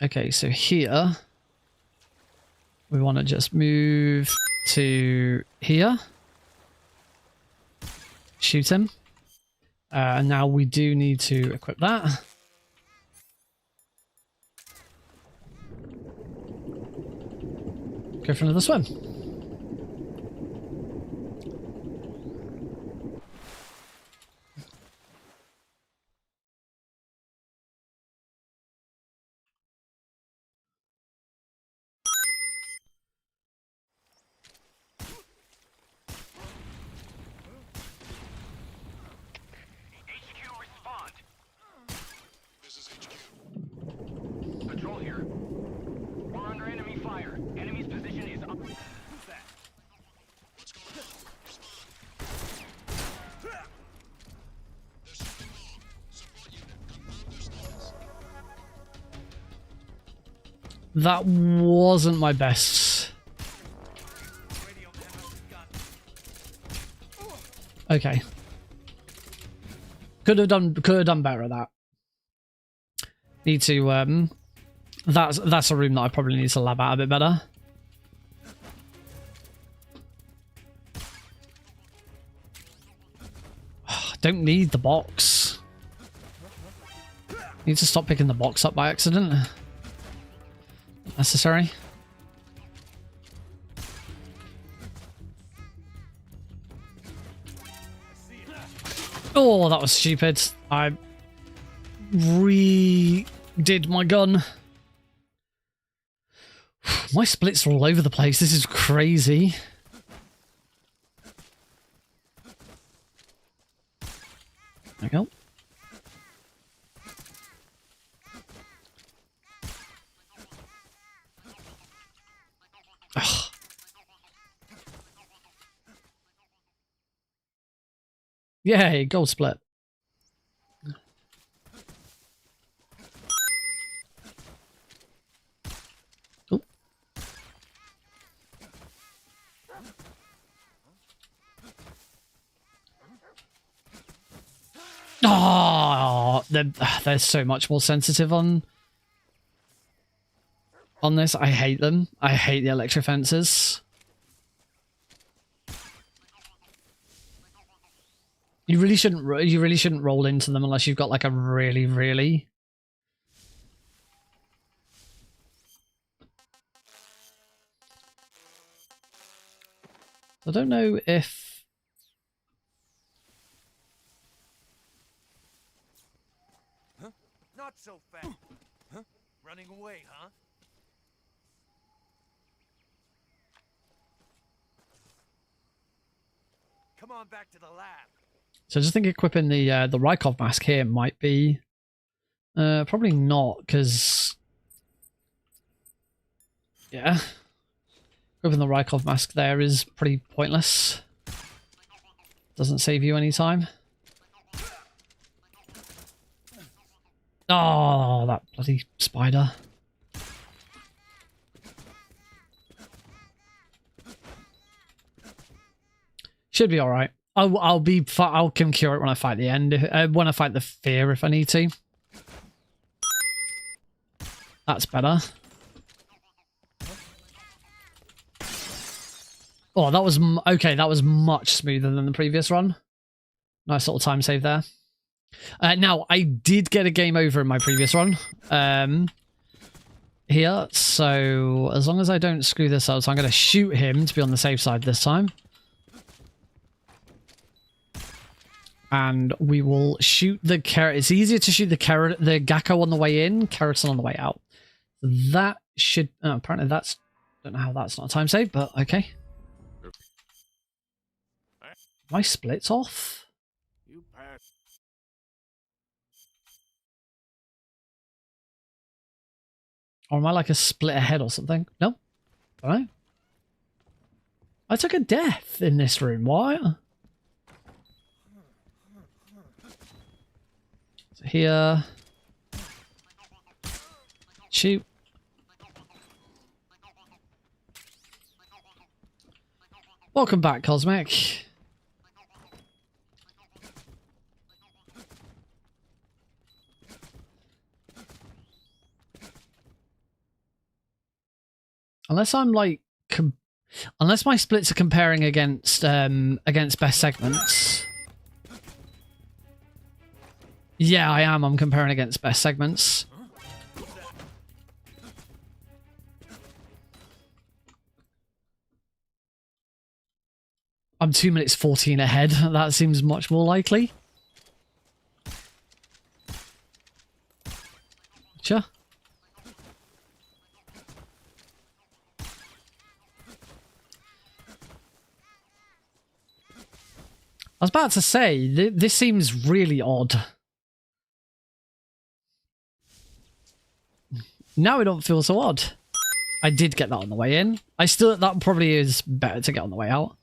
Okay, so here we want to just move to here. Shoot him. Now we do need to equip that. Go for another swim. HQ, respond. This is HQ. Patrol here. We're under enemy fire. Enemy's position is up. Who's that? What's going on? Respond. There's something wrong. Support unit. Confirm their status. That wasn't my best. Okay. Could have done better at that. Need to that's a room that I probably need to lab out a bit better. Don't need the box. Need to stop picking the box up by accident. Necessary. Oh, that was stupid. I redid my gun. My splits are all over the place. This is crazy. There we go. Ugh. Yay, gold split. Ooh. Oh, they're so much more sensitive on this. I hate them. I hate the electric fences. You really shouldn't roll into them unless you've got like a really. I don't know if Not so fast. Huh? Running away, huh? Come on back to the lab. so. I just think equipping the Rykov mask here might be probably not, because yeah, equipping the Rykov mask there is pretty pointless. Doesn't save you any time. Oh, that bloody spider. Should be all right. I'll can cure it when I fight the end. When I fight the fear, if I need to. That's better. Oh, that was okay. That was much smoother than the previous run. Nice little time save there. Now I did get a game over in my previous run. Here, so as long as I don't screw this up, so I'm going to shoot him to be on the safe side this time. And we will shoot the carrot. It's easier to shoot the Gakko on the way in, Kerotan on the way out. That should apparently that's don't know how that's not a time save, but okay. My splits off. You pass. Or am I like a split ahead or something? No. Alright. I took a death in this room. Why? So here. Shoot. Welcome back, Cosmic. Unless I'm like, unless my splits are comparing against best segments. Yeah, I am. I'm comparing against best segments. I'm 2 minutes 14 ahead. That seems much more likely. Sure. I was about to say, this seems really odd. Now it don't feel so odd. I did get that on the way in. That probably is better to get on the way out.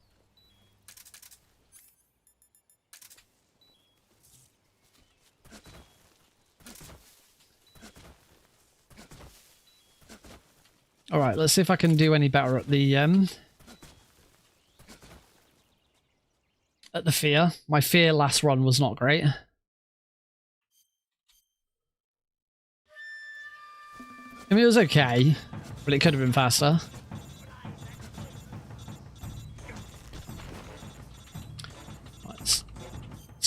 All right, let's see if I can do any better at the fear. My fear last run was not great. I mean, it was okay, but it could have been faster. Let's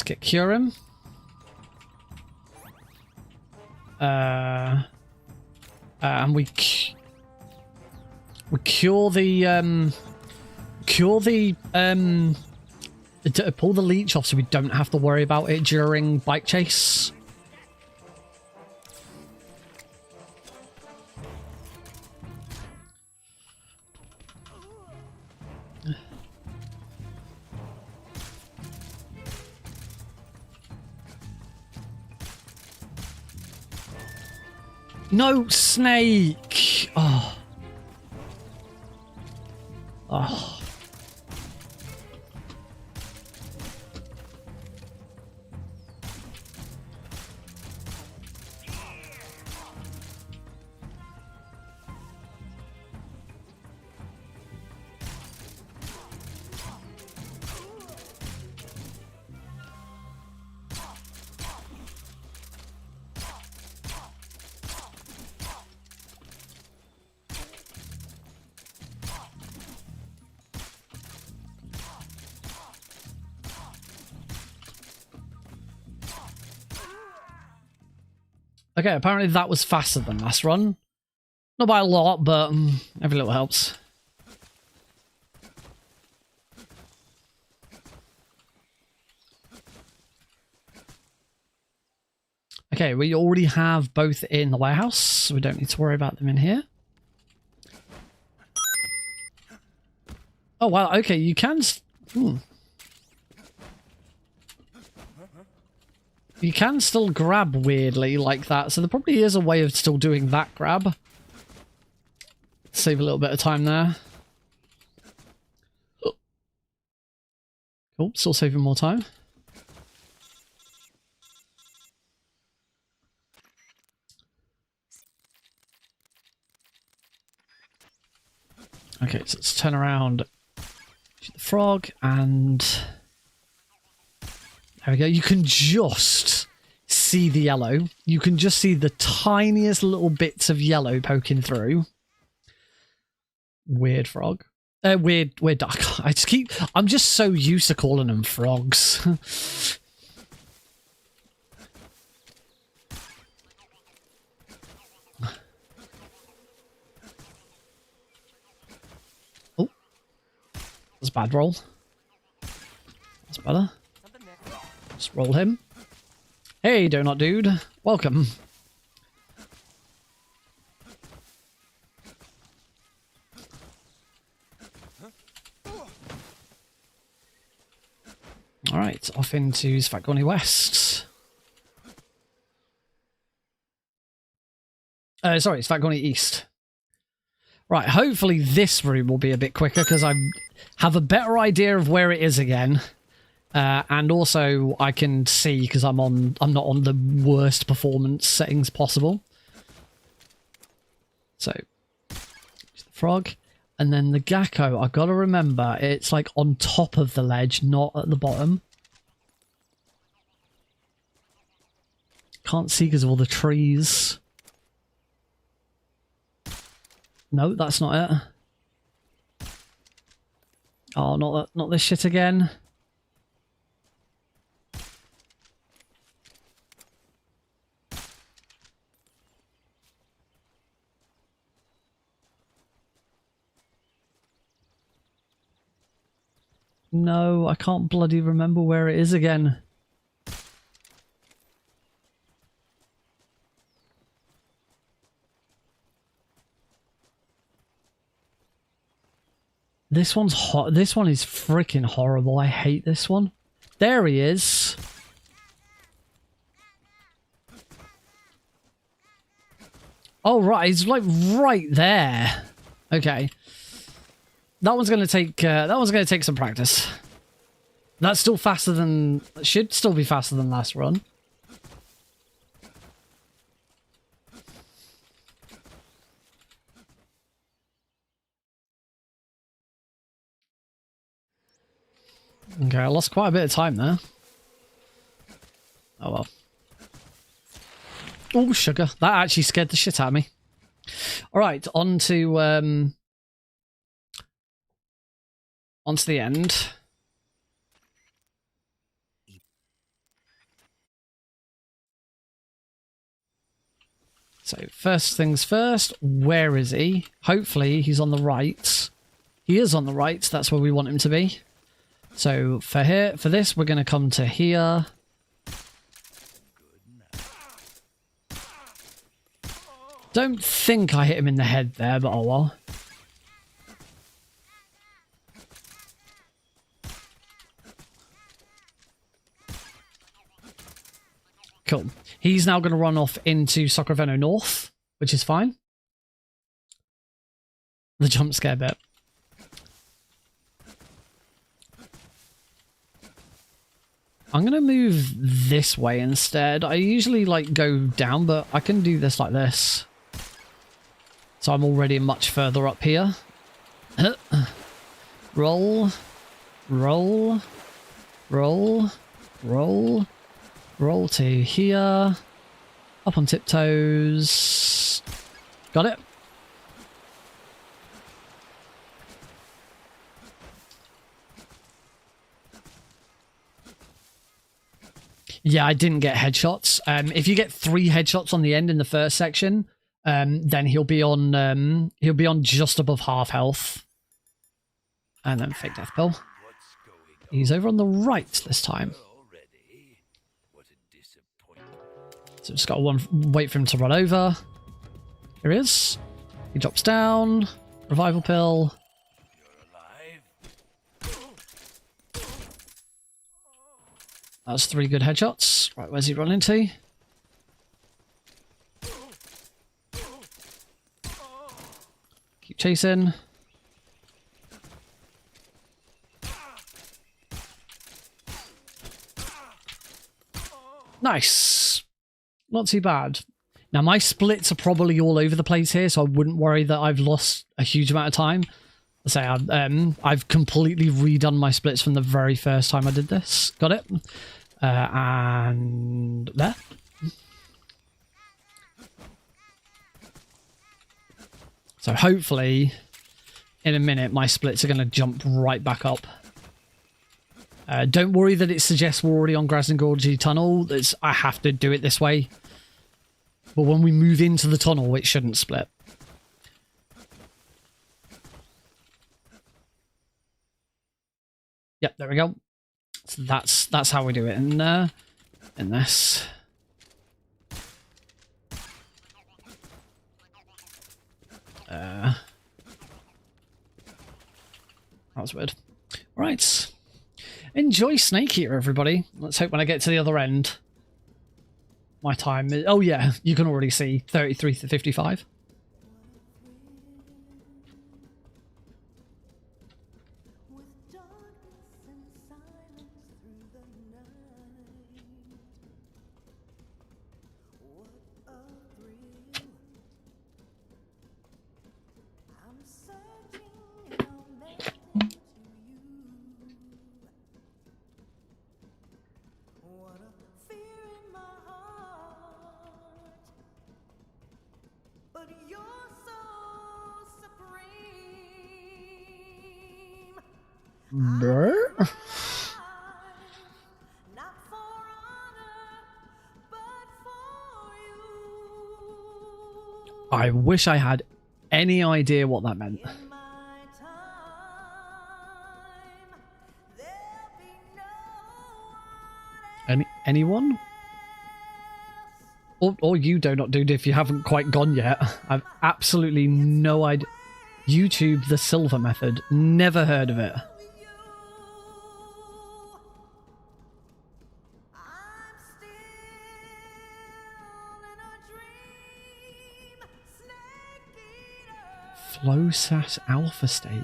get cure him. And we cure the pull the leech off so we don't have to worry about it during bike chase. No, snake! Oh. Oh. Okay, apparently that was faster than last run. Not by a lot, but every little helps. Okay, we already have both in the warehouse, so we don't need to worry about them in here. Oh, wow, okay, you can... You can still grab weirdly like that, so there probably is a way of still doing that grab. Save a little bit of time there. Oh. Cool, still saving more time. Okay, so let's turn around, shoot the frog, and... There we go. You can just see the yellow. You can just see the tiniest little bits of yellow poking through. Weird frog. Weird duck. I'm just so used to calling them frogs. Oh. That's a bad roll. That's better. Just roll him. Hey, donut dude. Welcome. Alright, off into Svatgorny West. Sorry, Svatgorny East. Right, hopefully this room will be a bit quicker because I have a better idea of where it is again. And also I can see because I'm not on the worst performance settings possible. So the frog. And then the gecko, I've got to remember it's like on top of the ledge, not at the bottom. Can't see because of all the trees. No, that's not it. Oh, not this shit again. No, I can't bloody remember where it is again. This one's hot. This one is freaking horrible. I hate this one. There he is. Oh, right. He's like right there. Okay. That one's going to take some practice. That's still faster than... Should still be faster than last run. Okay, I lost quite a bit of time there. Oh well. Oh, sugar. That actually scared the shit out of me. All right, on to the end. So first things first, where is he? Hopefully he's on the right. He is on the right, that's where we want him to be. So for this, we're going to come to here. Don't think I hit him in the head there, but oh well. Cool. He's now going to run off into Sacramento North, which is fine. The jump scare bit. I'm going to move this way instead. I usually like go down, but I can do this like this. So I'm already much further up here. Roll. Roll. Roll. Roll. Roll to here. Up on tiptoes. Got it. Yeah, I didn't get headshots. If you get 3 headshots on the end in the first section, then he'll be on just above half health. And then fake death pill. He's over on the right this time. So just got to wait for him to run over. Here he is. He drops down. Revival pill. That's 3 good headshots. Right, where's he running to? Keep chasing. Nice. Not too bad. Now, my splits are probably all over the place here, so I wouldn't worry that I've lost a huge amount of time. Let's say I've completely redone my splits from the very first time I did this. Got it. And there. So hopefully, in a minute, my splits are going to jump right back up. Don't worry that it suggests we're already on Grasengorgi Tunnel. I have to do it this way. But when we move into the tunnel, it shouldn't split. Yep, there we go. So that's how we do it in this. That was weird. Right. Enjoy Snake Eater, everybody. Let's hope when I get to the other end, my time is... Oh yeah, you can already see 33 to 55. I wish I had any idea what that meant. Anyone? Or you do not, dude, if you haven't quite gone yet. I've absolutely no idea. YouTube the Silver Method. Never heard of it. FlowSat Alpha State.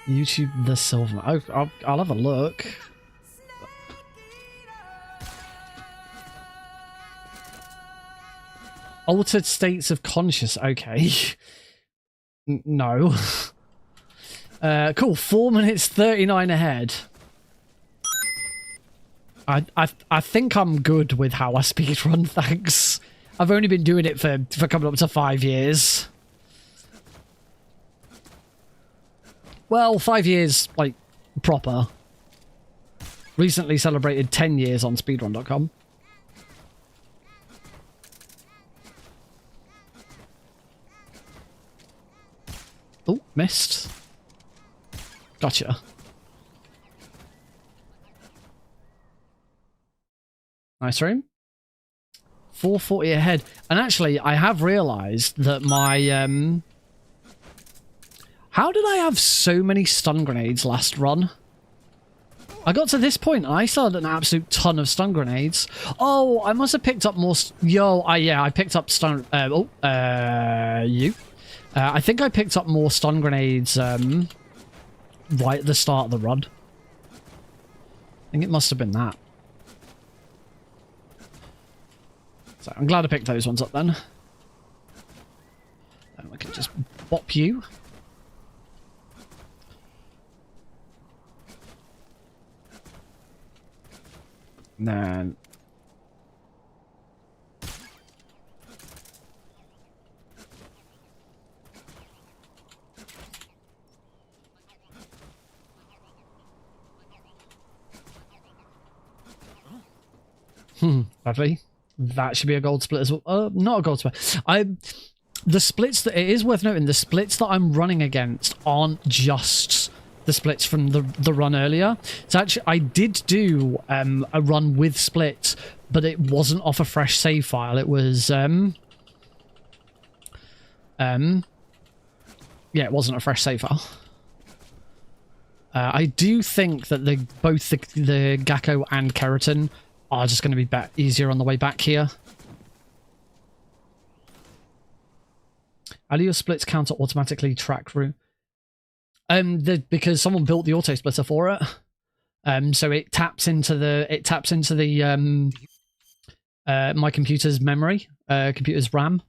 YouTube the Silver. I'll have a look. Altered states of conscious. Okay. No. Cool. 4 minutes 39 ahead. I think I'm good with how I speedrun, thanks. I've only been doing it for coming up to 5 years. Well, 5 years, like, proper. Recently celebrated 10 years on speedrun.com. Oh, missed. Gotcha. Nice room. 440 ahead. And actually, I have realised that my... How did I have so many stun grenades last run? I got to this point and I still had an absolute ton of stun grenades. Oh, I must have picked up more... yeah, I picked up stun... I think I picked up more stun grenades right at the start of the run. I think it must have been that. So I'm glad I picked those ones up then. And we can just bop you. And then... Lovely. That should be a gold split as well. Not a gold split. The splits that... It is worth noting, the splits that I'm running against aren't just the splits from the run earlier. So actually, I did do a run with splits, but it wasn't off a fresh save file. It was... yeah, it wasn't a fresh save file. I do think that both the Gakko and Kerotan are just going to be easier on the way back here. How do your splits counter automatically track room? Because someone built the auto splitter for it. So it taps into the my computer's memory, computer's RAM,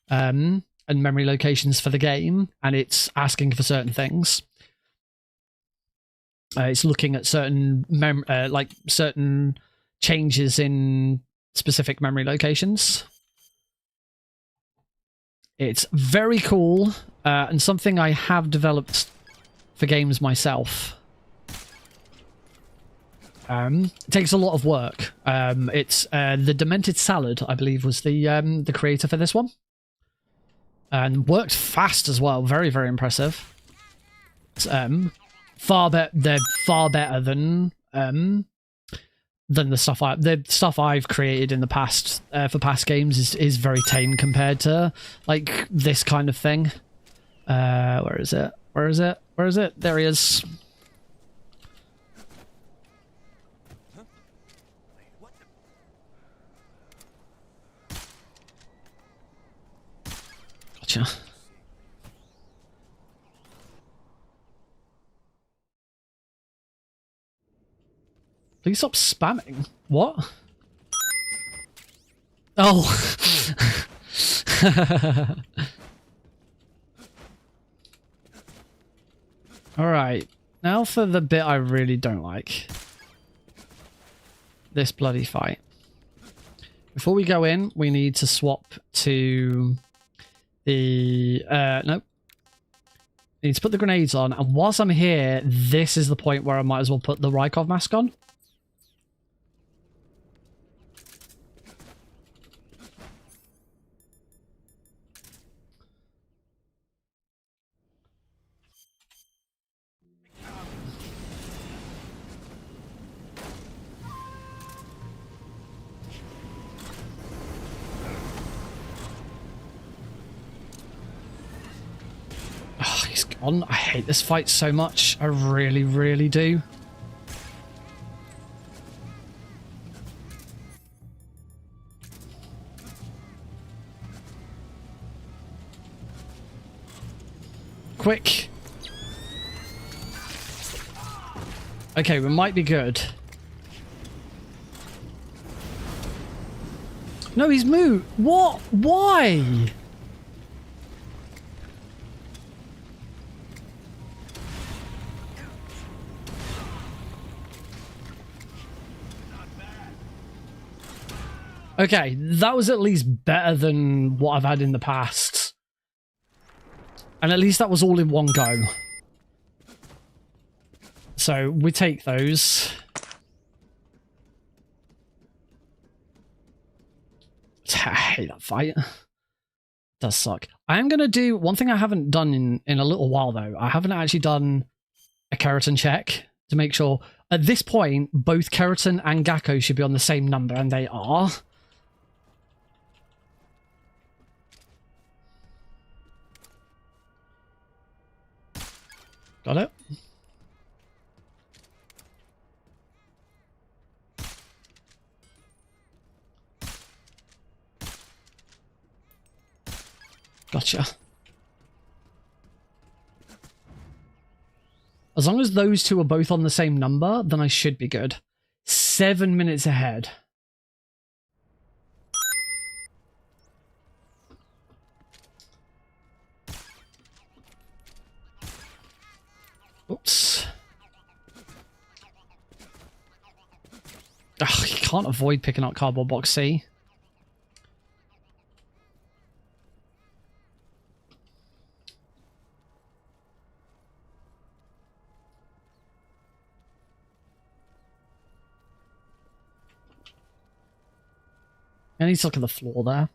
and memory locations for the game, and it's asking for certain things. It's looking at certain certain changes in specific memory locations. It's very cool, and something I have developed for games myself. It takes a lot of work. It's the Demented Salad, I believe, was the creator for this one, and worked fast as well. Very, very impressive. It's, they're far better than the stuff I've created in the past for past games is very tame compared to like this kind of thing. Where is it? Where is it? Where is it? There he is. Gotcha. Please stop spamming. What? Oh. Alright. Now for the bit I really don't like. This bloody fight. Before we go in, we need to swap to the... nope. I need to put the grenades on, and whilst I'm here, this is the point where I might as well put the Rykov mask on. Oh, he's gone. I hate this fight so much. I really, really do. Quick. Okay, we might be good. No, he's moved. What? Why? Okay, that was at least better than what I've had in the past. And at least that was all in one go. So we take those. I hate that fight. It does suck. I am going to do one thing I haven't done in a little while, though. I haven't actually done a Kerotan check to make sure. At this point, both Kerotan and Gakko should be on the same number, and they are. Got it. Gotcha. As long as those two are both on the same number, then I should be good. 7 minutes ahead. Oops. Ugh, you can't avoid picking up cardboard box C. I need to look at the floor there.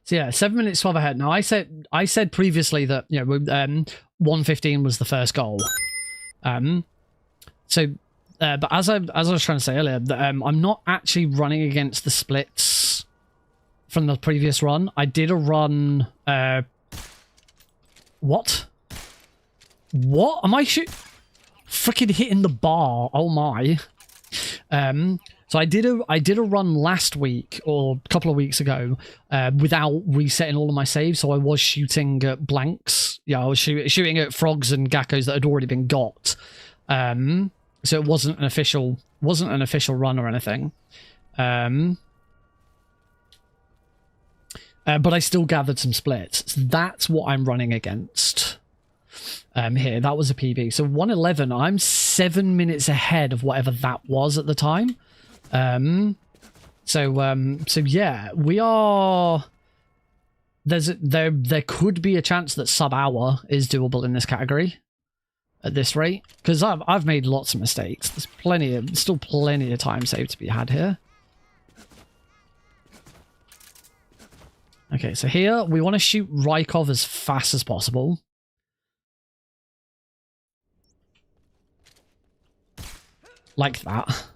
So yeah, 7 minutes 12 ahead. Now I said previously that 1:15 was the first goal. But as I was trying to say earlier, that I'm not actually running against the splits from the previous run. I did a run. What? What am I freaking hitting the bar? Oh my. So I did a run last week or a couple of weeks ago without resetting all of my saves. So I was shooting at blanks. Yeah, I was shooting at frogs and geckos that had already been got. So it wasn't an official run or anything. But I still gathered some splits. So that's what I'm running against. Here, that was a PB. So 1:11, I'm 7 minutes ahead of whatever that was at the time. So yeah, we are. There could be a chance that sub-hour is doable in this category at this rate, because I've made lots of mistakes. There's still plenty of time saved to be had here. Okay, so here we want to shoot Rykov as fast as possible. Like that.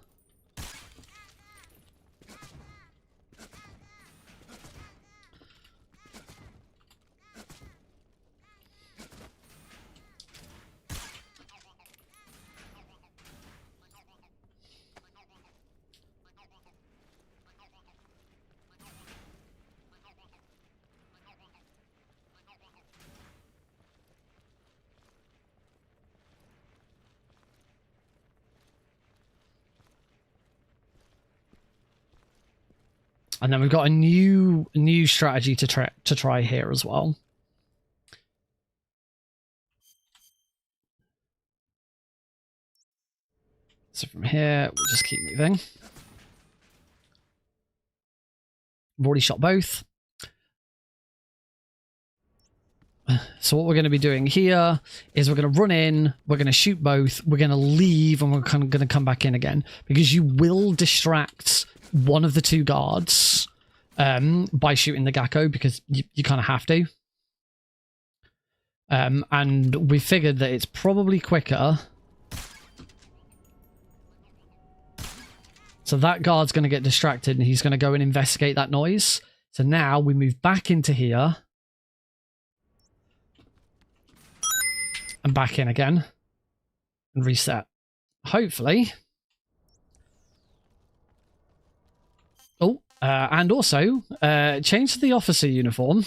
And then we've got a new strategy to try here as well. So from here, we'll just keep moving. I've already shot both. So what we're going to be doing here is we're going to run in, we're going to shoot both, we're going to leave, and we're going to come back in again. Because you will distract one of the two guards by shooting the Gakko, because you kind of have to. And we figured that it's probably quicker. So that guard's going to get distracted and he's going to go and investigate that noise. So now we move back into here. And back in again. And reset. Hopefully. Oh, and also change to the officer uniform.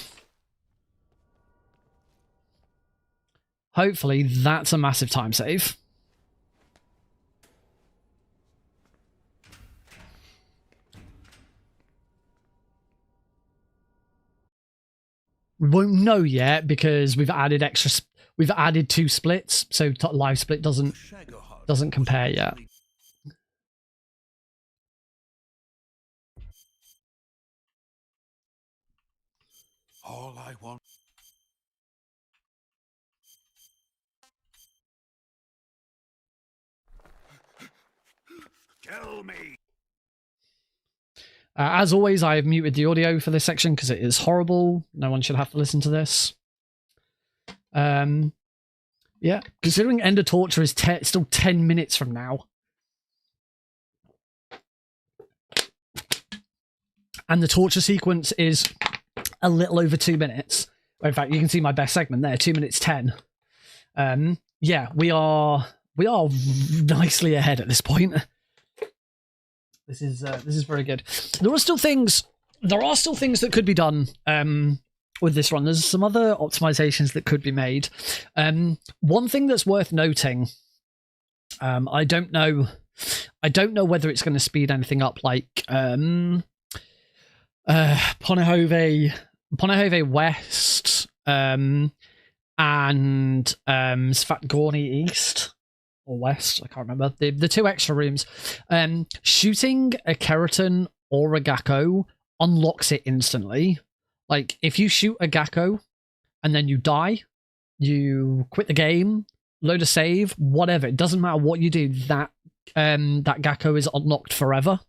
Hopefully that's a massive time save. We won't know yet because we've added we've added 2 splits, so live split doesn't compare yet. All I want. Kill me! As always, I have muted the audio for this section because it is horrible. No one should have to listen to this. Yeah, considering End of Torture is still 10 minutes from now. And the torture sequence is a little over 2 minutes. In fact, you can see my best segment there, 2 minutes 10. Yeah, we are nicely ahead at this point. This is very good. There are still things that could be done with this run. There's some other optimizations that could be made. One thing that's worth noting, I don't know whether it's going to speed anything up like Ponehove West and Svatgorny East or West, I can't remember, the 2 extra rooms. Shooting a Kerotan or a Gakko unlocks it instantly. Like, if you shoot a Gakko and then you die, you quit the game, load a save, whatever, it doesn't matter what you do, that Gakko is unlocked forever.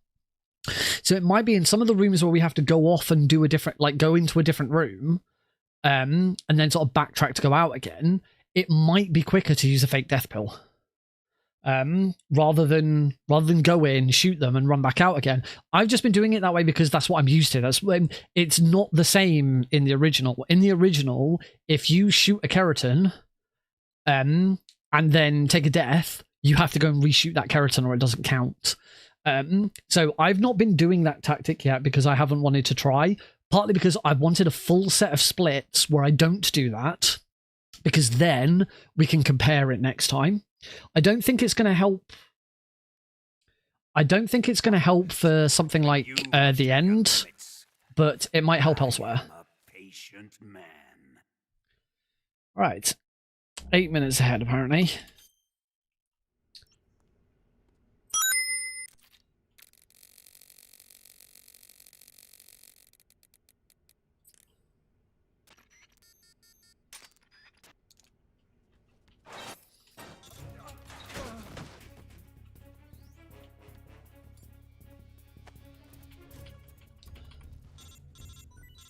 So it might be in some of the rooms where we have to go off and do a different, like go into a different room, and then sort of backtrack to go out again. It might be quicker to use a fake death pill, rather than go in, shoot them, and run back out again. I've just been doing it that way because that's what I'm used to. That's when it's not the same in the original. In the original, if you shoot a Kerotan, and then take a death, you have to go and reshoot that Kerotan or it doesn't count. So I've not been doing that tactic yet because I haven't wanted to try, partly because I wanted a full set of splits where I don't do that, because then we can compare it next time. I don't think it's going to help. I don't think it's going to help for something like the end, but it might help elsewhere. Right. 8 minutes ahead, apparently.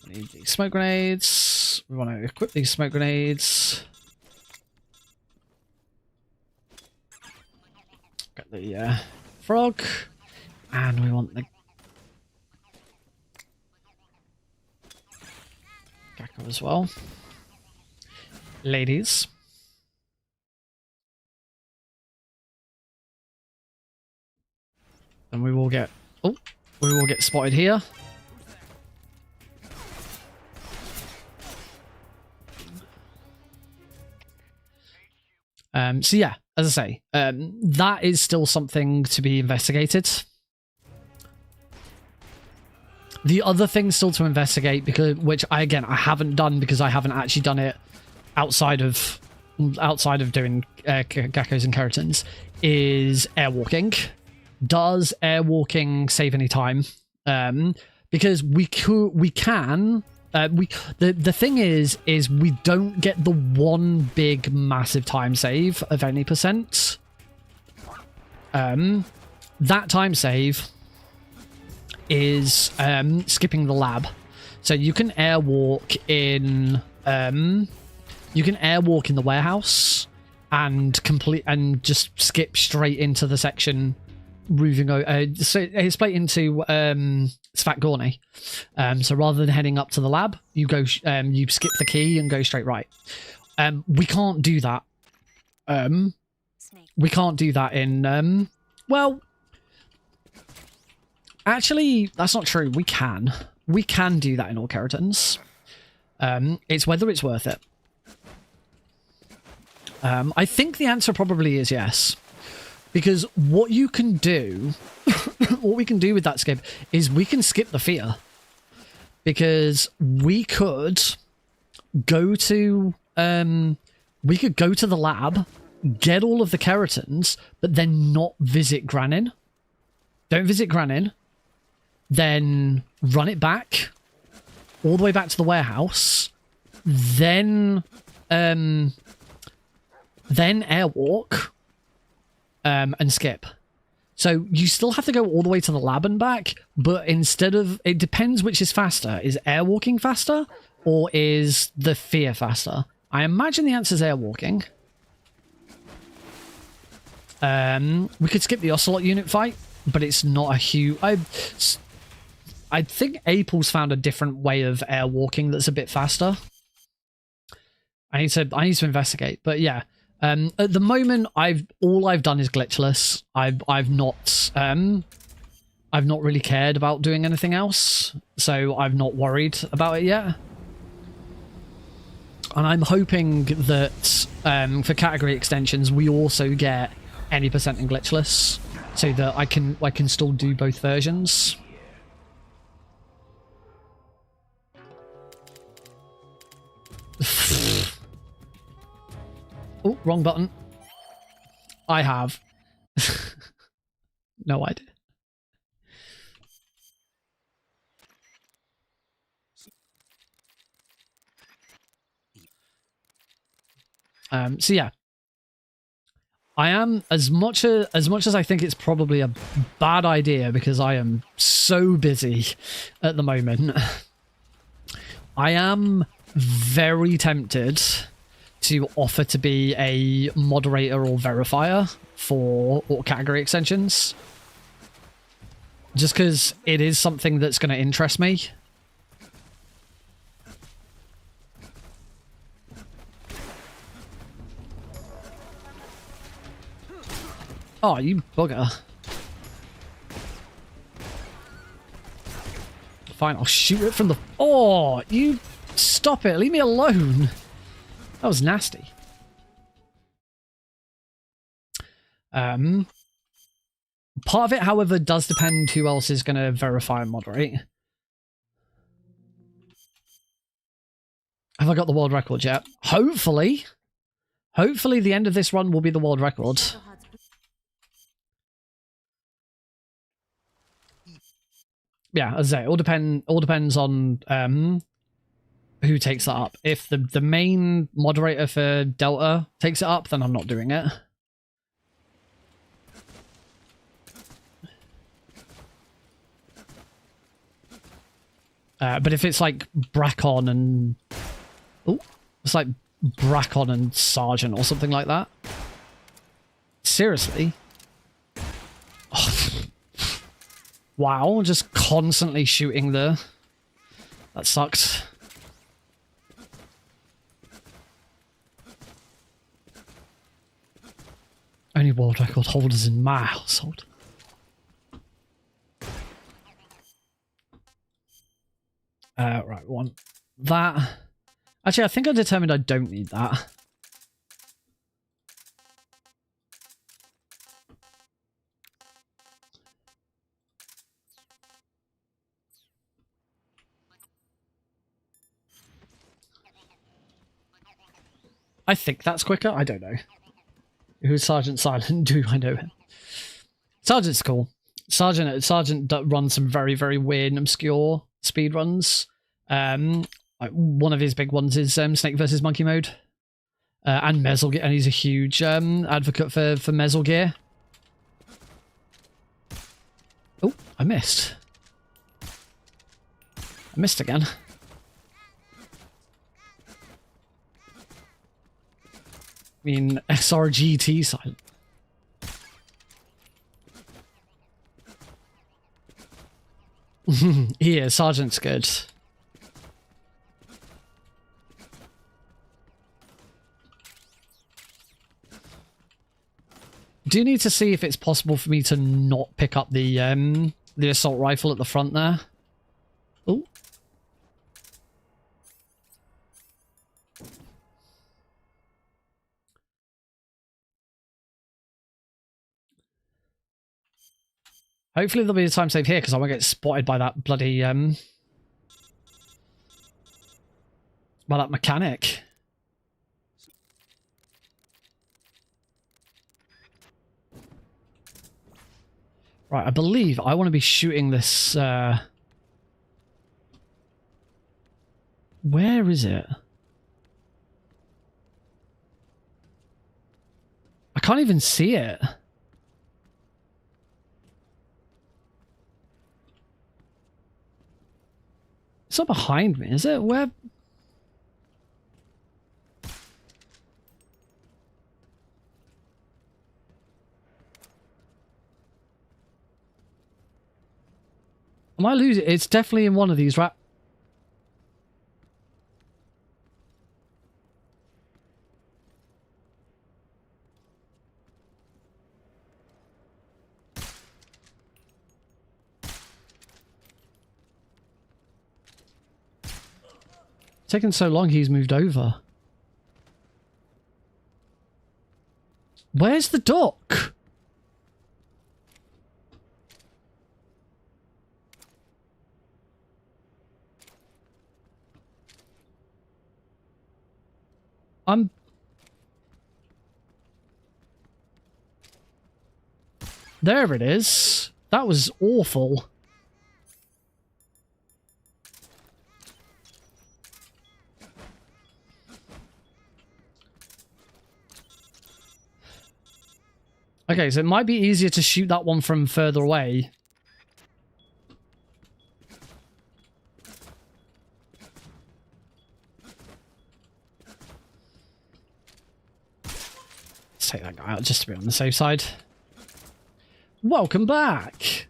Need these smoke grenades. We want to equip these smoke grenades. Got the frog. And we want the Gakko as well. Ladies. And we will get... Oh, we will get spotted here. So yeah, as I say, that is still something to be investigated. The other thing still to investigate, which I haven't done because I haven't actually done it outside of doing Gakkos and Kerotans, is airwalking. Does airwalking save any time? Because we can. The thing is we don't get the one big massive time save of any percent. That time save is skipping the lab. So you can airwalk in the warehouse and just skip straight into the section moving so it's split into Svatgorny. So rather than heading up to the lab, you go you skip the key and go straight right. We can't do that. We can't do that in well, actually that's not true. We can do that in all Kerotans. It's whether it's worth it. I think the answer probably is yes. Because what you can do, what we can do with that skip is we can skip the fear. Because we could go to the lab, get all of the Kerotans, but then not visit Granin. Don't visit Granin. Then run it back. all the way back to the warehouse, then airwalk, and skip. So you still have to go all the way to the lab and back, but instead of... It depends which is faster. Is airwalking faster, or is the fear faster? I imagine the answer is airwalking. We could skip the Ocelot unit fight, but it's not a huge... I think April's found a different way of airwalking that's a bit faster. I need to investigate, but yeah. At the moment, all I've done is glitchless. I've not really cared about doing anything else, so I'm not worried about it yet. And I'm hoping that for category extensions, we also get any percent in glitchless, so that I can still do both versions. Oh, wrong button. I have. No idea. So yeah. I am, as much as I think it's probably a bad idea because I am so busy at the moment, I am very tempted to offer to be a moderator or verifier for all category extensions. Just because it is something that's going to interest me. Oh, you bugger. Fine, I'll shoot it from the... Oh, you... Stop it, leave me alone. That was nasty. Part of it, however, does depend who else is going to verify and moderate. Have I got the world record yet? Hopefully. Hopefully the end of this run will be the world record. Yeah, as I say, it all depends on who takes that up. If the main moderator for Delta takes it up, then I'm not doing it. But if it's like Bracon and... Oh, it's like Bracon and Sergeant or something like that. Seriously? Oh. Wow, just constantly shooting the... That sucked. Only world record holders in my household. Right, one. That. Actually, I think I determined I don't need that. I think that's quicker. I don't know. Who's Sergeant Silent? Do I know him? Sergeant's cool. Sergeant runs some very, very weird and obscure speedruns. Like one of his big ones is Snake versus Monkey mode. And Metal Gear, and he's a huge advocate for Metal Gear. Oh, I missed. I missed again. I mean, SRGT Silent. Yeah, Sergeant's good. Do need to see if it's possible for me to not pick up the assault rifle at the front there. Oh. Hopefully there'll be a time save here because I won't get spotted by that bloody by that mechanic. Right, I believe I want to be shooting this Where is it? I can't even see it. It's not behind me, is it? Where? Am I losing? It's definitely in one of these, right? It's taken so long he's moved over. Where's the dock? There it is. That was awful. Okay, so it might be easier to shoot that one from further away. Let's take that guy out just to be on the safe side. Welcome back.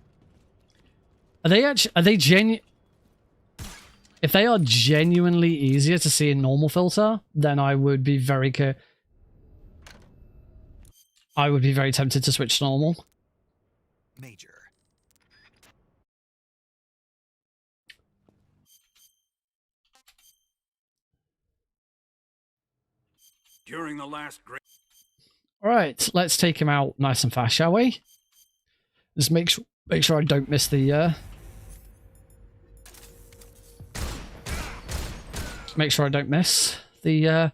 Are they genuine? If they are genuinely easier to see in normal filter, then I would be very tempted to switch to normal. Major. During the last great... All right, let's take him out nice and fast, shall we? Just make sure I don't miss the make sure I don't miss the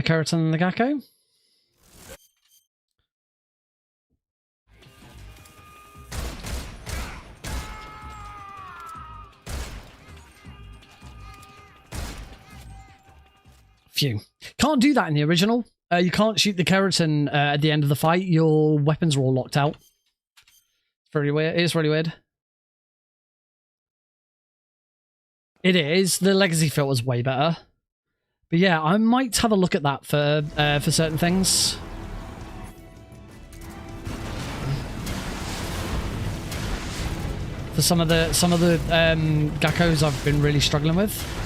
Kerotan and the Gakko. Phew. Can't do that in the original. You can't shoot the Kerotan at the end of the fight. Your weapons are all locked out. Very weird. It is really weird. It is. The legacy filter's way better. But yeah, I might have a look at that for certain things. For some of the Gakkos I've been really struggling with.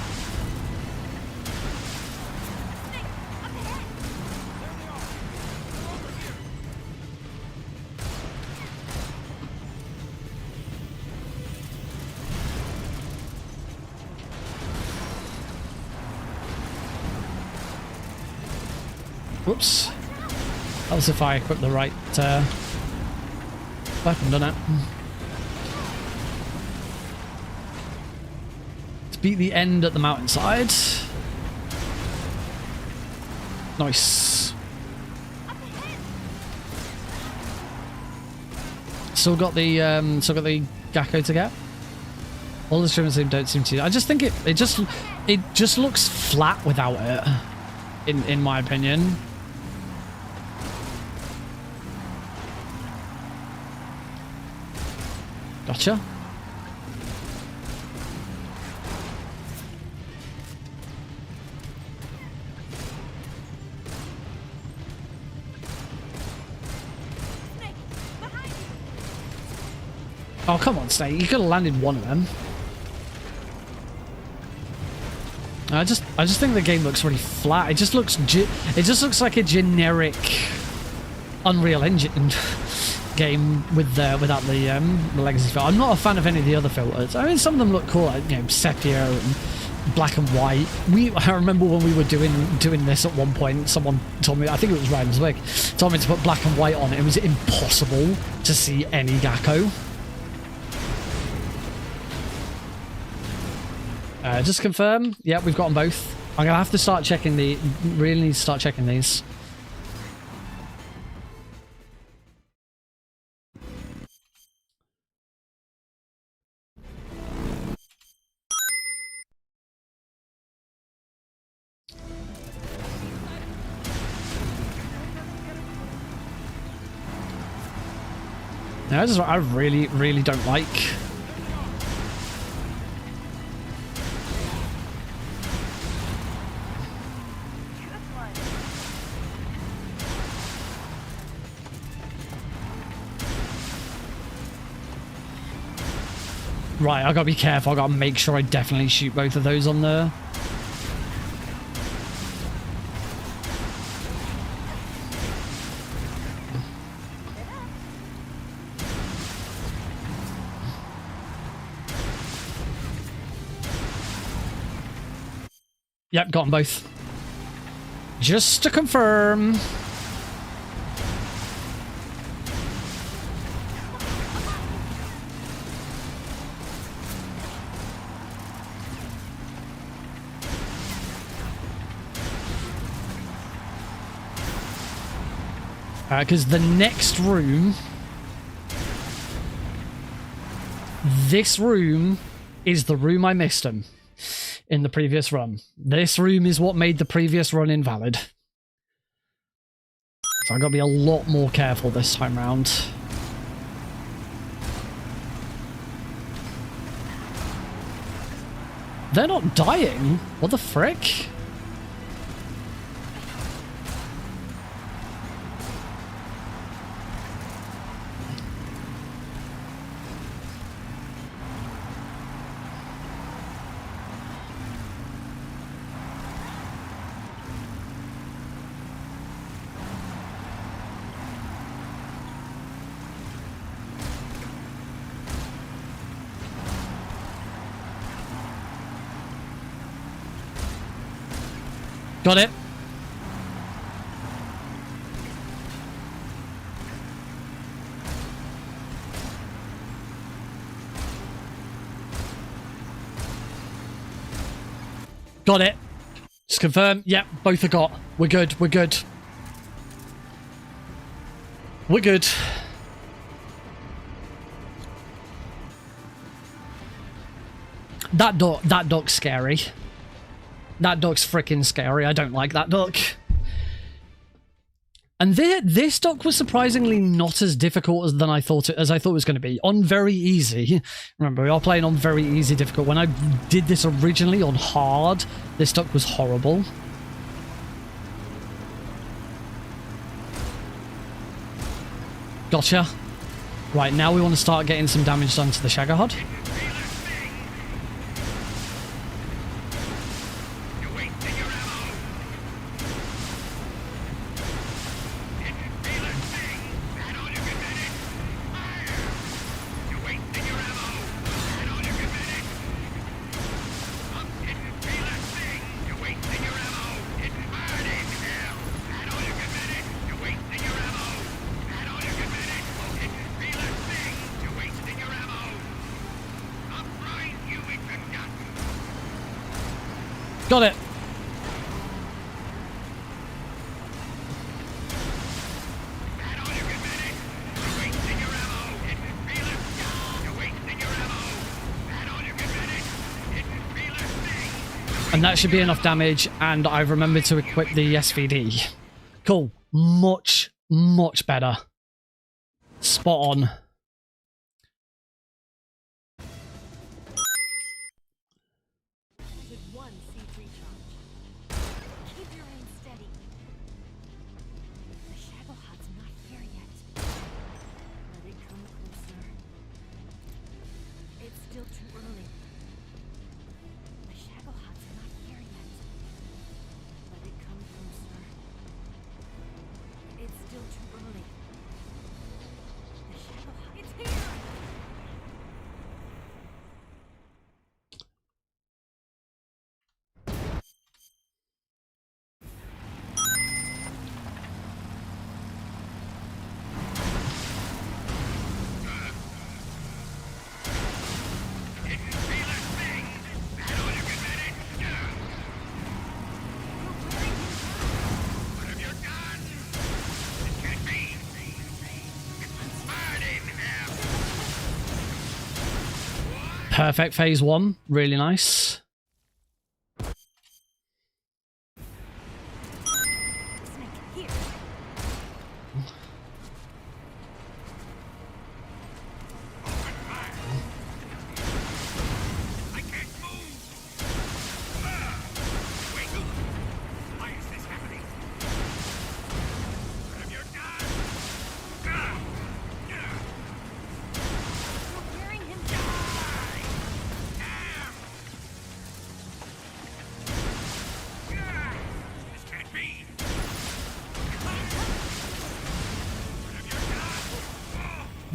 Whoops. That was if I equipped the right weapon, done it? Let's beat the end at the mountainside. Nice. Still got the Gakko to get. All the streamers don't seem to. I just think it just looks flat without it. In my opinion. Gotcha. Oh, come on, Snake. You could have landed one of them. I just think the game looks really flat. It just looks like a generic Unreal Engine game without the legacy filter. I'm not a fan of any of the other filters. I mean, some of them look cool, like, you know, sepia and black and white. I remember when we were doing this at one point, someone told me, I think it was Ramswick, told me to put black and white on it. It was impossible to see any Gakko. Just confirm. Yeah, we've got them both. I'm gonna have to start checking really need to start checking these. Now, this is what I really, really don't like. Right, I gotta be careful. I gotta make sure I definitely shoot both of those on there. Yep, got them both. Just to confirm. Because the next room... This room is the room I missed him in the previous run. This room is what made the previous run invalid. So I gotta be a lot more careful this time round. They're not dying? What the frick? Got it. Got it. Just confirm. Yep, both are got. We're good. We're good. We're good. That duck's scary. That duck's freaking scary. I don't like that duck. And this duck was surprisingly not as difficult as I thought it was going to be. On very easy. Remember, we are playing on very easy difficult. When I did this originally on hard, this duck was horrible. Gotcha. Right, now we want to start getting some damage done to the Shagahod. Got it. And that should be enough damage, and I've remembered to equip the SVD. Cool. Much, much better. Spot on. Perfect phase one. Really nice.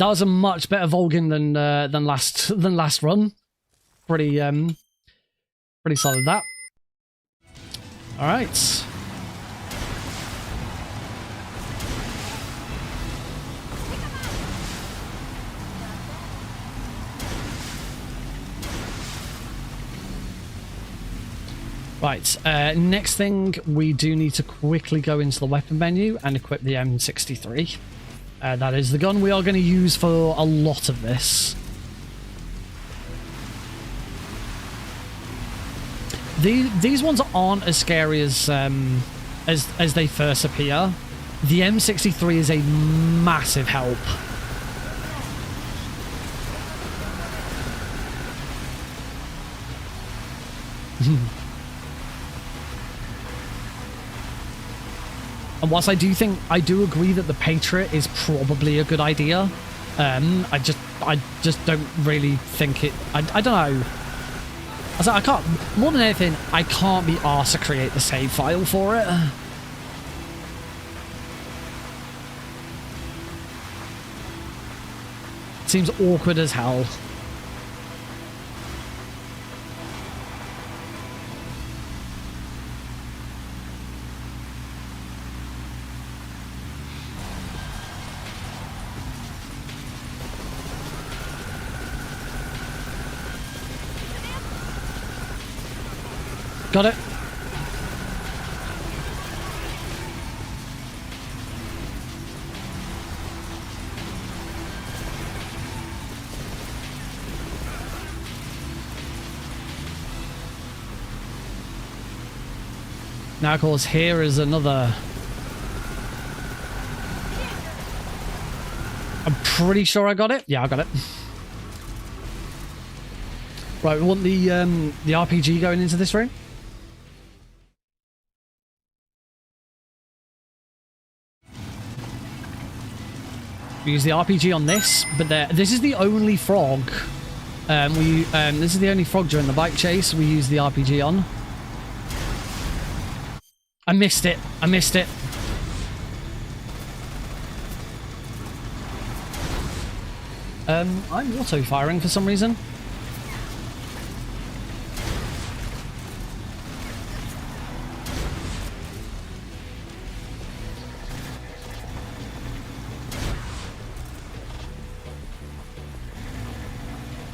That was a much better Vulcan than last run. Pretty solid that. All right. Right, next thing, we do need to quickly go into the weapon menu and equip the M63. That is the gun we are going to use for a lot of this. These ones aren't as scary as they first appear. The M63 is a massive help. And whilst I do agree that the Patriot is probably a good idea, I just don't really think it. I don't know. I can't, more than anything, I can't be arsed to create the save file for it. Seems awkward as hell. Got it. Now, of course, here is another. I'm pretty sure I got it. Yeah, I got it. Right, we want the RPG going into this room. We use the RPG on this, but this is the only frog. This is the only frog during the bike chase we use the RPG on. I missed it. I missed it. I'm auto-firing for some reason.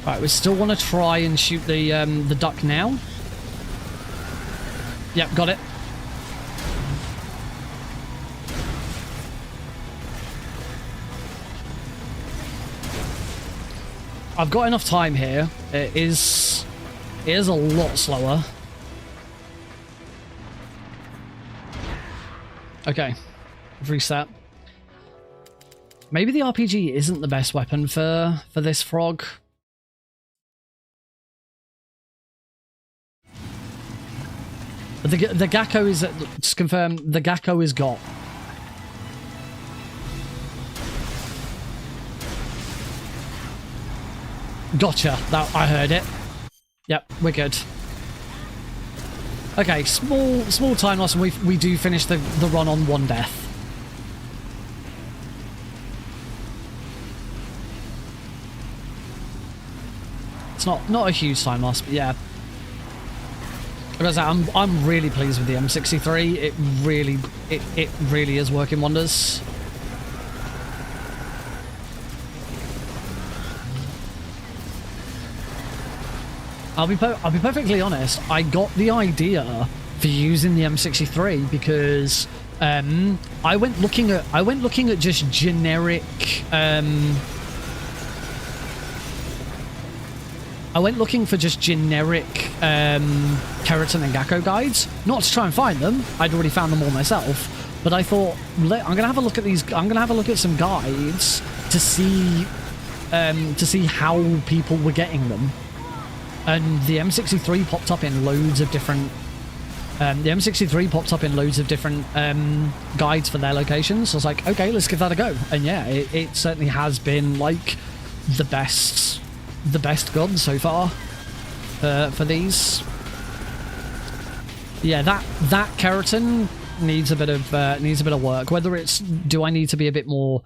Right, we still want to try and shoot the duck now. Yep, got it. I've got enough time here. It is a lot slower. Okay, reset. Maybe the RPG isn't the best weapon for this frog. But the Gakko is, just confirm, the Gakko is got. Gotcha. That I heard it. Yep, we're good. Okay, small time loss, and we do finish the run on 1 death. It's not a huge time loss, but yeah. I'm really pleased with the M63. It really is working wonders. I'll be perfectly honest. I got the idea for using the M63 because I went looking at just generic. I went looking for just generic Kerotan and Gakko guides, not to try and find them. I'd already found them all myself, but I thought I'm gonna have a look at these. I'm gonna have a look at some guides to see how people were getting them. And the M63 popped up in loads of different. Guides for their locations. So I was like, okay, let's give that a go. And yeah, it certainly has been like the best gun so far for these. Yeah, that Kerotan needs a bit of work. Whether it's, do I need to be a bit more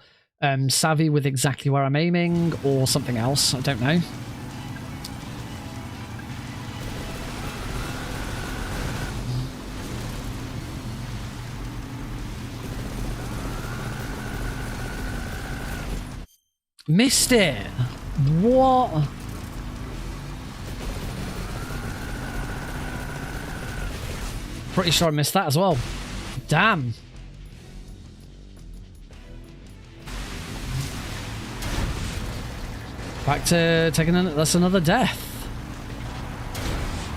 savvy with exactly where I'm aiming or something else. I don't know. Missed it. What? Pretty sure I missed that as well. Damn. Back to taking that's another death.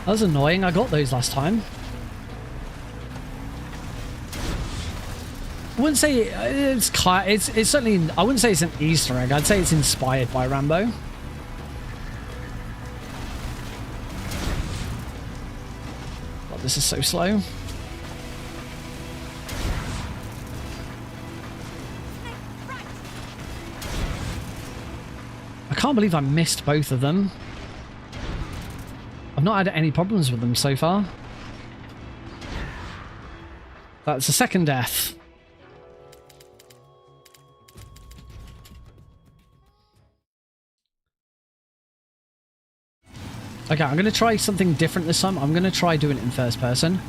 That was annoying. I got those last time. I wouldn't say it's certainly, I wouldn't say it's an Easter egg. I'd say it's inspired by Rambo. God, this is so slow. I can't believe I missed both of them. I've not had any problems with them so far. That's a second death. Okay, I'm going to try something different this time. I'm going to try doing it in first person.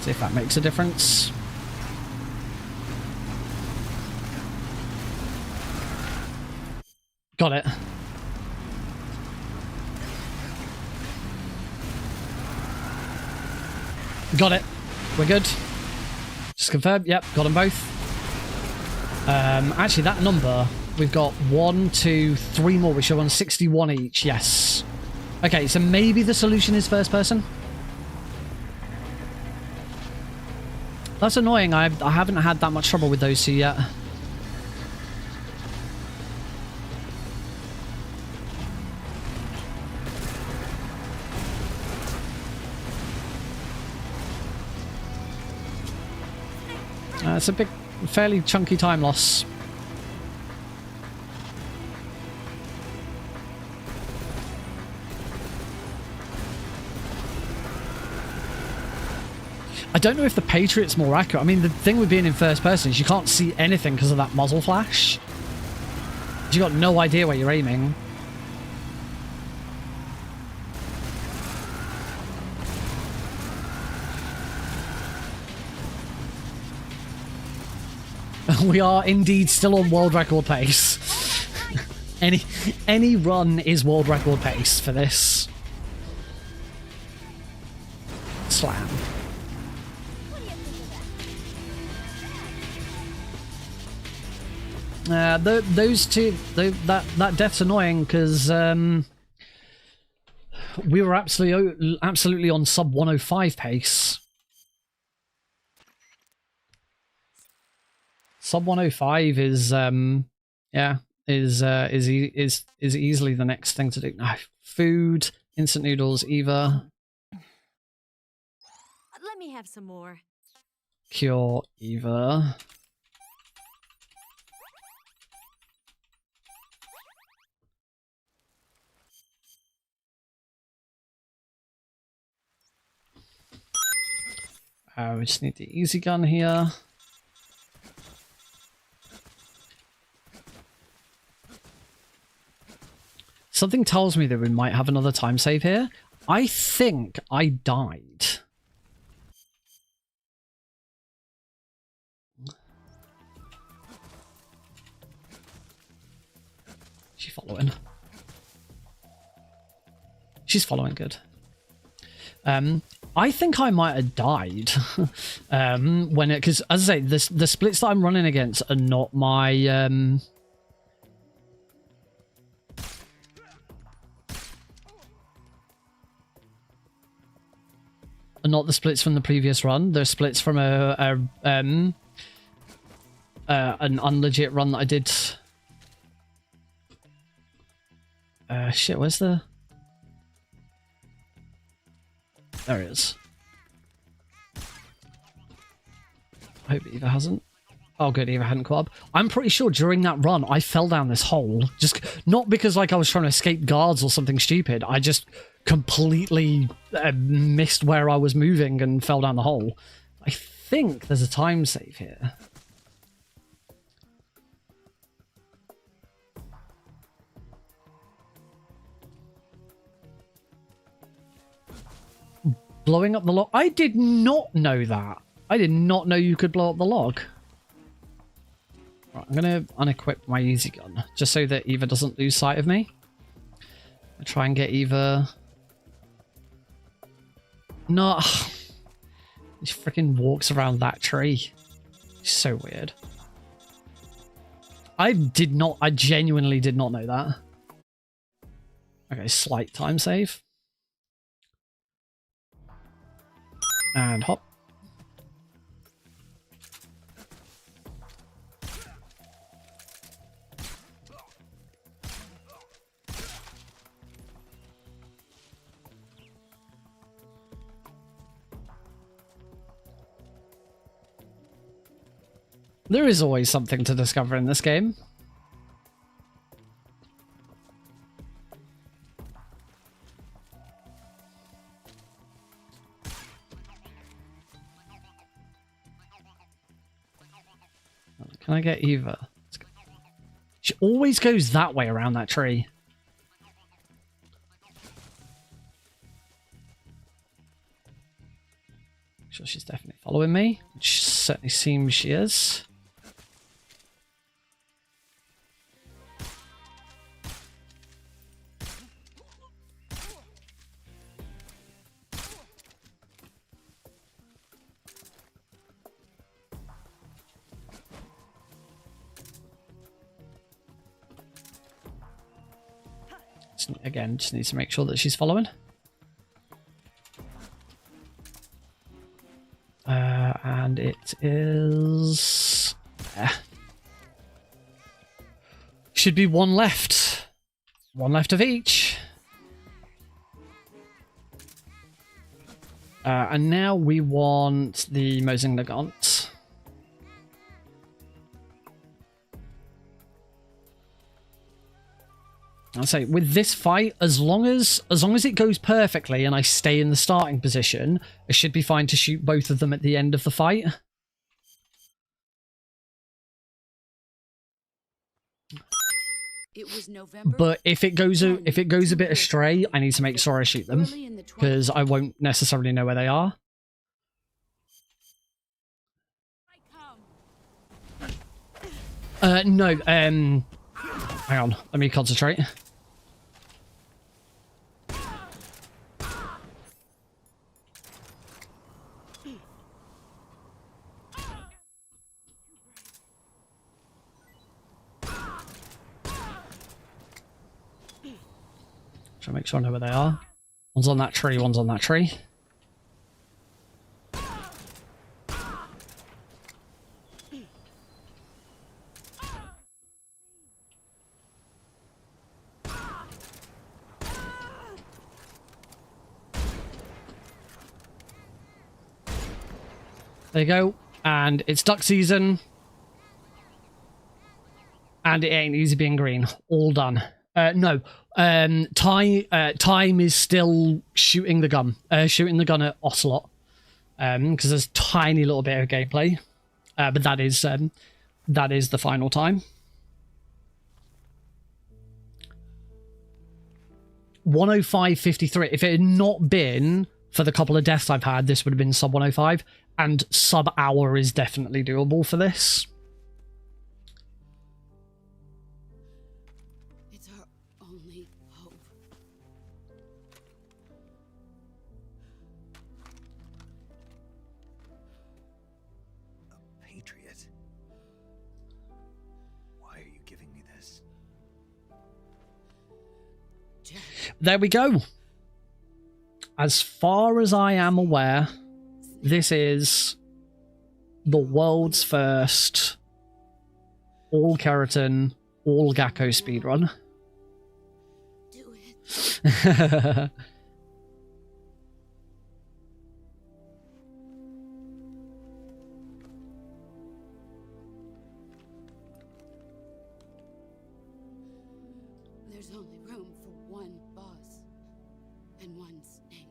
See if that makes a difference. Got it. Got it. We're good. Just confirm. Yep, got them both. Actually, that number... We've got 1, 2, 3 more. We should have on 61 each. Yes. Okay, so maybe the solution is first person. That's annoying. I haven't had that much trouble with those two yet. It's a big, fairly chunky time loss. I don't know if the Patriot's more accurate. I mean, the thing with being in first person is you can't see anything because of that muzzle flash. You got no idea where you're aiming. We are indeed still on world record pace. Any run is world record pace for this. Slam. Those two, that death's annoying because we were absolutely on sub 105 pace. Sub 105 is yeah, is easily the next thing to do. No, food, instant noodles, Eva. Let me have some more. Cure, Eva. We just need the easy gun here. Something tells me that we might have another time save here. I think I died. She's following. She's following, good. I think I might have died when it, because as I say, the splits that I'm running against are not my are not the splits from the previous run. They're splits from an unlegit run that I did. Shit, where's the? There it is. I hope Eva hasn't. Oh, good, Eva hadn't caught up. I'm pretty sure during that run, I fell down this hole. Just not because like I was trying to escape guards or something stupid. I just completely missed where I was moving and fell down the hole. I think there's a time save here. Blowing up the log. I did not know that. I did not know you could blow up the log. Right, I'm going to unequip my easy gun just so that Eva doesn't lose sight of me. I try and get Eva. No. He freaking walks around that tree. It's so weird. I genuinely did not know that. Okay, slight time save. And hop. There is always something to discover in this game. Can I get Eva? She always goes that way around that tree. Sure, she's definitely following me. Which certainly seems she is. Again, just need to make sure that she's following. And it is... Should be one left. One left of each. And now we want the Mosing Nagant. I'll say with this fight, as long as it goes perfectly and I stay in the starting position, it should be fine to shoot both of them at the end of the fight. It was November. But if it goes a bit astray, I need to make sure I shoot them because I won't necessarily know where they are. No. Hang on. Let me concentrate. Try to make sure I know where they are. One's on that tree, one's on that tree. There you go. And it's duck season. And it ain't easy being green. All done. No. Time is still shooting the gun. Shooting the gun at Ocelot. Because there's a tiny little bit of gameplay. But that is the final time. 105.53. If it had not been for the couple of deaths I've had, this would have been sub 105. And sub hour is definitely doable for this. It's our only hope. A patriot? Why are you giving me this? There we go. As far as I am aware, this is the world's first all Kerotan, all Gakko speedrun. Do it. There's only room for one boss and one snake.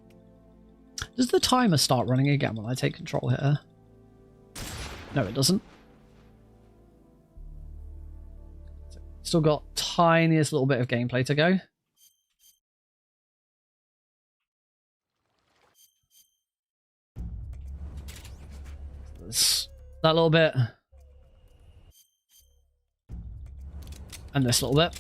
Does the timer start running again when I take control here? No, it doesn't. Still got tiniest little bit of gameplay to go. is that little bit. And this little bit.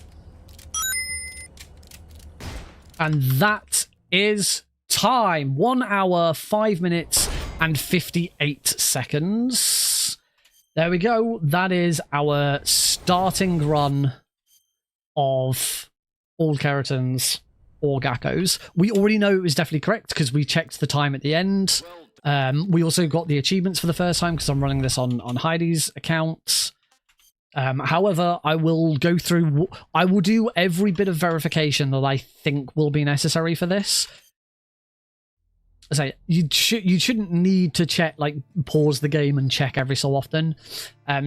And that is time. 1 hour, 5 minutes, and 58 seconds. There we go. That is our starting run of all Kerotans, all Gakos. We already know it was definitely correct because we checked the time at the end. We also got the achievements for the first time because I'm running this on Heidi's account. However, I will go through. I will do every bit of verification that I think will be necessary for this. I say you shouldn't need to check, like, pause the game and check every so often.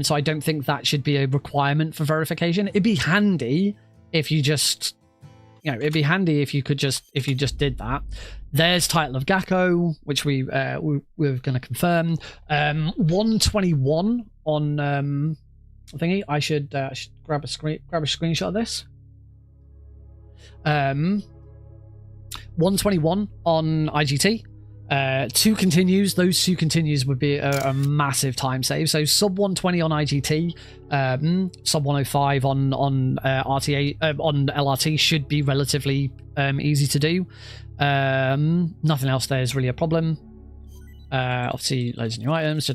So I don't think that should be a requirement for verification. It'd be handy if you just, it'd be handy if you just did that. There's title of Gakko, which we're going to confirm. 121 on thingy. I should grab a screenshot of this. 121 on IGT. 2 continues. Those 2 continues would be a massive time save. So sub 120 on IGT, sub 105 on RTA on LRT should be relatively easy to do. Nothing else there is really a problem. Obviously, loads of new items.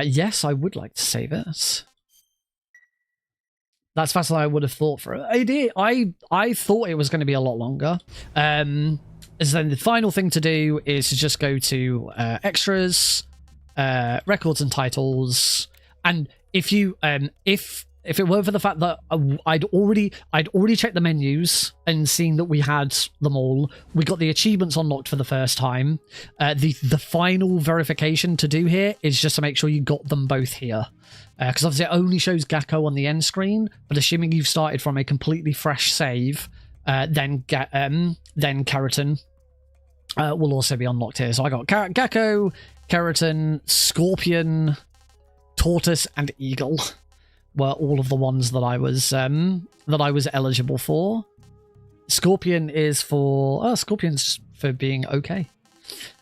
Yes, I would like to save it. That's faster than I would have thought for it. I thought it was going to be a lot longer. So then the final thing to do is to just go to extras, records and titles, and if it were for the fact that I'd already checked the menus and seen that we had them all, we got the achievements unlocked for the first time. The final verification to do here is just to make sure you got them both here. Because obviously it only shows Gakko on the end screen, but assuming you've started from a completely fresh save, then Kerotan will also be unlocked here. So I got Gakko, Kerotan, Scorpion, Tortoise, and Eagle were all of the ones that I was eligible for. Scorpion is for Scorpion's for being okay.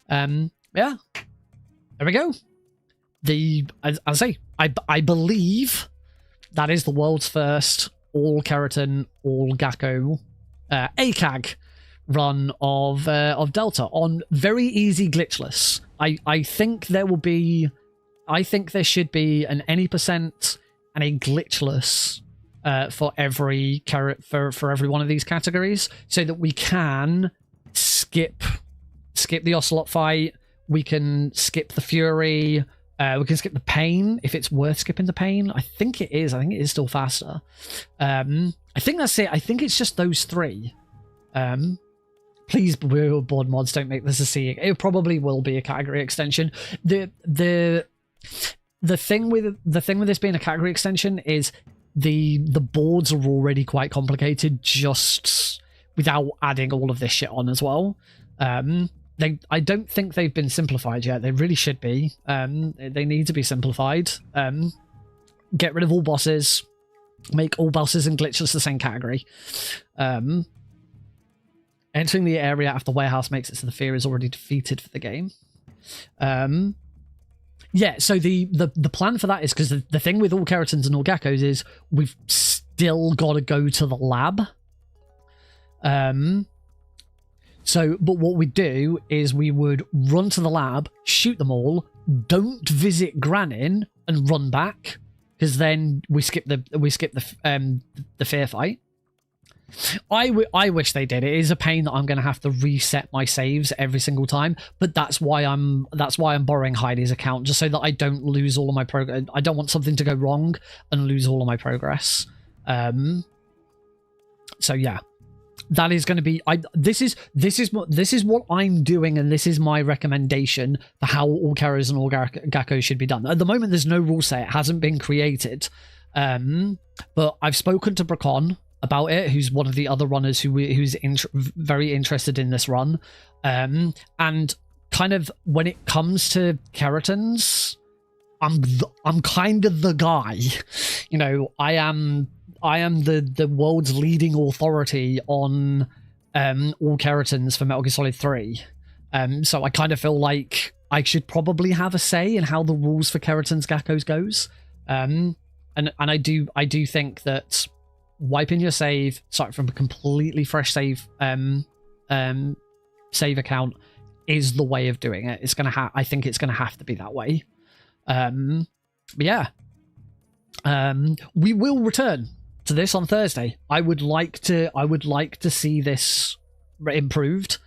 Yeah, there we go. As I say, I believe that is the world's first all Kerotan, all Gakko, AKAG run of Delta on very easy glitchless. I think there should be an any percent and a glitchless for every for every one of these categories, so that we can skip the Ocelot fight, we can skip the Fury. We can skip the pain if it's worth skipping the pain. I think it is. I think it is still faster. I think that's it. I think it's just those 3. Please, board mods, don't make this a C. It probably will be a category extension. The thing with this being a category extension is the boards are already quite complicated just without adding all of this shit on as well. I don't think they've been simplified yet. They really should be. They need to be simplified. Get rid of all bosses. Make all bosses and glitches the same category. Entering the area after warehouse makes it so the fear is already defeated for the game. Yeah, so the plan for that is, because the thing with all Kerotans and all Gakkos is we've still got to go to the lab. But what we do is we would run to the lab, shoot them all, don't visit Granin, and run back, because then we skip the fair fight. I wish they did. It is a pain that I'm going to have to reset my saves every single time, but that's why I'm borrowing Heidi's account, just so that I don't lose all of my progress. I don't want something to go wrong and lose all of my progress. So yeah. That is going to be. This is what I'm doing, and this is my recommendation for how all Keros and all Gakkos should be done. At the moment, there's no rule set; it hasn't been created. But I've spoken to Bracon about it, who's one of the other runners who's very interested in this run. And kind of when it comes to Kerotans, I'm kind of the guy. I am the world's leading authority on all Kerotans for Metal Gear Solid 3. So I kind of feel like I should probably have a say in how the rules for Kerotans Gakos goes. And I do think that wiping your save, starting from a completely fresh save save account is the way of doing it. It's gonna I think it's gonna have to be that way. But yeah. We will return to this on Thursday. I would like to see this improved.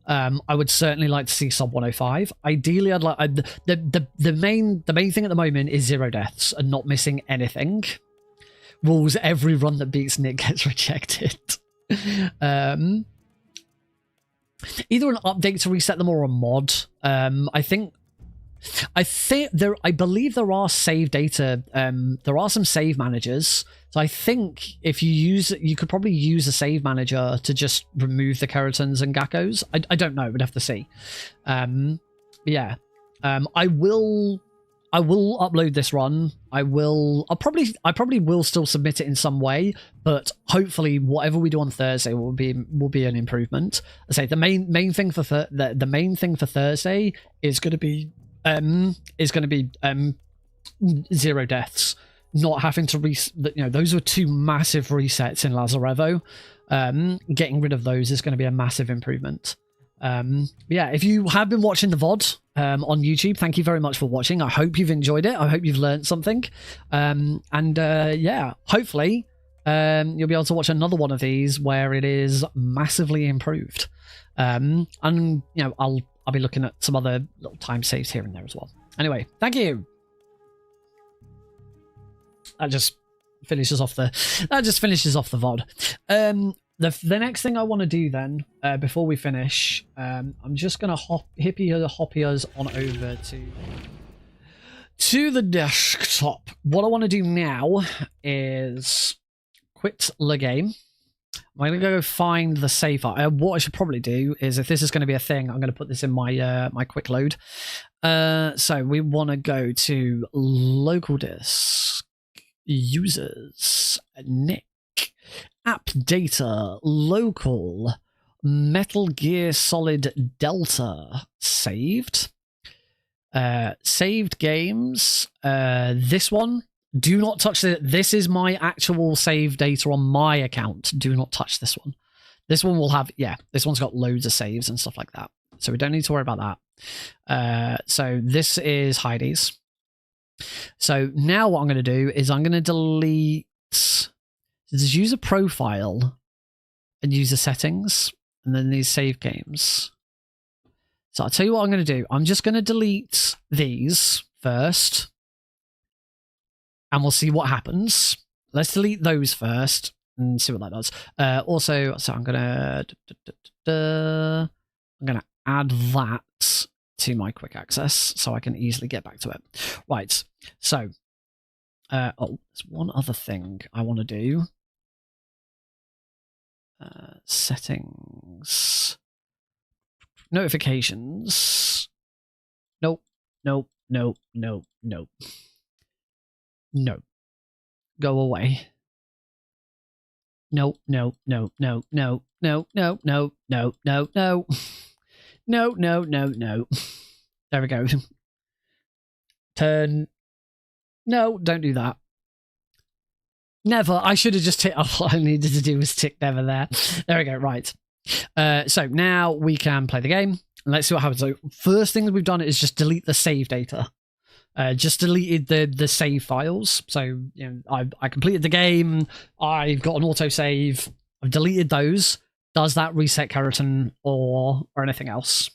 I would certainly like to see sub 105. Ideally, I'd like the main thing at the moment is 0 deaths and not missing anything. Rules every run that beats Nick gets rejected. Either an update to reset them or a mod. I believe there are save data. There are some save managers. So I think if you could probably use a save manager to just remove the Kerotans and Gakos. I don't know. We'd have to see. Yeah. I will upload this run. I probably will still submit it in some way, but hopefully whatever we do on Thursday will be an improvement. I say the main thing for the main thing for Thursday is going to be 0 deaths, not having to those were 2 massive resets in Lazarevo. Getting rid of those is going to be a massive improvement. Yeah, if you have been watching the VOD on YouTube, thank you very much for watching. I hope you've enjoyed it. I hope you've learned something. Yeah, hopefully you'll be able to watch another one of these where it is massively improved. And I'll be looking at some other little time saves here and there as well. Anyway, thank you. That just finishes off the VOD. The next thing I want to do then, before we finish, I'm just gonna hoppy us on over to the desktop. What I want to do now is quit the game. I'm going to go find the save file. What I should probably do is, if this is going to be a thing, I'm going to put this in my my quick load. So we want to go to local disk, users, Nick, app data, local, Metal Gear Solid Delta, saved. Saved games. This one. Do not touch it. This is my actual save data on my account. Do not touch this one. This one will have, this one's got loads of saves and stuff like that. So we don't need to worry about that. So this is Heidi's. So now what I'm going to do is I'm going to delete this user profile and user settings, and then these save games. So I'll tell you what I'm going to do. I'm just going to delete these first. And we'll see what happens. Let's delete those first and see what that does. Also, so I'm gonna add that to my quick access so I can easily get back to it. Right. So, there's one other thing I want to do. Settings, notifications. Nope. Nope. Nope. Nope. Nope. No. Go away. No, no, no, no, no, no, no, no, no, no, no. No, no, no, no. There we go. Turn. No, don't do that. Never. I should have just ticked. All I needed to do was tick never there. There we go. Right. So now we can play the game. Let's see what happens. So first thing that we've done is just delete the save data. Just deleted the save files. So I completed the game. I've got an autosave. I've deleted those. Does that reset Kerotan or anything else?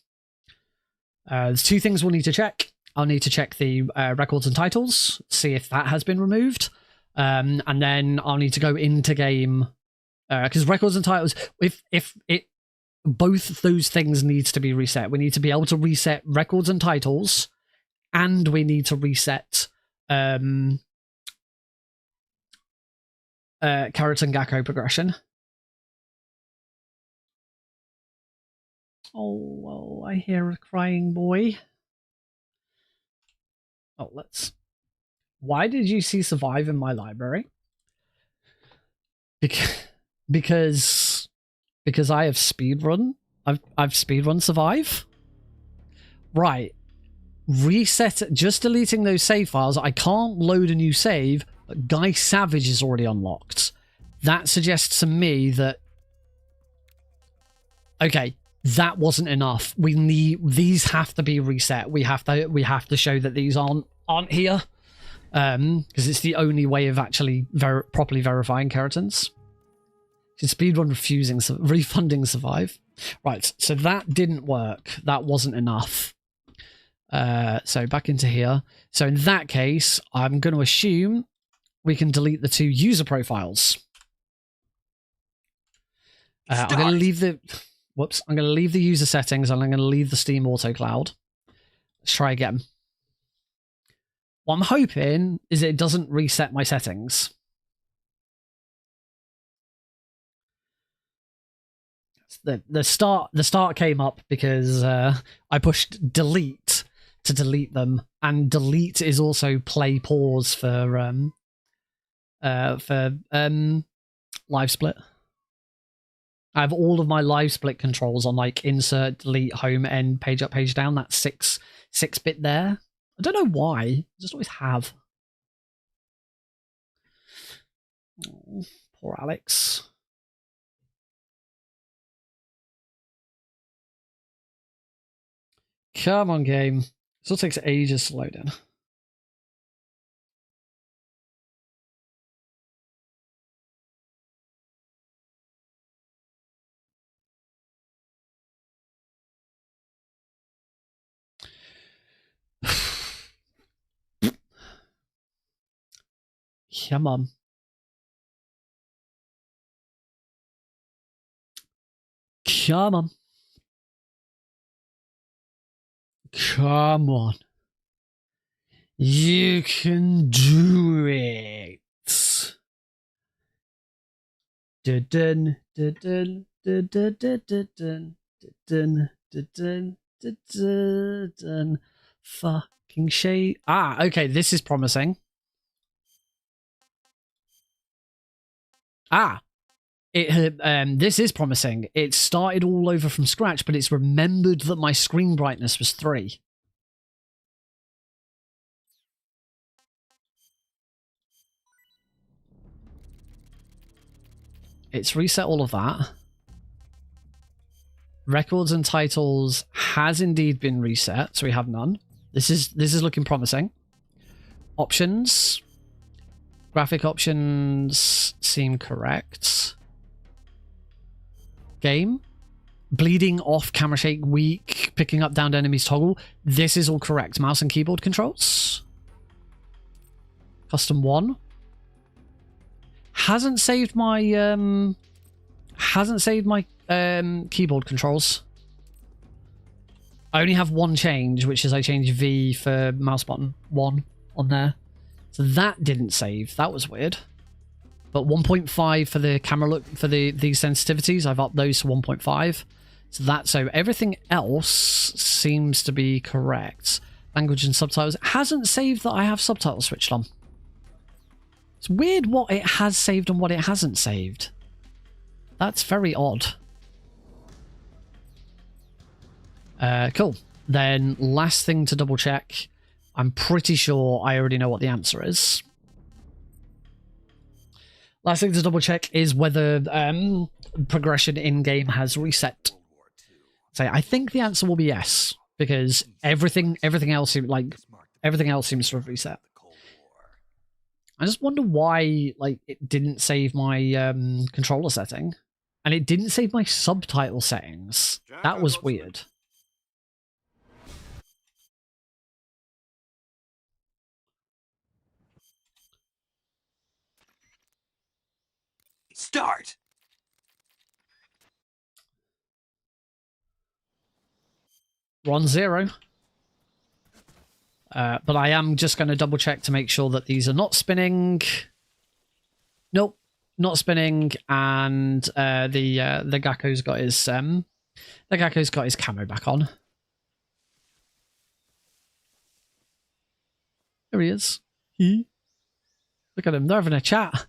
There's 2 things we'll need to check. I'll need to check the records and titles, see if that has been removed, and then I'll need to go into game because records and titles. If both those things needs to be reset. We need to be able to reset records and titles. And we need to reset Kerotan Gakko progression. Oh, I hear a crying boy. Oh, let's... Why did you see survive in my library? Because I have speedrun. I've speedrun survive. Right. reset, just deleting those save files. I can't load a new save, but Guy Savage is already unlocked. That suggests to me that, okay, that wasn't enough. We need, these have to be reset. We have to show that these aren't here, because it's the only way of actually properly verifying Kerotans. Should speedrun refunding survive? Right, so that didn't work. That wasn't enough. So back into here. So in that case, I'm going to assume we can delete the 2 user profiles. I'm going to leave the... Whoops. I'm going to leave the user settings and I'm going to leave the Steam Auto Cloud. Let's try again. What I'm hoping is it doesn't reset my settings. The start came up because I pushed delete to delete them, and delete is also play pause for live split. I have all of my live split controls on like insert, delete, home, end, page up, page down. That 6-bit there. I don't know why. I just always have. Oh, poor Alex. Come on, game. Still takes ages to load in. Come on. Come on. Come on. You can do it. Dun, dun, dun, dun, dun, dun, dun, dun, dun, dun, dun, dun, dun. Fucking shade. Ah, okay, this is promising. Ah, this is promising. It started all over from scratch, but it's remembered that my screen brightness was 3. It's reset all of that. Records and titles has indeed been reset, so we have none. This is looking promising. Options. Graphic options seem correct. Game. Bleeding off, camera shake, weak, picking up downed enemies toggle. This is all correct. Mouse and keyboard controls. Custom 1. Hasn't saved my keyboard controls. I only have one change, which is I changed V for mouse button 1 on there. So that didn't save. That was weird. But 1.5 for the camera look for these sensitivities, I've upped those to 1.5. So everything else seems to be correct. Language and subtitles. It hasn't saved that I have subtitles switched on. It's weird what it has saved and what it hasn't saved. That's very odd. Cool. Then last thing to double check. I'm pretty sure I already know what the answer is. Last thing to double check is whether progression in-game has reset. So I think the answer will be yes, because everything else seems to have reset. I just wonder why it didn't save my controller setting, and it didn't save my subtitle settings. That was weird. Start! We're on 0. But I am just going to double check to make sure that these are not spinning. Nope, not spinning. And the Gakko's got his camo back on. There he is. Look at him. They're having a chat.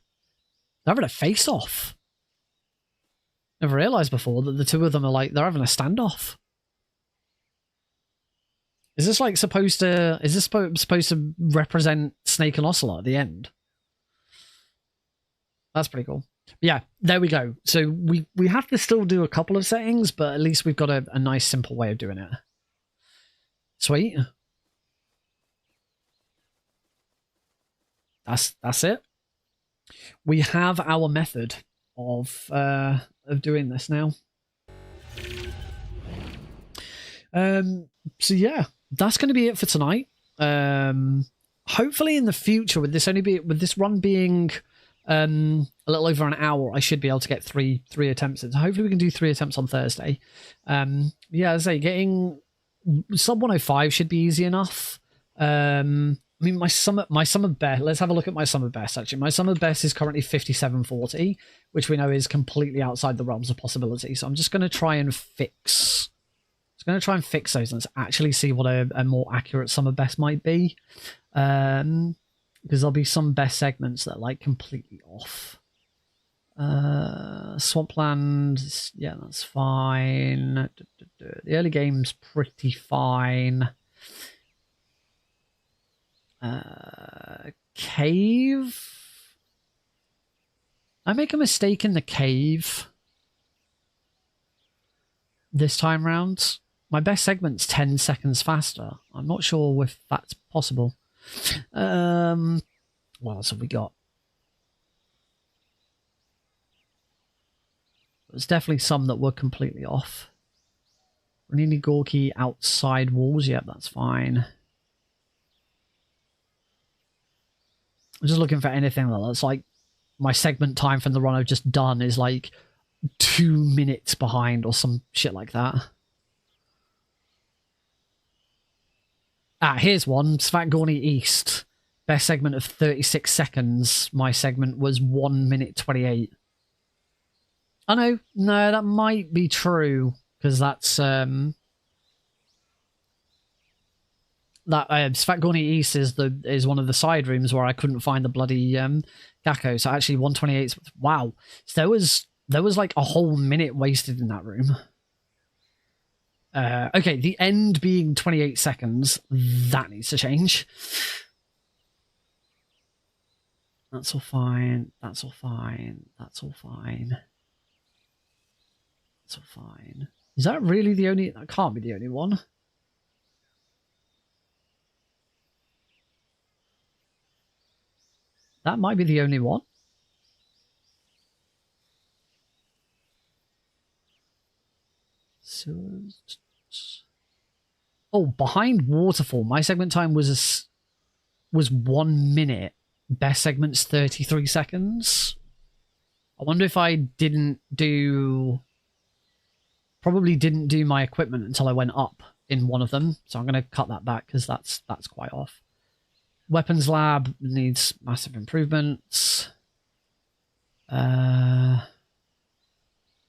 They're having a face-off. Never realised before that the two of them are they're having a standoff. Is this like supposed to? Is this supposed to represent Snake and Ocelot at the end? That's pretty cool. Yeah, there we go. So we have to still do a couple of settings, but at least we've got a nice simple way of doing it. Sweet. That's it. We have our method of doing this now. So yeah, that's going to be it for tonight. Hopefully in the future, with this run being a little over an hour, I should be able to get three attempts in. So hopefully we can do 3 attempts on Thursday. Yeah, as I say, getting sub 105 should be easy enough. I mean, my summer best. Let's have a look at my summer best. Actually, my summer best is currently 5740, which we know is completely outside the realms of possibility. So I'm just going to try and fix. Those and actually see what a more accurate summer best might be, because there'll be some best segments that are like completely off. Swampland, yeah, that's fine. The early game's pretty fine. Cave. I make a mistake in the cave this time round. My best segment's 10 seconds faster. I'm not sure if that's possible. What else have we got? There's definitely some that were completely off. Ranini Gorky outside walls. Yep, that's fine. I'm just looking for anything that's like my segment time from the run I've just done is like 2 minutes behind or some shit like that. Ah, here's one. Svatgorny East. Best segment of 36 seconds. My segment was 1 minute 28. Oh no, that might be true because that's Svatgorny East is one of the side rooms where I couldn't find the bloody Gakko. So actually 128. Wow. So there was like a whole minute wasted in that room. Okay, the end being 28 seconds. That needs to change. That's all fine. That's all fine. That's all fine. That's all fine. Is that really the only... That can't be the only one. That might be the only one. So... Oh, behind Waterfall, my segment time was 1 minute. Best segment's 33 seconds. I wonder if I probably didn't do my equipment until I went up in one of them. So I'm going to cut that back because that's quite off. Weapons lab needs massive improvements. Yeah,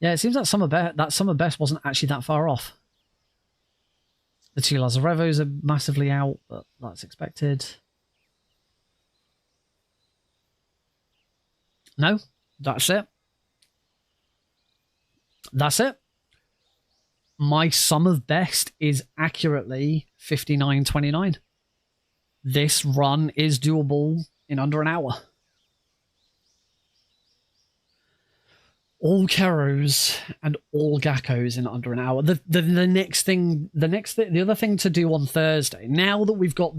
it seems that summer best wasn't actually that far off. The 2 Lazarevos are massively out, but that's expected. No, that's it. That's it. My sum of best is accurately 59.29. This run is doable in under an hour. All Keros and all Gakos in under an hour. The other thing to do on Thursday, now that we've got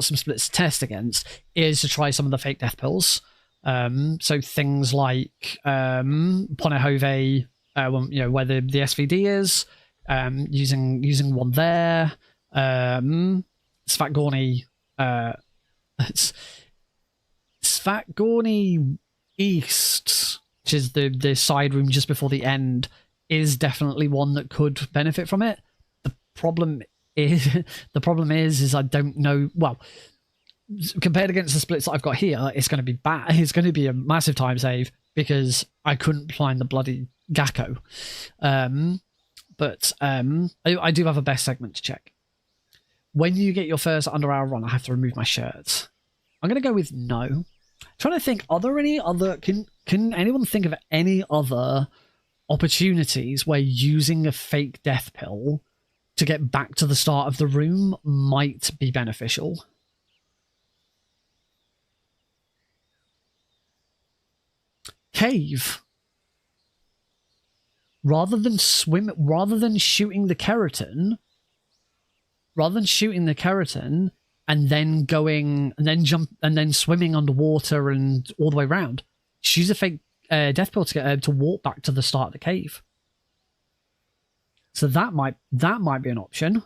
some splits to test against, is to try some of the fake death pills. So things like Ponehove, where the SVD is, using one there. Svatgorny East, which is the side room just before the end, is definitely one that could benefit from it. The problem is I don't know. Well, compared against the splits that I've got here, it's going to be bad. It's going to be a massive time save because I couldn't find the bloody Gakko. But I do have a best segment to check. When you get your first under hour run, I have to remove my shirts. I'm going to go with no. I'm trying to think, are there any other... Can anyone think of any other opportunities where using a fake death pill to get back to the start of the room might be beneficial. Cave. Rather than shooting the keratin, and then going and then jump and then swimming underwater and all the way around, choose a fake death pill to get her to walk back to the start of the cave. So that might be an option.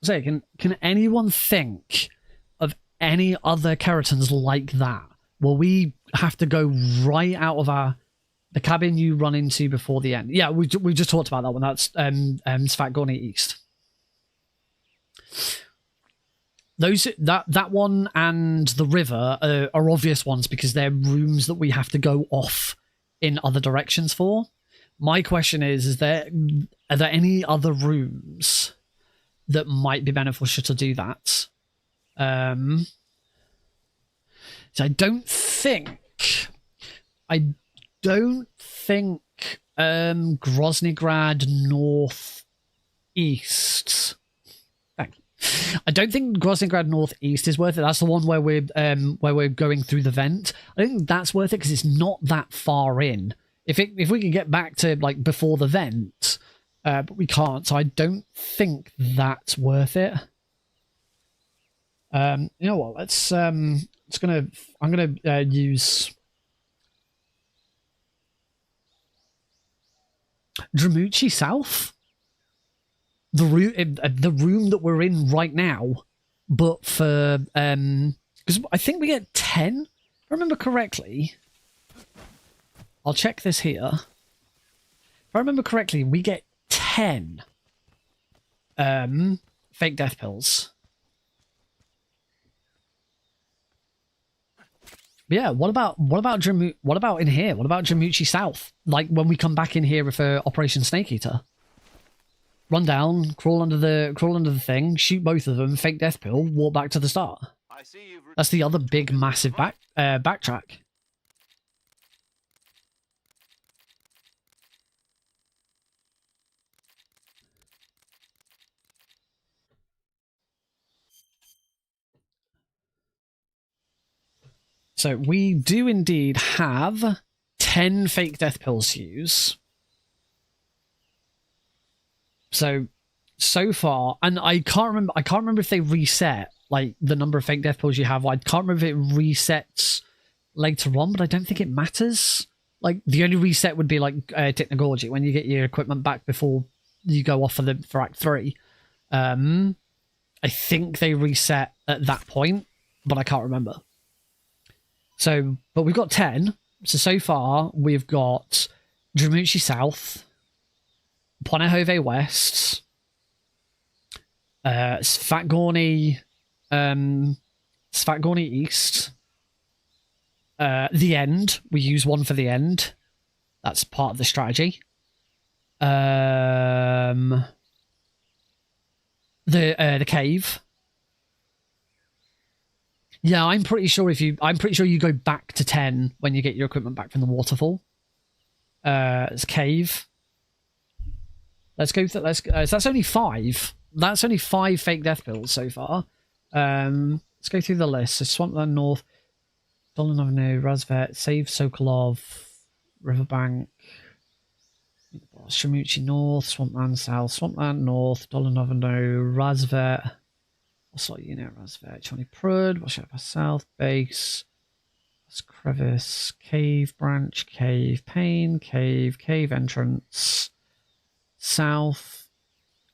So can anyone think of any other Kerotans like that? Well, we have to go right out of the cabin you run into before the end. Yeah, we just talked about that one. That's Svatgorny East. That one and the river are obvious ones because they're rooms that we have to go off in other directions for. My question are there any other rooms that might be beneficial to do that? So I don't think Groznygrad Northeast. Thank you. I don't think Groznygrad Northeast is worth it. That's the one where we're going through the vent. I don't think that's worth it because it's not that far in. If we can get back to like before the vent, but we can't. So I don't think that's worth it. You know what? I'm gonna use Dramuchi South, the room that we're in right now, but for because I think we get 10. If I remember correctly, I'll check this here. If I remember correctly, we get 10 fake death pills. Yeah, what about in here? What about Dramuchi South? Like when we come back in here for Operation Snake Eater. Run down, crawl under the thing, shoot both of them, fake death pill, walk back to the start. That's the other big massive backtrack. So we do indeed have 10 fake death pills to use. So far, and I can't remember if they reset like the number of fake death pills you have. I can't remember if it resets later on, but I don't think it matters. Like the only reset would be like Technology when you get your equipment back before you go off for Act 3. I think they reset at that point, but I can't remember. So, but we've got 10. So far, we've got Dramuchi South, Ponehove West, Svatgorny East, the end. We use one for the end. That's part of the strategy. The cave. Yeah, I'm pretty sure you go back to 10 when you get your equipment back from the waterfall. It's cave. Let's go. So that's only 5. That's only 5 fake death pills so far. Let's go through the list. So Swampland North, Dolan Avenue, Razvet, Save Sokolov, Riverbank, Shamuchi North, Swampland South, Swampland North, Dolan Avenue, Razvet. What's that unit? Razvet, Johnny Prud, Wash Out South, Base, that's Crevice, Cave Branch, Cave Pane, Cave Entrance, South,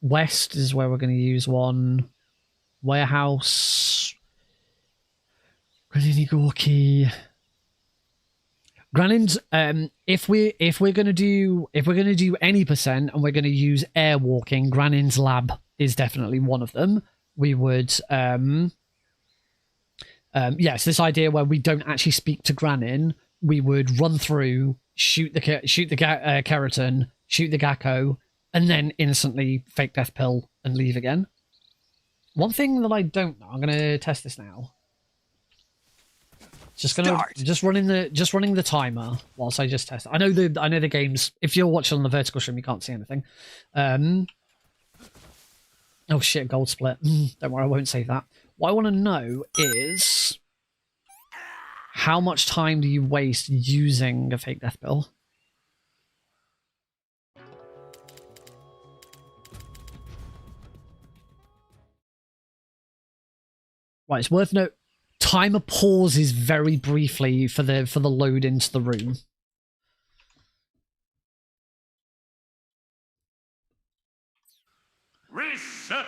West is where we're going to use one, Warehouse, Granini Gorky. Granin's if we're gonna do any percent and we're gonna use air walking, Granin's lab is definitely one of them. We would yes, this idea where we don't actually speak to Granin, we would run through, shoot the Kerotan, shoot the Gakko, and then instantly fake death pill and leave again. One thing that I don't know, I'm gonna test this now. just running the timer whilst I just test. I know the games. If you're watching on the vertical stream, you can't see anything. Oh shit, gold split. Don't worry, I won't save that. What I want to know is how much time do you waste using a fake death pill? Right, it's worth note. Timer pauses very briefly for the load into the room. Reset.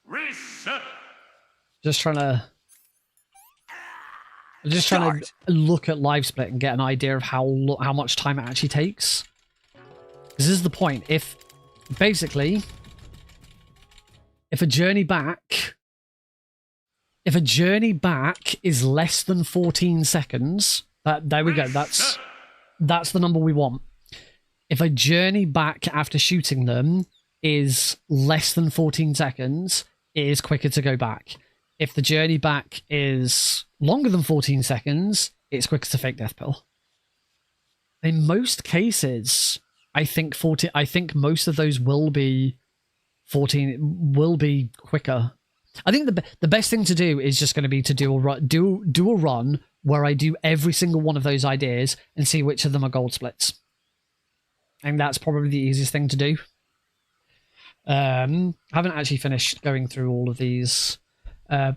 Reset. Just trying to look at live split and get an idea of how much time it actually takes. This is the point. If basically, if a journey back is less than 14 seconds, there we go. That's the number we want. If a journey back after shooting them is less than 14 seconds, it is quicker to go back. If the journey back is longer than 14 seconds, it's quicker to fake death pill. In most cases, I think most of those will be 14, will be quicker. I think the best thing to do is just going to be to do a run where I do every single one of those ideas and see which of them are gold splits. And that's probably the easiest thing to do. I haven't actually finished going through all of these. I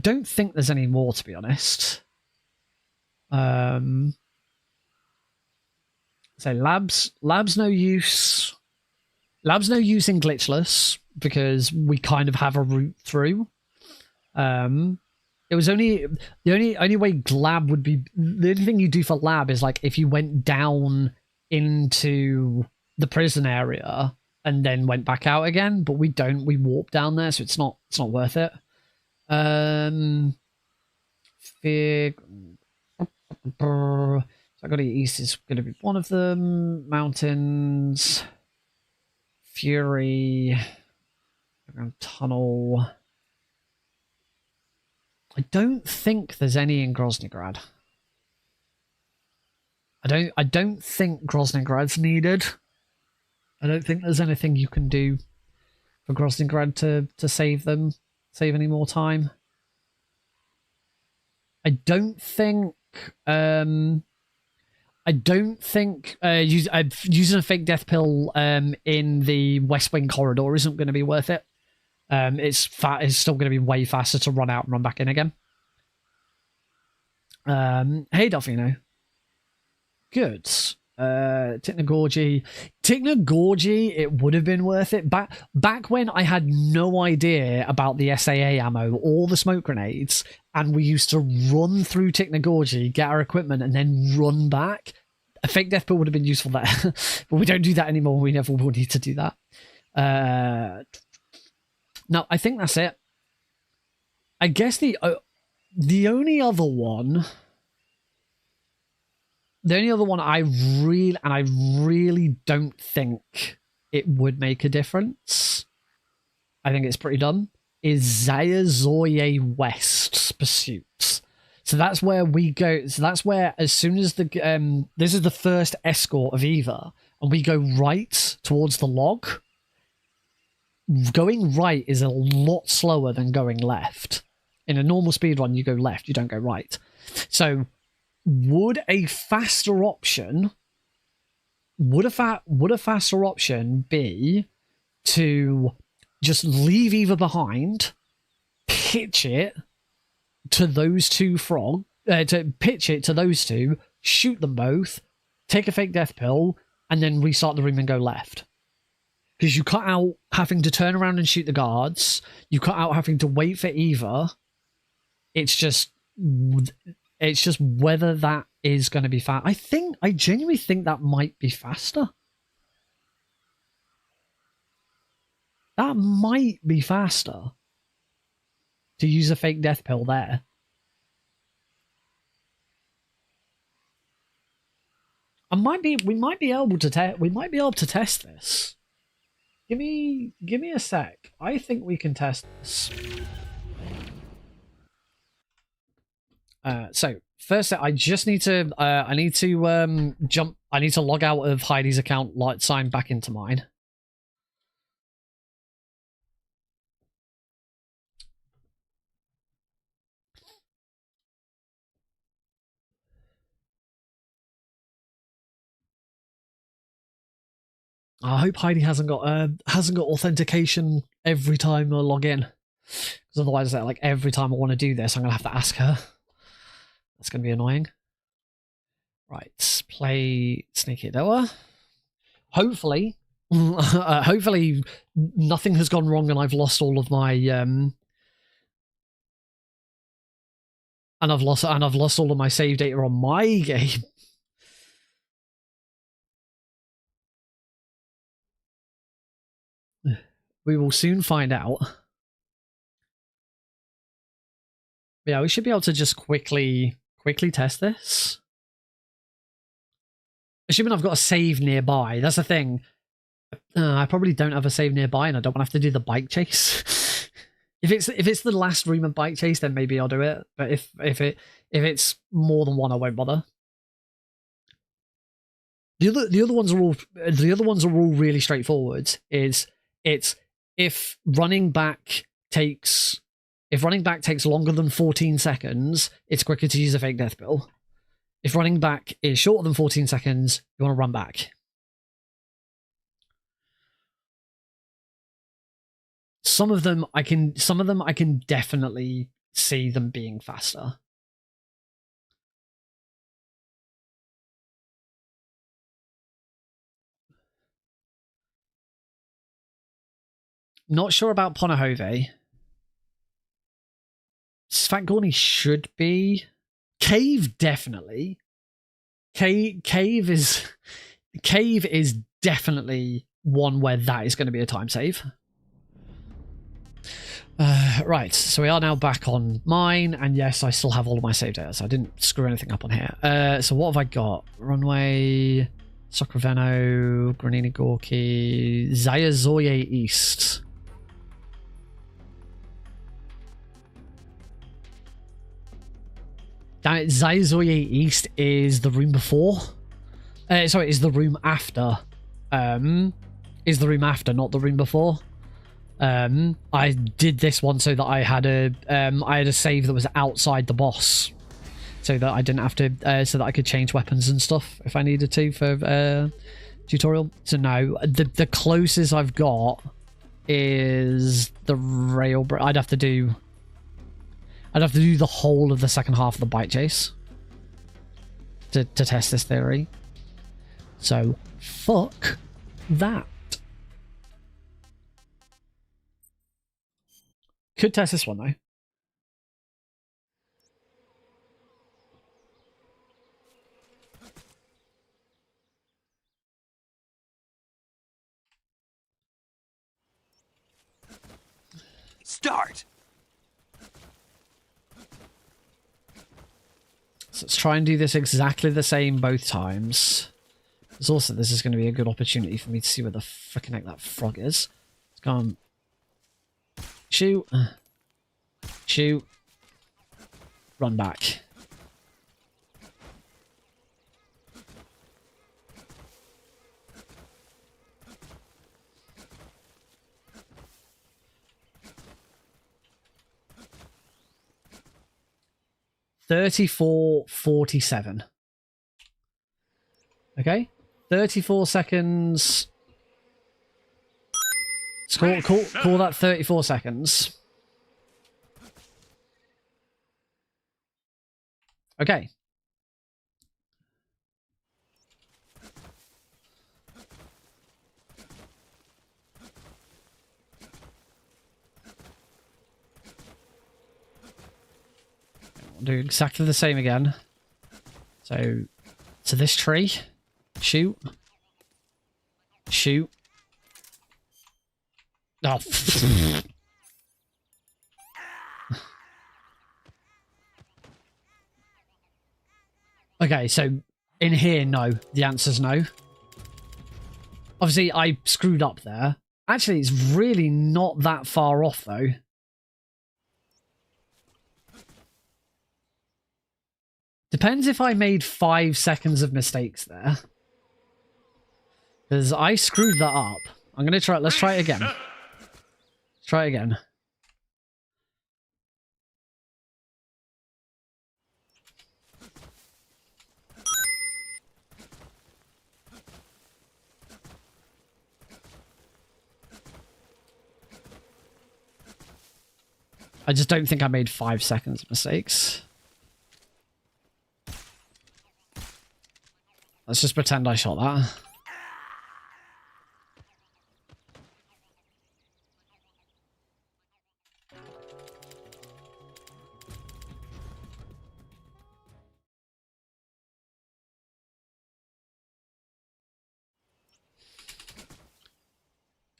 don't think there's any more, to be honest. So labs no use. Labs no use in glitchless because we kind of have a route through. It was only the only way lab would be, the only thing you do for lab is like if you went down into the prison area and then went back out again, but we don't. We warp down there, so it's not worth it. Fig. So I got to east is going to be one of them. Mountains. Fury. Around tunnel. I don't think there's any in Groznygrad. I don't think Groznygrad's needed. I don't think there's anything you can do for Groznygrad to save any more time. I don't think using a fake death pill in the West Wing corridor isn't going to be worth it. It's still going to be way faster to run out and run back in again. Hey Delfino. Good. Ticknagorgy, it would have been worth it. Back when I had no idea about the SAA ammo or the smoke grenades, and we used to run through Ticknagorgy, get our equipment, and then run back. A fake death pill would have been useful there. But we don't do that anymore. We never will need to do that. No, I think that's it. I guess the only other one... The only other one I really don't think it would make a difference, I think it's pretty dumb, is Zayazoye West's Pursuits. So that's where we go. So that's where, as soon as the this is the first escort of Eva, and we go right towards the log. Going right is a lot slower than going left. In a normal speedrun, you go left, you don't go right. So would a faster option be to just leave Eva behind, pitch it to those two shoot them both, take a fake death pill, and then restart the room and go left? Because you cut out having to turn around and shoot the guards, you cut out having to wait for Eva. It's just whether that is going to be fast. I genuinely think that might be faster. That might be faster to use a fake death pill there. We might be able to test this. Give me a sec. I think we can test this. So first, I just need to I need to log out of Heidi's account, sign back into mine. I hope Heidi hasn't got authentication every time I log in, because otherwise, like every time I want to do this, I'm gonna have to ask her. That's gonna be annoying. Right, play Sneaky Doer. Hopefully, hopefully nothing has gone wrong and I've lost all of my and I've lost all of my save data on my game. We will soon find out. Yeah, we should be able to just quickly test this. Assuming I've got a save nearby. That's the thing. I probably don't have a save nearby, and I don't want to have to do the bike chase. if it's the last room of bike chase, then maybe I'll do it. But if it's more than one, I won't bother. The other ones are all really straightforward. It's if running back takes longer than 14 seconds, it's quicker to use a fake death bill. If running back is shorter than 14 seconds, you want to run back. Some of them I can definitely see them being faster. Not sure about Ponahove. Svatgorny should be. Cave definitely. Cave is definitely one where that is going to be a time save. Right, so we are now back on mine, and yes, I still have all of my save data, so I didn't screw anything up on here. So what have I got? Runway, Sokraveno, Granini Gorky, Zayazoye East. Damn it, Zayazoye East is the room before. Sorry, is the room after. Is the room after, not the room before. I did this one so that I had a save that was outside the boss, so that I didn't have to, so that I could change weapons and stuff if I needed to for tutorial. So no, the closest I've got is the rail. I'd have to do the whole of the second half of the bike chase to test this theory. So fuck that. Could test this one though. Start. So let's try and do this exactly the same both times. There's also, this is going to be a good opportunity for me to see where the frickin' heck that frog is. Let's go on. Shoot. Shoot. Run back. $34.47. Okay, 34 seconds. Call that 34 seconds. Okay. We'll do exactly the same again. So, to this tree. Shoot. Shoot. Oh. Okay, so In here, no. The answer's no. Obviously, I screwed up there. Actually, it's really not that far off, though. Depends if I made 5 seconds of mistakes there. Because I screwed that up. I'm going to try... Let's try it again. Let's try it again. I just don't think I made 5 seconds of mistakes. Let's just pretend I shot that.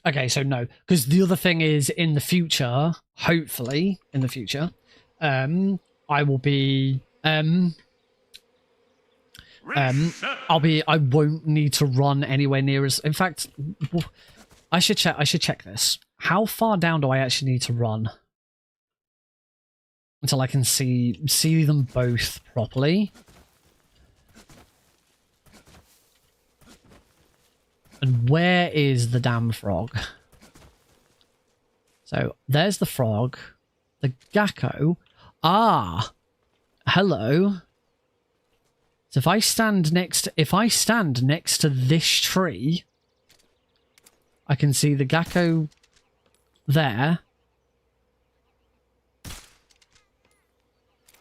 Okay, so no, because the other thing is in the future, hopefully in the future, I will be, I won't need to run anywhere near as, in fact, I should check this. How far down do I actually need to run? Until I can see them both properly. And where is the damn frog? So there's the frog, the gecko. Ah, hello. So if I stand next to this tree, I can see the gecko there.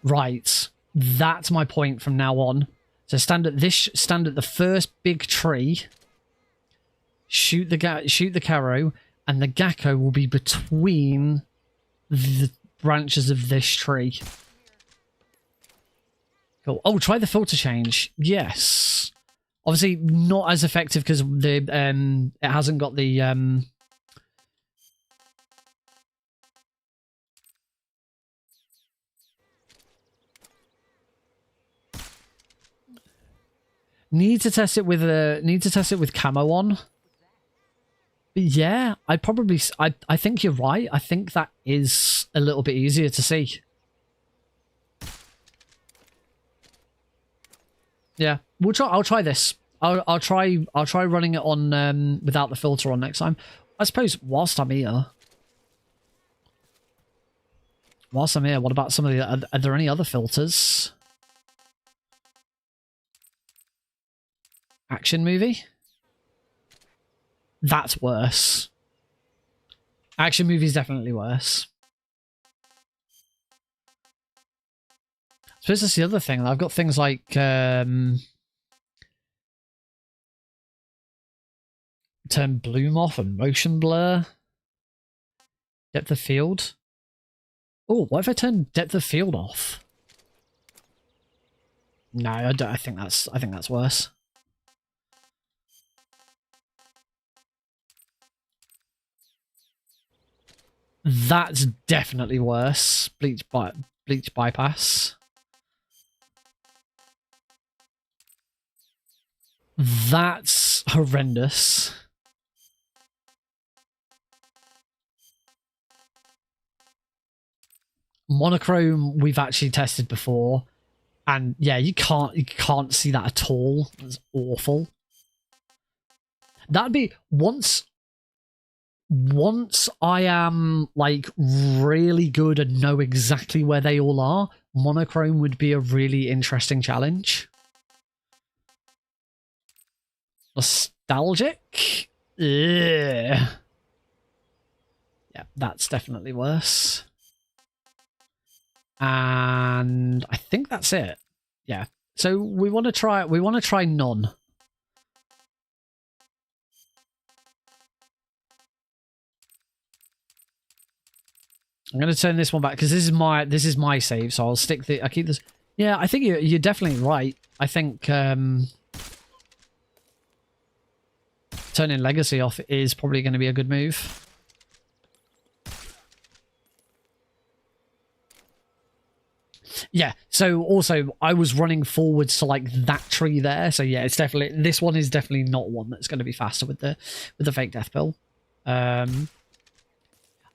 Right, that's my point from now on. So stand at the first big tree. Shoot the Caro, and the Gecko will be between the branches of this tree. Cool. Oh, try the filter change. Yes. Obviously, not as effective because the it hasn't got the Need to test it with camo on. Yeah, I think you're right. I think that is a little bit easier to see. Yeah, I'll try this. I'll try running it on without the filter on next time. I suppose whilst I'm here, what about some of the? Are there any other filters? Action movie. That's worse. Action movie is definitely worse. I suppose that's the other thing. I've got things like turn bloom off and motion blur. Depth of field. Oh, what if I turn depth of field off? No, I don't. I think that's worse. That's definitely worse. Bleach bypass. That's horrendous. Monochrome we've actually tested before, and yeah, you can't see that at all. It's awful. That'd be once I am like really good and know exactly where they all are, monochrome would be a really interesting challenge. Nostalgic? Ugh. Yeah, that's definitely worse. And I think that's it. Yeah. So we want to try none. I'm going to turn this one back because this is my save, so I keep this. Yeah, I think you're definitely right. I think turning legacy off is probably going to be a good move. Yeah, so also I was running forwards to like that tree there, so yeah, it's definitely, this one is definitely not one that's going to be faster with the fake death pill. I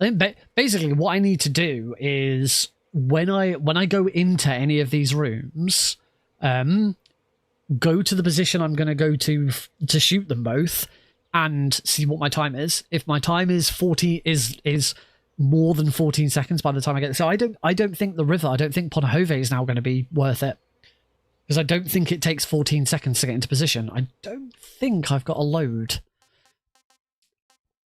think basically what I need to do is when I go into any of these rooms, go to the position I'm going to go to shoot them both, and see what my time is. If my time is 40 is more than 14 seconds by the time I get there. So I don't think the river, I don't think Ponahove is now going to be worth it, because I don't think it takes 14 seconds to get into position. I don't think I've got a load.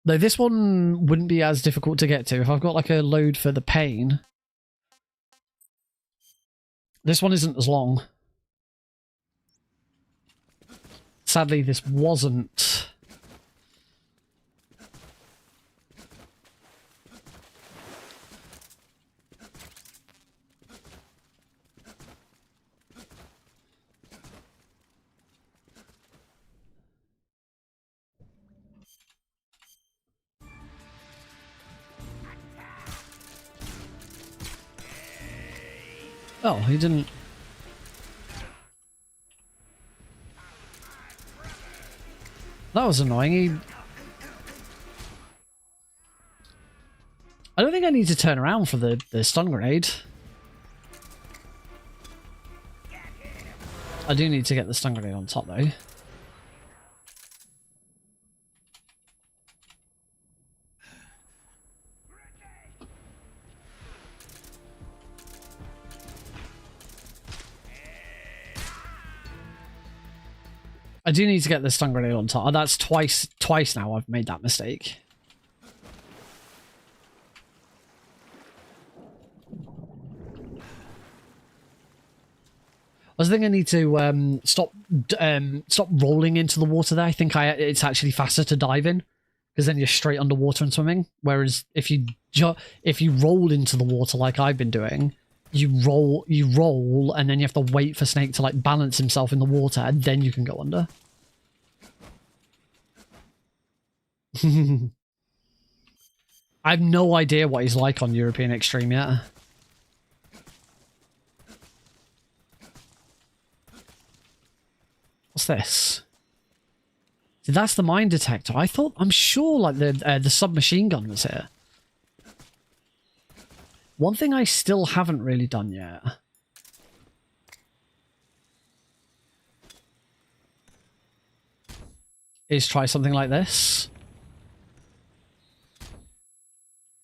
Though this one wouldn't be as difficult to get to if I've got like a load for the pain. This one isn't as long. Sadly, this wasn't. Oh, he didn't. That was annoying. I don't think I need to turn around for the stun grenade. I do need to get the stun grenade on top though. I do need to get the stun grenade on top. Oh, that's twice now I've made that mistake. I think I need to stop rolling into the water there. I think it's actually faster to dive in, because then you're straight underwater and swimming. Whereas if you roll into the water like I've been doing, you roll, and then you have to wait for Snake to like balance himself in the water, and then you can go under. I have no idea what he's like on European Extreme yet. What's this? See, that's the mine detector. I'm sure like the submachine gun was here. One thing I still haven't really done yet is try something like this.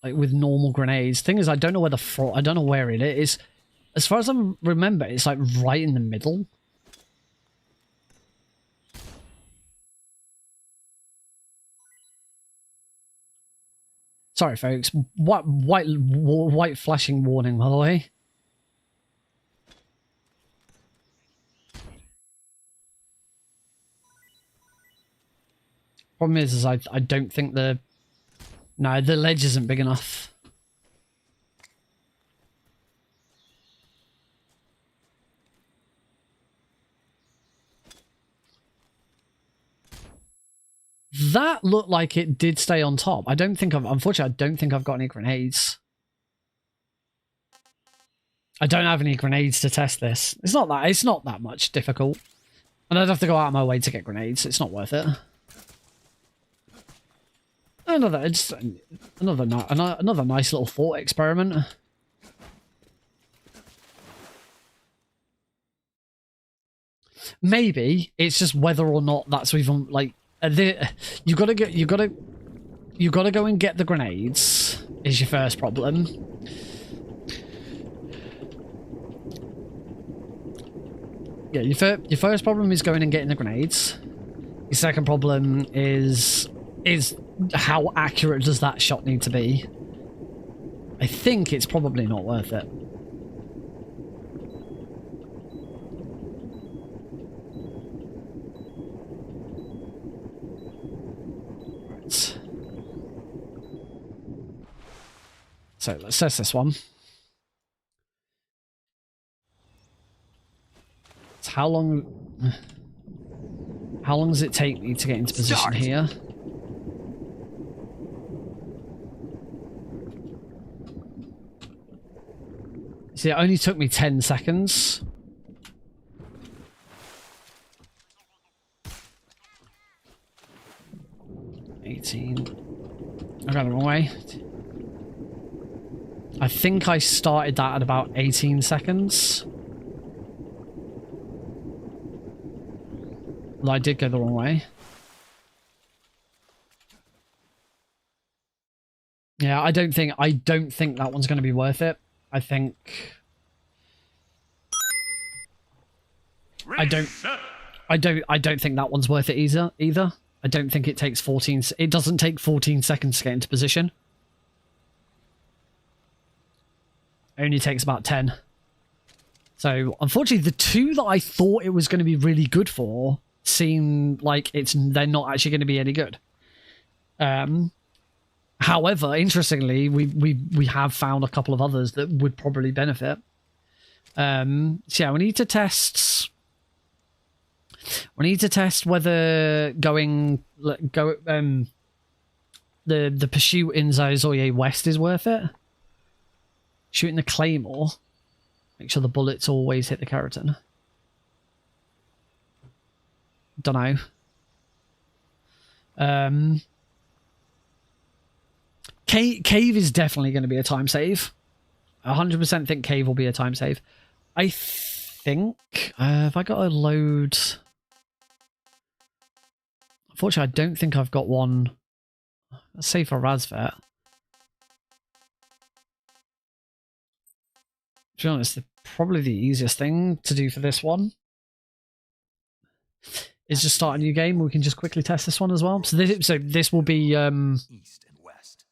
Like with normal grenades. Thing is, I don't know where I don't know where it is. As far as I remember, it's like right in the middle. Sorry, folks. White flashing warning, by the way. Problem is I don't think the ledge isn't big enough. That looked like it did stay on top. Unfortunately, I don't think I've got any grenades. I don't have any grenades to test this. It's not that much difficult. And I'd have to go out of my way to get grenades. It's not worth it. Another nice little thought experiment. Maybe it's just whether or not that's even like you gotta go and get the grenades is your first problem. Yeah, your first problem is going and getting the grenades. Your second problem is how accurate does that shot need to be? I think it's probably not worth it. So let's test this one. So how long does it take me to get into position here? See, it only took me 10 seconds. I got the wrong way. I think I started that at about 18 seconds. Well, I did go the wrong way. Yeah, I don't think that one's going to be worth it. I think I don't think that one's worth it either. I don't think it takes 14. It doesn't take 14 seconds to get into position. It only takes about 10. So, unfortunately, the two that I thought it was going to be really good for seem like they're not actually going to be any good. However, interestingly, we have found a couple of others that would probably benefit. So yeah, we need to test. We need to test whether the pursuit in Zazoye West is worth it. Shooting the claymore. Make sure the bullets always hit the Kerotan. Dunno. Cave is definitely going to be a time save. 100% think cave will be a time save. I think... have I got a load... Unfortunately, I don't think I've got one. Let's say for Razvet. To be honest, probably the easiest thing to do for this one is just start a new game. We can just quickly test this one as well. So this will be East and West.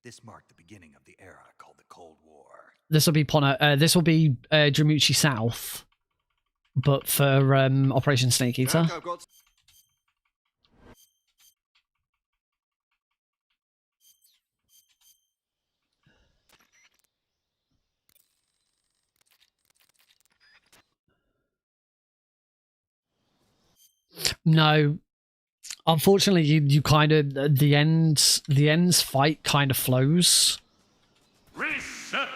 This marked the beginning of the era called the Cold War. This will be this will be Dramuchi South, but for Operation Snake Eater. Jack, I've got... No, unfortunately, you kind of the ends fight kind of flows. Reset.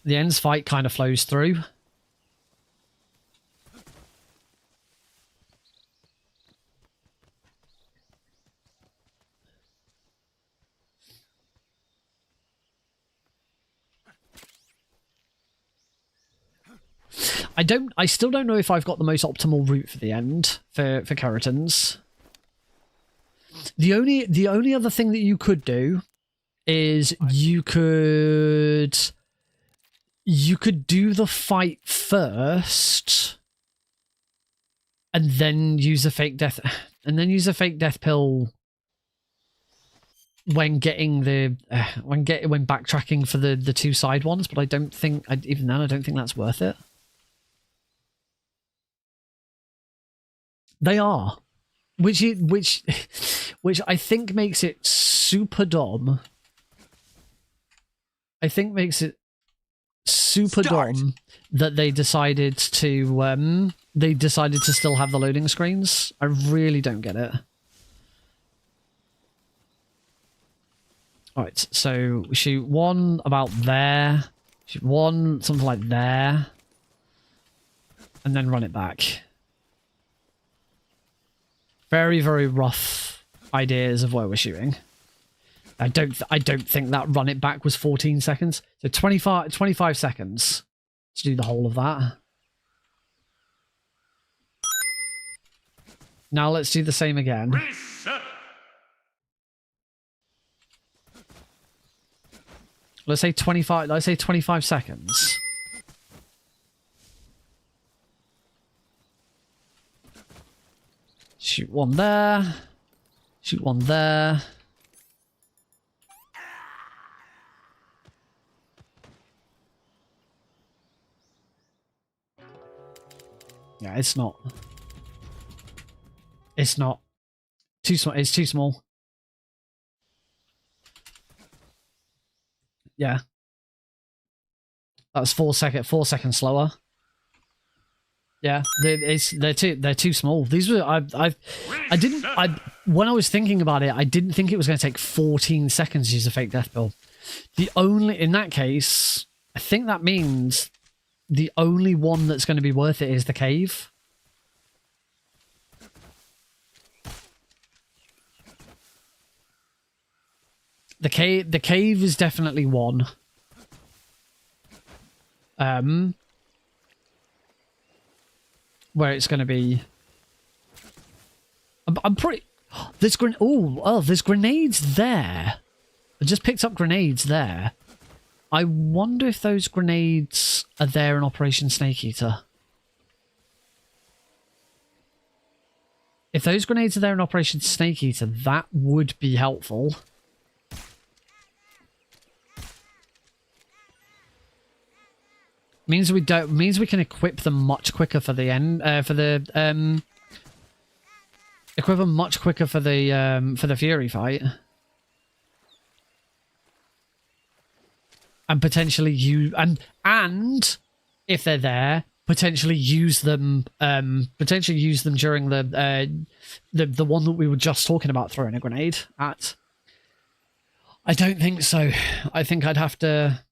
The ends fight kind of flows through. I still don't know if I've got the most optimal route for the end for Kerotans. The only other thing that you could do is you could do the fight first and then use a fake death pill when getting when backtracking for the two side ones, but I don't think even then I don't think that's worth it. They are, which I think makes it super dumb. I think makes it super dumb that they decided to still have the loading screens. I really don't get it. All right, so we shoot one about there, shoot one something like there, and then run it back. Very, very rough ideas of where we're shooting. I don't think that run it back was 14 seconds. So 25 seconds to do the whole of that. Now let's do the same again. Reset. Let's say 25 seconds. Shoot one there. Shoot one there. Yeah, it's not. It's not. Too small. It's too small. Yeah. That's 4 seconds slower. Yeah, they're too small. These were when I was thinking about it, I didn't think it was going to take 14 seconds to use a fake death pill. In that case, I think that means the only one that's going to be worth it is the cave. The cave is definitely one. Where it's going to be. I'm pretty. There's there's grenades there. I just picked up grenades there. I wonder if those grenades are there in Operation Snake Eater. If those grenades are there in Operation Snake Eater, that would be helpful. Means we can equip them much quicker for the end equip them much quicker for the Fury fight. And potentially and if they're there, potentially use them during the one that we were just talking about throwing a grenade at. I don't think so. I think I'd have to.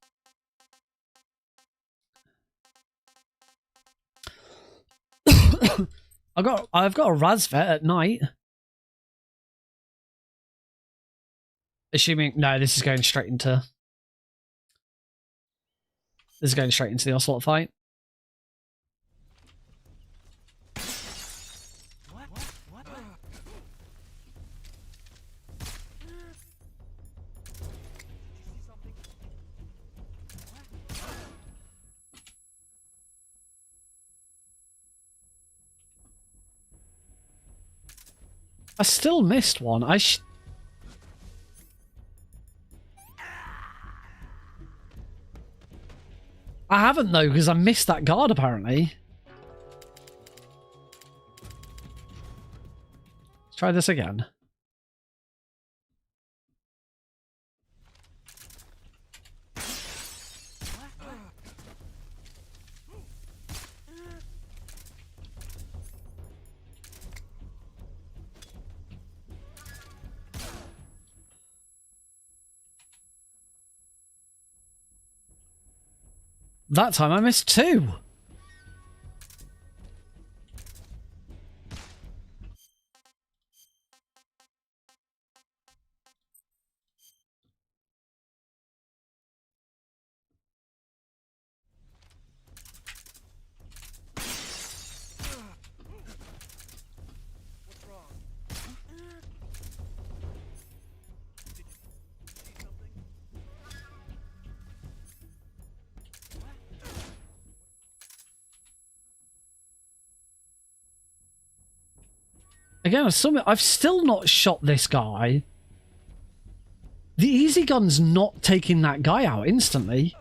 I've got a Razvet at night. Assuming no, this is going straight into. This is going straight into the Ocelot fight. I still missed one. I haven't though, because I missed that guard apparently. Let's try this again. That time I missed two. Again, I've still not shot this guy. The easy gun's not taking that guy out instantly.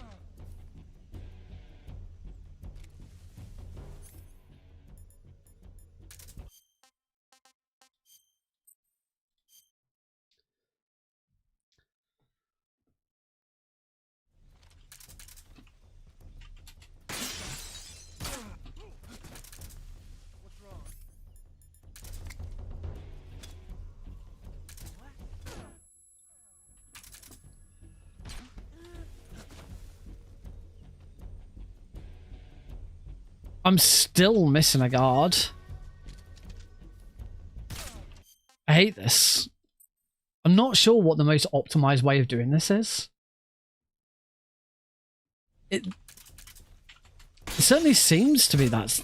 I'm still missing a guard. I hate this. I'm not sure what the most optimized way of doing this is. It certainly seems to be that.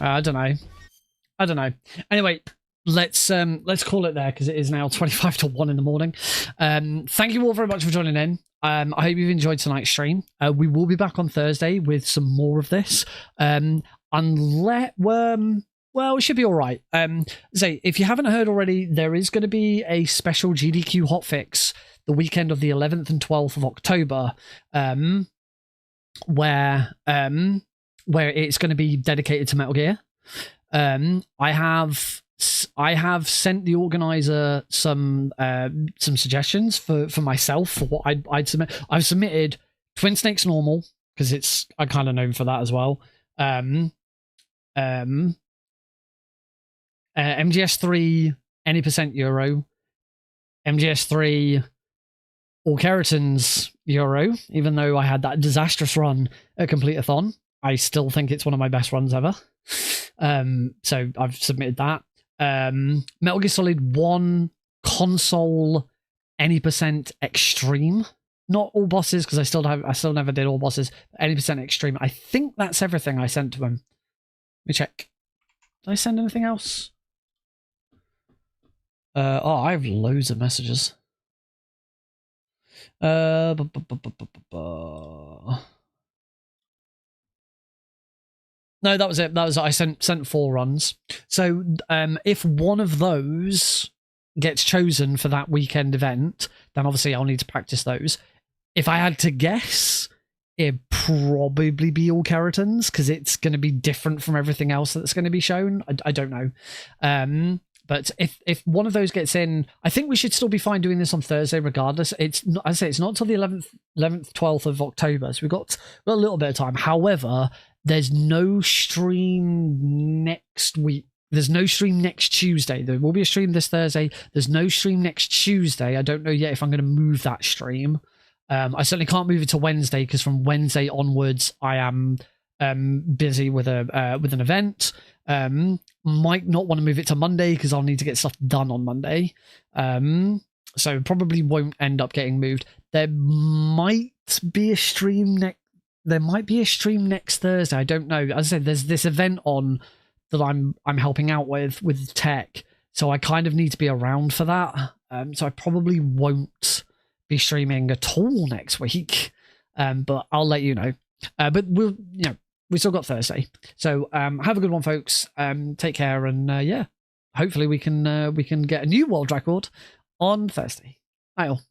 I don't know. Anyway, let's call it there because it is now 25 to 1 in the morning. Thank you all very much for joining in. I hope you've enjoyed tonight's stream. We will be back on Thursday with some more of this. Unless well, it should be all right. Say, if you haven't heard already, there is going to be a special GDQ hotfix the weekend of the 11th and 12th of October, where it's going to be dedicated to Metal Gear. I have sent the organizer some suggestions for myself for what I'd submit. I've submitted Twin Snakes normal, because I'm kind of known for that as well. MGS3 any percent Euro, MGS3 All Kerotans Euro, even though I had that disastrous run at Complete-a-thon. I still think it's one of my best runs ever. So I've submitted that. Metal Gear Solid 1 console any percent extreme. Not all bosses, because I still never did all bosses. Any percent extreme. I think that's everything I sent to him. Let me check. Did I send anything else? Oh, I have loads of messages. No, that was it. I sent 4 runs. So if one of those gets chosen for that weekend event, then obviously I'll need to practice those. If I had to guess, it'd probably be All Kerotans, because it's going to be different from everything else that's going to be shown. I don't know. But if one of those gets in, I think we should still be fine doing this on Thursday regardless. It's not until the 11th, 12th of October, so we've got a little bit of time. However, there's no stream next week. There's no stream next Tuesday. There will be a stream this Thursday. There's no stream next Tuesday. I don't know yet if I'm going to move that stream. I certainly can't move it to Wednesday, because from Wednesday onwards I am busy with an event. Might not want to move it to Monday, because I'll need to get stuff done on Monday. So probably won't end up getting moved. There might be a stream next Thursday. I don't know. As I said, there's this event on that I'm helping out with tech, so I kind of need to be around for that. So I probably won't be streaming at all next week. But I'll let you know. But we still got Thursday. So have a good one, folks. Take care, and yeah, hopefully we can get a new world record on Thursday. Bye all.